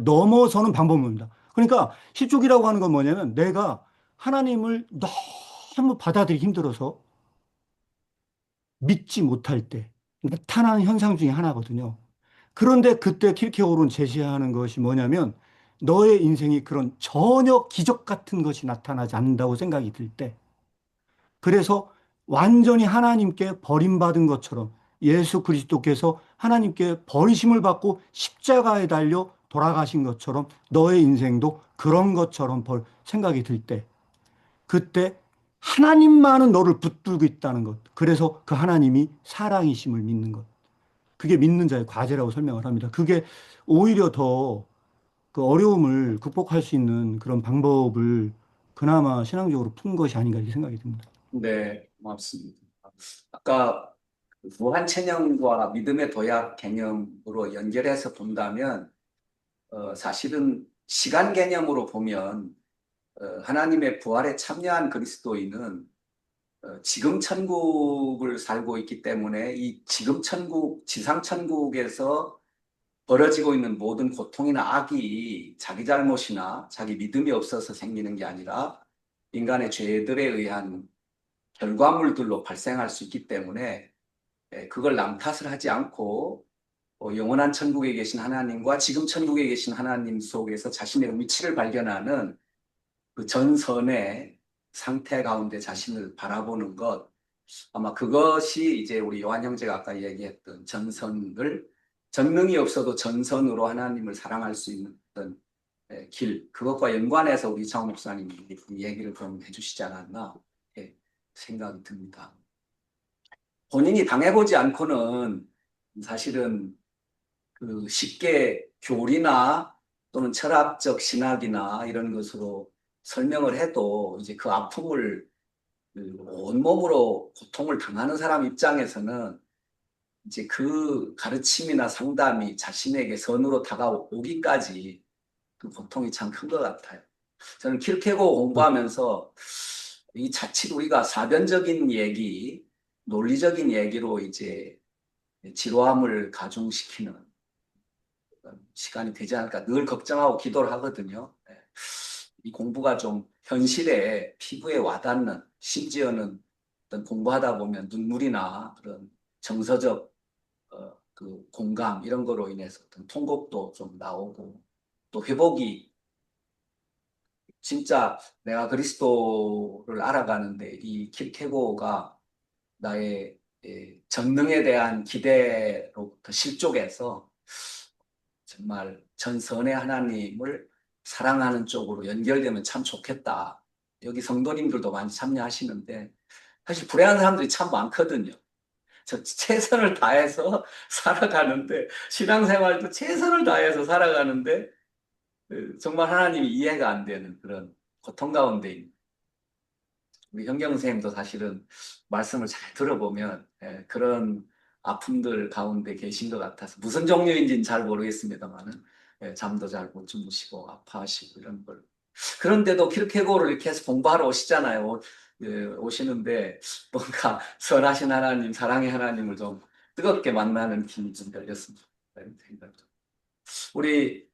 넘어서는 방법입니다. 그러니까 실족이라고 하는 건 뭐냐면 내가 하나님을 너무 받아들이기 힘들어서 믿지 못할 때 나타나는 현상 중에 하나거든요. 그런데 그때 킬케고르는 제시하는 것이 뭐냐면 너의 인생이 그런 전혀 기적 같은 것이 나타나지 않는다고 생각이 들 때, 그래서 완전히 하나님께 버림받은 것처럼 예수 그리스도께서 하나님께 버리심을 받고 십자가에 달려 돌아가신 것처럼 너의 인생도 그런 것처럼 생각이 들 때, 그때 하나님만은 너를 붙들고 있다는 것. 그래서 그 하나님이 사랑이심을 믿는 것. 그게 믿는 자의 과제라고 설명을 합니다. 그게 오히려 더 그 어려움을 극복할 수 있는 그런 방법을 그나마 신앙적으로 푼 것이 아닌가 이렇게 생각이 듭니다. 네, 고맙습니다. 아까 무한체념과 믿음의 도약 개념으로 연결해서 본다면 사실은 시간 개념으로 보면 하나님의 부활에 참여한 그리스도인은 지금 천국을 살고 있기 때문에 이 지금 천국, 지상 천국에서 벌어지고 있는 모든 고통이나 악이 자기 잘못이나 자기 믿음이 없어서 생기는 게 아니라 인간의 죄들에 의한 결과물들로 발생할 수 있기 때문에 그걸 남 탓을 하지 않고 영원한 천국에 계신 하나님과 지금 천국에 계신 하나님 속에서 자신의 위치를 발견하는 그 전선의 상태 가운데 자신을 바라보는 것, 아마 그것이 이제 우리 요한 형제가 아까 얘기했던 전능이 없어도 전선으로 하나님을 사랑할 수 있는 어떤 길, 그것과 연관해서 우리 이창호 목사님이 이 얘기를 좀 해주시지 않았나 생각이 듭니다. 본인이 당해보지 않고는 사실은 그 쉽게 교리나 또는 철학적 신학이나 이런 것으로 설명을 해도 이제 그 아픔을 그 온몸으로 고통을 당하는 사람 입장에서는 이제 그 가르침이나 상담이 자신에게 선으로 다가오기까지 그 고통이 참 큰 것 같아요. 저는 킬케고 공부하면서 이 자칫 우리가 사변적인 얘기, 논리적인 얘기로 이제 지루함을 가중시키는 시간이 되지 않을까 늘 걱정하고 기도를 하거든요. 이 공부가 좀 현실에 피부에 와닿는, 심지어는 어떤 공부하다 보면 눈물이나 그런 정서적 그 공감 이런 거로 인해서 어떤 통곡도 좀 나오고 또 회복이 진짜 내가 그리스도를 알아가는데 이 킬케고가 나의 전능에 대한 기대로부터 실족해서 정말 전선의 하나님을 사랑하는 쪽으로 연결되면 참 좋겠다. 여기 성도님들도 많이 참여하시는데 사실 불행한 사람들이 참 많거든요. 저 최선을 다해서 살아가는데 신앙생활도 최선을 다해서 살아가는데 정말 하나님이 이해가 안 되는 그런 고통 가운데 있는 우리 현경 선생님도 사실은 말씀을 잘 들어보면 그런 아픔들 가운데 계신 것 같아서 무슨 종류인지는 잘 모르겠습니다만은 잠도 잘 못 주무시고 아파하시고 이런 걸 그런데도 키르케고를 이렇게 해서 공부하러 오시잖아요. 오시는데 뭔가 선하신 하나님, 사랑의 하나님을 좀 뜨겁게 만나는 길이 좀 열렸습니다. 이런 생각도. 우리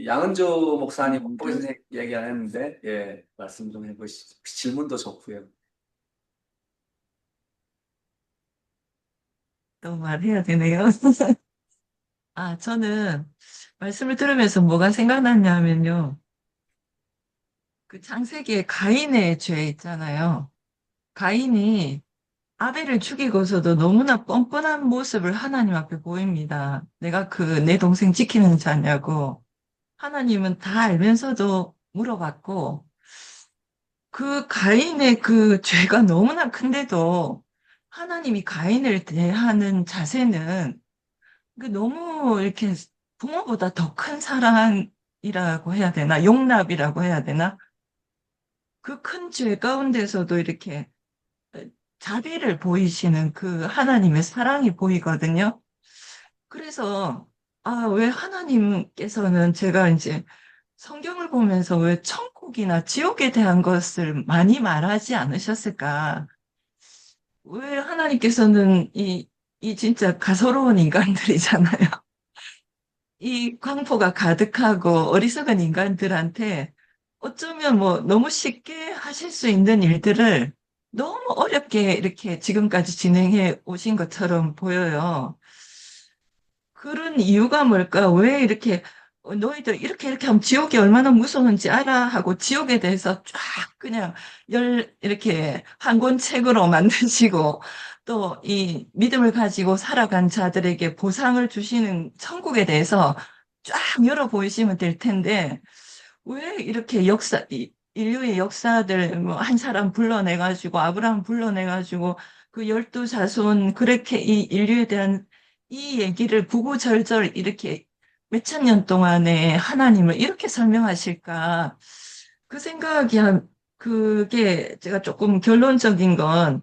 양은주 목사님, 목보 선생 얘기 안 했는데 말씀 좀 해보시죠. 질문도 좋고요. 또 말해야 되네요. 저는 말씀을 들으면서 뭐가 생각났냐면요. 그 창세기에 가인의 죄 있잖아요. 가인이 아벨을 죽이고서도 너무나 뻔뻔한 모습을 하나님 앞에 보입니다. 내가 내 동생 지키는 자냐고. 하나님은 다 알면서도 물어봤고, 그 가인의 그 죄가 너무나 큰데도 하나님이 가인을 대하는 자세는 너무 이렇게 부모보다 더 큰 사랑이라고 해야 되나? 용납이라고 해야 되나? 그 큰 죄 가운데서도 이렇게 자비를 보이시는 그 하나님의 사랑이 보이거든요. 그래서, 왜 하나님께서는 제가 이제 성경을 보면서 왜 천국이나 지옥에 대한 것을 많이 말하지 않으셨을까? 왜 하나님께서는 이 진짜 가소로운 인간들이잖아요. 이 광포가 가득하고 어리석은 인간들한테 어쩌면 뭐 너무 쉽게 하실 수 있는 일들을 너무 어렵게 이렇게 지금까지 진행해 오신 것처럼 보여요. 그런 이유가 뭘까? 왜 이렇게 너희들 이렇게 하면 지옥이 얼마나 무서운지 알아? 하고 지옥에 대해서 쫙 그냥 이렇게 한 권 책으로 만드시고 또 이 믿음을 가지고 살아간 자들에게 보상을 주시는 천국에 대해서 쫙 열어 보이시면 될 텐데 왜 이렇게 인류의 역사들 뭐 한 사람 불러내가지고 아브라함 불러내가지고 그 12자손 그렇게 이 인류에 대한 이 얘기를 구구절절 이렇게 몇천 년 동안에 하나님을 이렇게 설명하실까? 그 생각이 그게 제가 조금 결론적인 건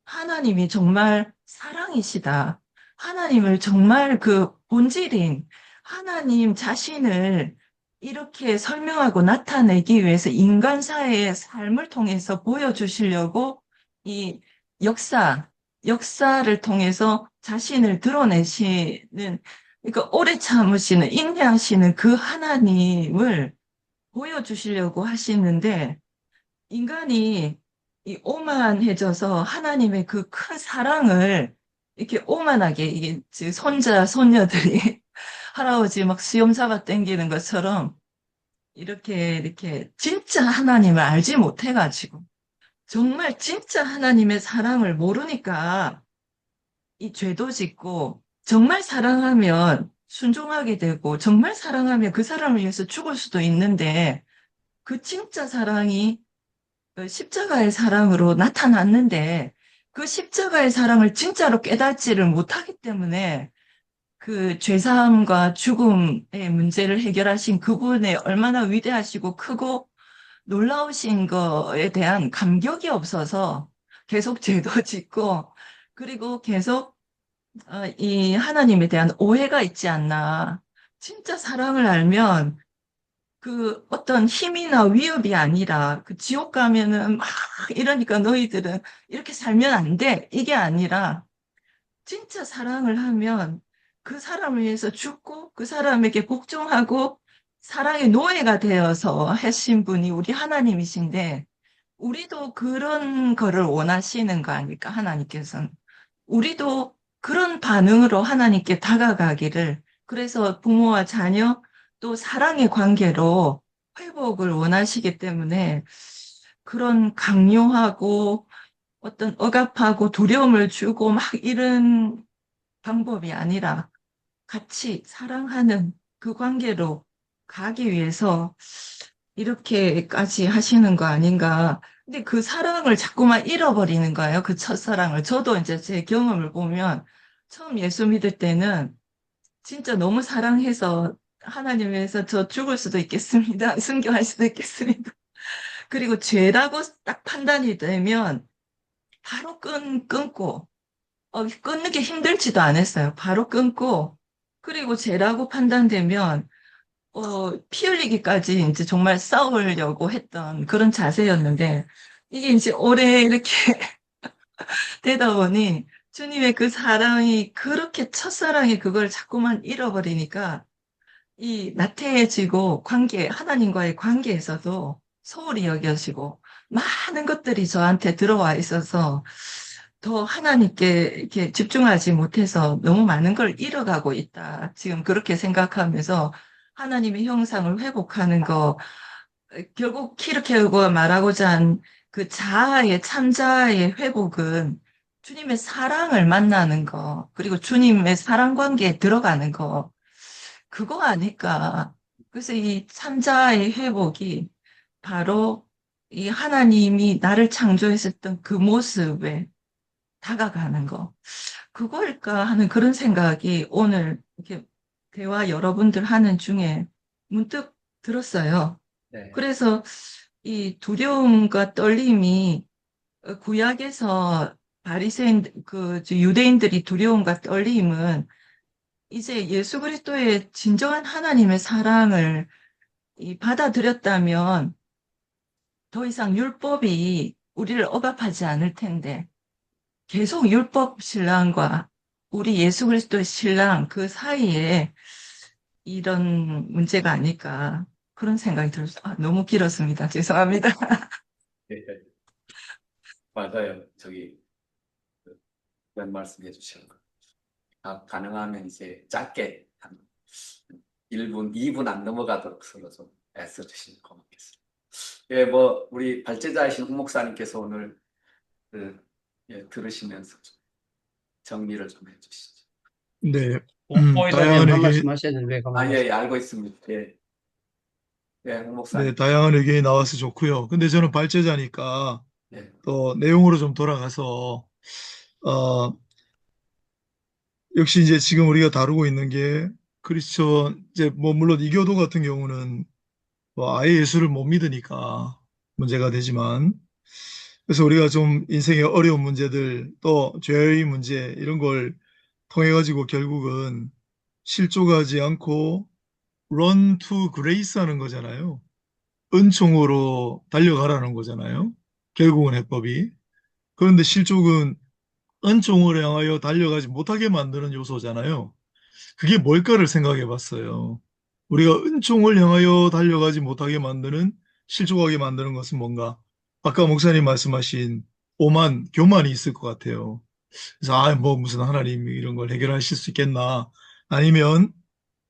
하나님이 정말 사랑이시다. 하나님을 정말 그 본질인 하나님 자신을 이렇게 설명하고 나타내기 위해서 인간사의 삶을 통해서 보여주시려고 이 역사를 통해서 자신을 드러내시는, 그러니까 오래 참으시는, 인내하시는 그 하나님을 보여주시려고 하시는데, 인간이 이 오만해져서 하나님의 그 큰 사랑을 이렇게 오만하게, 이게 손자, 손녀들이 할아버지 막 수염 잡아 당기는 것처럼 이렇게 진짜 하나님을 알지 못해가지고 정말 진짜 하나님의 사랑을 모르니까 이 죄도 짓고 정말 사랑하면 순종하게 되고 정말 사랑하면 그 사람을 위해서 죽을 수도 있는데 그 진짜 사랑이 십자가의 사랑으로 나타났는데 그 십자가의 사랑을 진짜로 깨닫지를 못하기 때문에 그 죄사함과 죽음의 문제를 해결하신 그분의 얼마나 위대하시고 크고 놀라우신 거에 대한 감격이 없어서 계속 죄도 짓고, 그리고 계속 이 하나님에 대한 오해가 있지 않나. 진짜 사랑을 알면 그 어떤 힘이나 위협이 아니라 그 지옥 가면은 막 이러니까 너희들은 이렇게 살면 안 돼. 이게 아니라 진짜 사랑을 하면 그 사람을 위해서 죽고 그 사람에게 복종하고 사랑의 노예가 되어서 하신 분이 우리 하나님이신데 우리도 그런 거를 원하시는 거 아닐까, 하나님께서는. 우리도 그런 반응으로 하나님께 다가가기를, 그래서 부모와 자녀 또 사랑의 관계로 회복을 원하시기 때문에 그런 강요하고 어떤 억압하고 두려움을 주고 막 이런 방법이 아니라 같이 사랑하는 그 관계로 가기 위해서 이렇게까지 하시는 거 아닌가. 근데 그 사랑을 자꾸만 잃어버리는 거예요. 그 첫사랑을. 저도 이제 제 경험을 보면 처음 예수 믿을 때는 진짜 너무 사랑해서 하나님 위해서 저 죽을 수도 있겠습니다. 순교할 수도 있겠습니다. 그리고 죄라고 딱 판단이 되면 바로 끊고, 끊는 게 힘들지도 않았어요. 바로 끊고, 그리고 죄라고 판단되면 피 흘리기까지 이제 정말 싸우려고 했던 그런 자세였는데, 이게 이제 오래 이렇게 되다 보니, 주님의 그 사랑이 그렇게 첫사랑이 그걸 자꾸만 잃어버리니까, 이 나태해지고 하나님과의 관계에서도 소홀히 여겨지고, 많은 것들이 저한테 들어와 있어서, 더 하나님께 이렇게 집중하지 못해서 너무 많은 걸 잃어가고 있다. 지금 그렇게 생각하면서 하나님의 형상을 회복하는 거, 결국 키르케고가 말하고자 한 그 참자아의 회복은 주님의 사랑을 만나는 거, 그리고 주님의 사랑 관계에 들어가는 거, 그거 아닐까. 그래서 이 참자아의 회복이 바로 이 하나님이 나를 창조했었던 그 모습에 다가가는 거. 그거일까 하는 그런 생각이 오늘 이렇게 대화 여러분들 하는 중에 문득 들었어요. 네. 그래서 이 두려움과 떨림이 구약에서 바리새인 유대인들이 두려움과 떨림은 이제 예수 그리스도의 진정한 하나님의 사랑을 받아들였다면 더 이상 율법이 우리를 억압하지 않을 텐데 계속 율법 신랑과 우리 예수 그리스도의 신랑 그 사이에 이런 문제가 아닐까 그런 생각이 들었어요. 너무 길었습니다. 죄송합니다. 네. 맞아요. 그런 말씀 해주시는 거. 가능하면 이제 짧게 한 1분, 2분 안 넘어가도록 서로 좀 애써주시면 고맙겠습니다. 예, 우리 발제자이신 홍 목사님께서 오늘 들으시면서 좀 정리를 좀 해주시죠. 네, 오이다님 다양한 한 의견, 말씀 하셔야 되는데 가만히 예, 알고 있습니다. 예, 홍 목사님. 네, 다양한 의견이 나와서 좋고요. 근데 저는 발제자니까 예, 또 내용으로 좀 돌아가서, 어, 역시 이제 지금 우리가 다루고 있는 게 크리스천, 이제 물론 이교도 같은 경우는 아예 예수를 못 믿으니까 문제가 되지만, 그래서 우리가 좀 인생의 어려운 문제들, 또 죄의 문제, 이런 걸 통해 가지고 결국은 실족하지 않고 run to grace 하는 거잖아요. 은총으로 달려가라는 거잖아요. 결국은 해법이. 그런데 실족은 은총을 향하여 달려가지 못하게 만드는 요소잖아요. 그게 뭘까를 생각해 봤어요. 우리가 은총을 향하여 달려가지 못하게 만드는, 실족하게 만드는 것은 뭔가? 아까 목사님 말씀하신 오만, 교만이 있을 것 같아요. 그래서, 무슨 하나님 이런 걸 해결하실 수 있겠나. 아니면,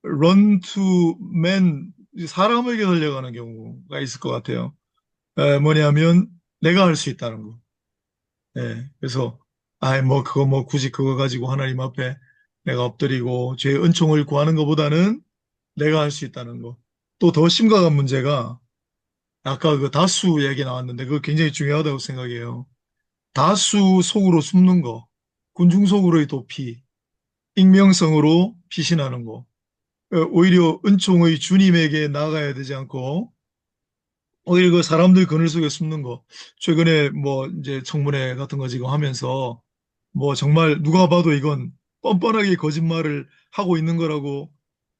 run to man, 사람에게 달려가는 경우가 있을 것 같아요. 뭐냐면, 내가 할 수 있다는 거. 그래서, 굳이 그거 가지고 하나님 앞에 내가 엎드리고 죄의 은총을 구하는 것보다는 내가 할 수 있다는 거. 또 더 심각한 문제가 아까 그 다수 얘기 나왔는데 그거 굉장히 중요하다고 생각해요. 다수 속으로 숨는 거, 군중 속으로의 도피, 익명성으로 피신하는 거. 오히려 은총의 주님에게 나가야 되지 않고 오히려 그 사람들 그늘 속에 숨는 거. 최근에 뭐 이제 청문회 같은 거 지금 하면서 뭐 정말 누가 봐도 이건 뻔뻔하게 거짓말을 하고 있는 거라고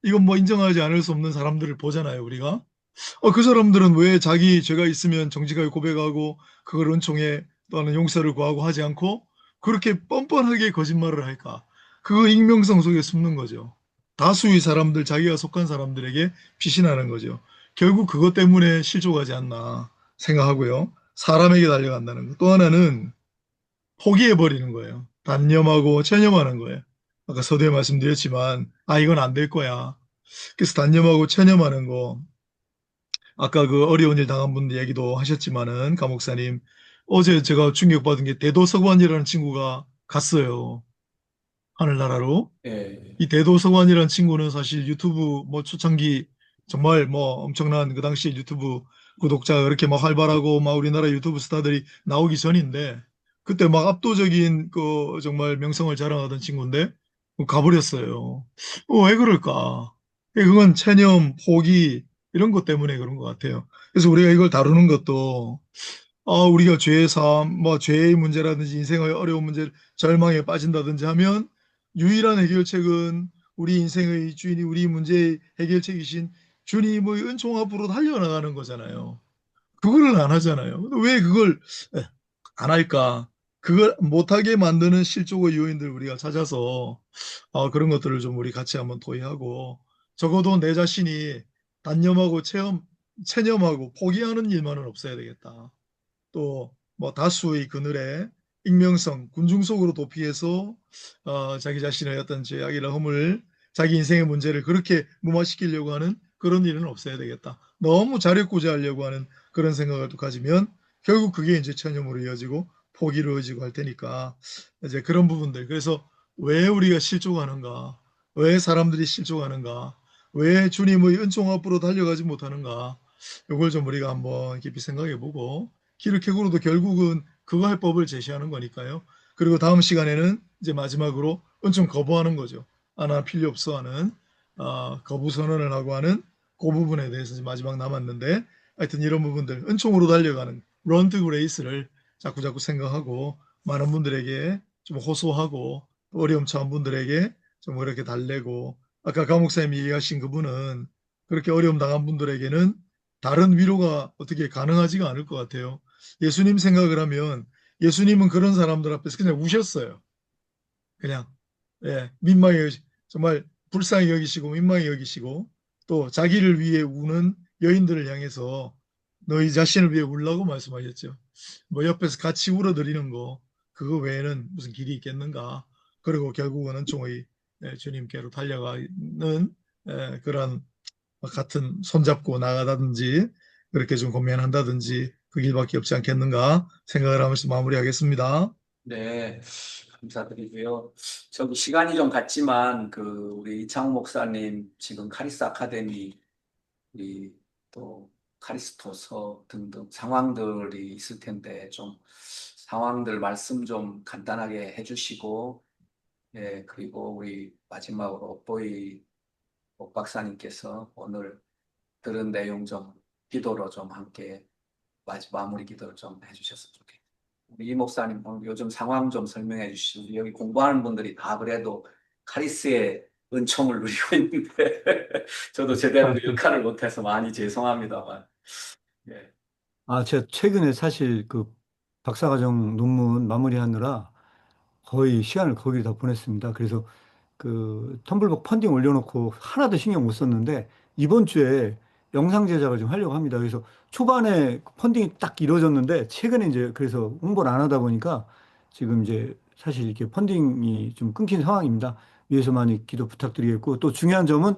이건 뭐 인정하지 않을 수 없는 사람들을 보잖아요, 우리가. 그 사람들은 왜 자기 죄가 있으면 정직하게 고백하고 그걸 은총에 또는 용서를 구하고 하지 않고 그렇게 뻔뻔하게 거짓말을 할까? 그 익명성 속에 숨는 거죠. 다수의 사람들, 자기가 속한 사람들에게 피신하는 거죠. 결국 그것 때문에 실족하지 않나 생각하고요. 사람에게 달려간다는 거. 또 하나는 포기해버리는 거예요. 단념하고 체념하는 거예요. 아까 서두에 말씀드렸지만, 이건 안 될 거야. 그래서 단념하고 체념하는 거. 아까 그 어려운 일 당한 분들 얘기도 하셨지만은, 가 목사님, 어제 제가 충격받은 게 대도서관이라는 친구가 갔어요. 하늘나라로. 예, 이 대도서관이라는 친구는 사실 유튜브 뭐 초창기 정말 뭐 엄청난 그 당시 유튜브 구독자가 그렇게 막 활발하고 막 우리나라 유튜브 스타들이 나오기 전인데 그때 막 압도적인 그 정말 명성을 자랑하던 친구인데 가버렸어요. 왜 그럴까? 그건 체념, 포기 이런 것 때문에 그런 것 같아요. 그래서 우리가 이걸 다루는 것도 우리가 죄의 삶, 뭐 죄의 문제라든지 인생의 어려운 문제, 절망에 빠진다든지 하면 유일한 해결책은 우리 인생의 주인이 우리 문제의 해결책이신 주님의 은총 앞으로 달려나가는 거잖아요. 그거를 안 하잖아요. 근데 왜 그걸 안 할까? 그걸 못하게 만드는 실족의 요인들 우리가 찾아서 그런 것들을 좀 우리 같이 한번 토의하고 적어도 내 자신이 단념하고 체념하고 포기하는 일만은 없어야 되겠다. 또 뭐 다수의 그늘에 익명성, 군중 속으로 도피해서 자기 자신의 어떤 죄악이나 허물, 자기 인생의 문제를 그렇게 무마시키려고 하는 그런 일은 없어야 되겠다. 너무 자력구제하려고 하는 그런 생각을 또 가지면 결국 그게 이제 체념으로 이어지고 포기로 이어지고 할 테니까 이제 그런 부분들. 그래서 왜 우리가 실족하는가? 왜 사람들이 실족하는가? 왜 주님의 은총 앞으로 달려가지 못하는가? 이걸 좀 우리가 한번 깊이 생각해 보고 기르케고로도 결국은 그거 할 법을 제시하는 거니까요. 그리고 다음 시간에는 이제 마지막으로 은총 거부하는 거죠. 나 필요 없어 하는 거부 선언을 하고 하는 그 부분에 대해서 이제 마지막 남았는데 하여튼 이런 부분들 은총으로 달려가는 런트 그레이스를 자꾸자꾸 생각하고 많은 분들에게 좀 호소하고 어려움 처한 분들에게 좀 이렇게 달래고 아까 강 목사님이 얘기하신 그분은 그렇게 어려움 당한 분들에게는 다른 위로가 어떻게 가능하지가 않을 것 같아요. 예수님 생각을 하면 예수님은 그런 사람들 앞에서 그냥 우셨어요. 그냥 민망히 정말 불쌍히 여기시고 민망히 여기시고 또 자기를 위해 우는 여인들을 향해서 너희 자신을 위해 울라고 말씀하셨죠. 뭐 옆에서 같이 울어드리는 거 그거 외에는 무슨 길이 있겠는가. 그리고 결국은 은총의 주님께로 달려가는 그런 같은 손잡고 나가다든지 그렇게 좀 고민한다든지 그 길밖에 없지 않겠는가 생각을 하면서 마무리하겠습니다. 네, 감사드리고요. 저기 시간이 좀 갔지만 그 우리 이창호 목사님 지금 카리스 아카데미 우리 또 카리스토서 등등 상황들이 있을 텐데 좀 상황들 말씀 좀 간단하게 해주시고 그리고 우리 마지막으로 옥 박사님께서 오늘 들은 내용 좀 기도로 좀 함께 마무리 기도를 좀 해주셨으면 좋겠습니다. 우리 이 목사님 오늘 요즘 상황 좀 설명해 주시고 여기 공부하는 분들이 다 그래도 카리스의 은총을 누리고 있는데 저도 제대로 그 역할을 못해서 많이 죄송합니다만 예. 제가 최근에 사실 그 박사과정 논문 마무리하느라 거의 시간을 거기다 보냈습니다. 그래서 그 텀블벅 펀딩 올려놓고 하나도 신경 못 썼는데 이번 주에 영상 제작을 좀 하려고 합니다. 그래서 초반에 펀딩이 딱 이루어졌는데 최근에 이제 그래서 홍보를 안 하다 보니까 지금 이제 사실 이렇게 펀딩이 좀 끊긴 상황입니다. 위에서 많이 기도 부탁드리겠고 또 중요한 점은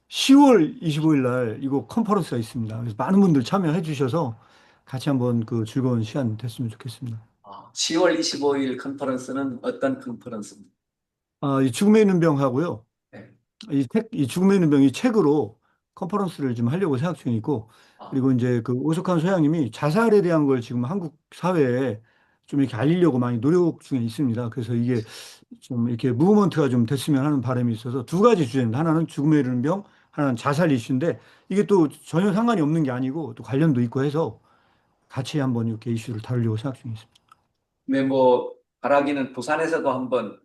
10월 25일 날 이거 컨퍼런스가 있습니다. 그래서 많은 분들 참여해 주셔서 같이 한번 그 즐거운 시간 됐으면 좋겠습니다. 10월 25일 컨퍼런스는 어떤 컨퍼런스입니까? 이 죽음에 있는 병하고요. 네. 이 죽음에 있는 병 이 책으로 컨퍼런스를 좀 하려고 생각 중에 있고, 아, 그리고 이제 그 오석한 소장님이 자살에 대한 걸 지금 한국 사회에 좀 이렇게 알리려고 많이 노력 중에 있습니다. 그래서 이게 좀 이렇게 무브먼트가 좀 됐으면 하는 바람이 있어서 두 가지 주제입니다. 하나는 죽음에 이르는 병, 하는 자살 이슈인데 이게 또 전혀 상관이 없는 게 아니고 또 관련도 있고 해서 같이 한번 이렇게 이슈를 다루려고 생각 중에 있습니다. 네, 뭐 바라기는 부산에서도 한번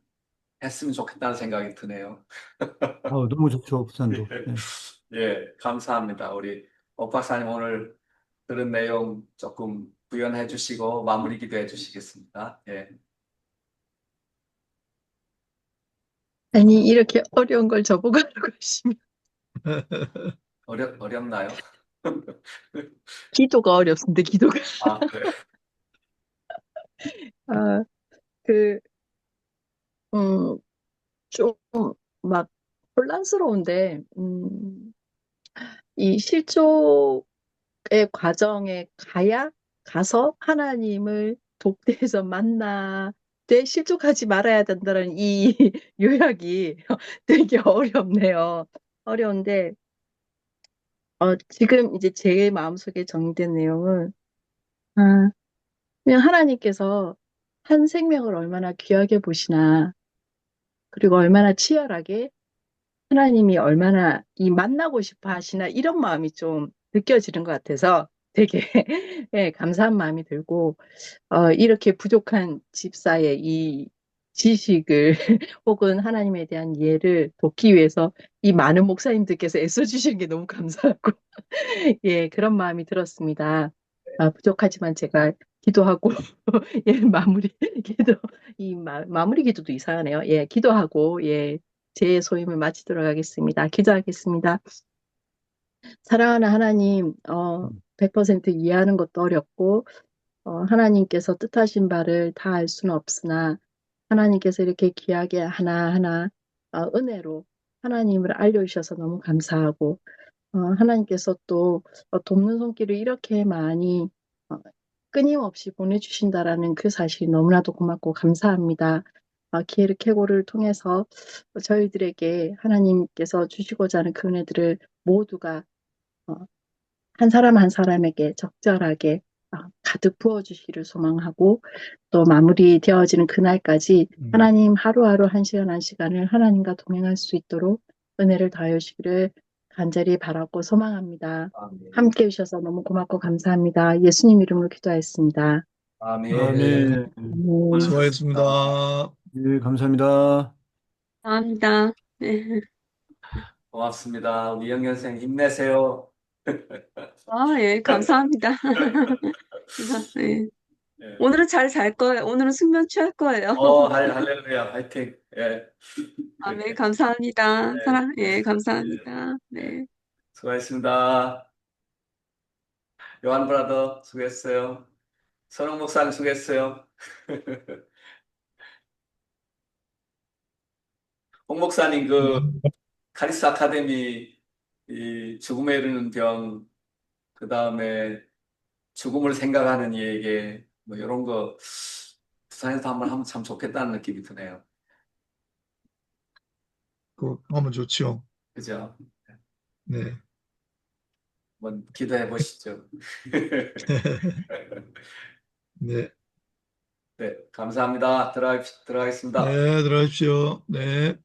했으면 좋겠다는 생각이 드네요. 너무 좋죠, 부산도. 네. 예, 감사합니다. 우리 옥 박사님 오늘 들은 내용 조금 부연해 주시고 마무리 기도해 주시겠습니다. 예. 아니, 이렇게 어려운 걸 저보고 하라고 하시면 어렵나요? 기도가 어렵습니다, 기도가. 아, 그래요. 아, 그, 음, 좀 막 혼란스러운데, 이 실족의 과정에 가서 하나님을 독대해서 만나되 실족하지 말아야 된다는 이 요약이 되게 어렵네요. 어려운데, 지금 이제 제 마음속에 정리된 내용은, 아, 그냥 하나님께서 한 생명을 얼마나 귀하게 보시나, 그리고 얼마나 치열하게 하나님이 얼마나 이 만나고 싶어 하시나, 이런 마음이 좀 느껴지는 것 같아서 되게 예, 감사한 마음이 들고, 이렇게 부족한 집사의 이 지식을 혹은 하나님에 대한 이해를 돕기 위해서 이 많은 목사님들께서 애써주시는 게 너무 감사하고 예, 그런 마음이 들었습니다. 부족하지만 제가 기도하고 예, 마무리 기도 마무리 기도도 이상하네요. 예, 기도하고 예, 제 소임을 마치도록 하겠습니다. 기도하겠습니다. 사랑하는 하나님, 100% 이해하는 것도 어렵고 하나님께서 뜻하신 바를 다 알 수는 없으나 하나님께서 이렇게 귀하게 하나하나 은혜로 하나님을 알려주셔서 너무 감사하고 하나님께서 또 돕는 손길을 이렇게 많이 어, 끊임없이 보내주신다라는 그 사실이 너무나도 고맙고 감사합니다. 기회를 캐고를 통해서 저희들에게 하나님께서 주시고자 하는 그 은혜들을 모두가 어, 한 사람 한 사람에게 적절하게 가득 부어주시기를 소망하고 또 마무리되어지는 그날까지 하나님 하루하루 한 시간 한 시간을 하나님과 동행할 수 있도록 은혜를 더하여 주시기를 간절히 바라고 소망합니다. 아멘. 함께 해주셔서 너무 고맙고 감사합니다. 예수님 이름으로 기도하였습니다. 아멘. 아멘. 수고하셨습니다. 네, 감사합니다. 감사합니다. 네. 고맙습니다. 우리 영현 선생 힘내세요. 예, 감사합니다. 예. 예. 오늘은 잘 잘 거예요. 오늘은 숙면 취할 거예요. 할렐루야, 화이팅. 예. 아멘, 감사합니다. 네. 예, 감사합니다. 네. 수고하셨습니다. 요한 브라더 수고했어요. 선홍 목사님 수고했어요. 홍 목사님 카리스 아카데미 이 죽음에 이르는 병, 그 다음에 죽음을 생각하는 이에게 뭐 이런 거 부산에서 한번 하면 참 좋겠다는 느낌이 드네요. 그거 하면 좋죠. 그죠? 네. 한번 기도해 보시죠. 네. 네, 감사합니다. 들어가겠습니다. 네, 들어가십시오. 네.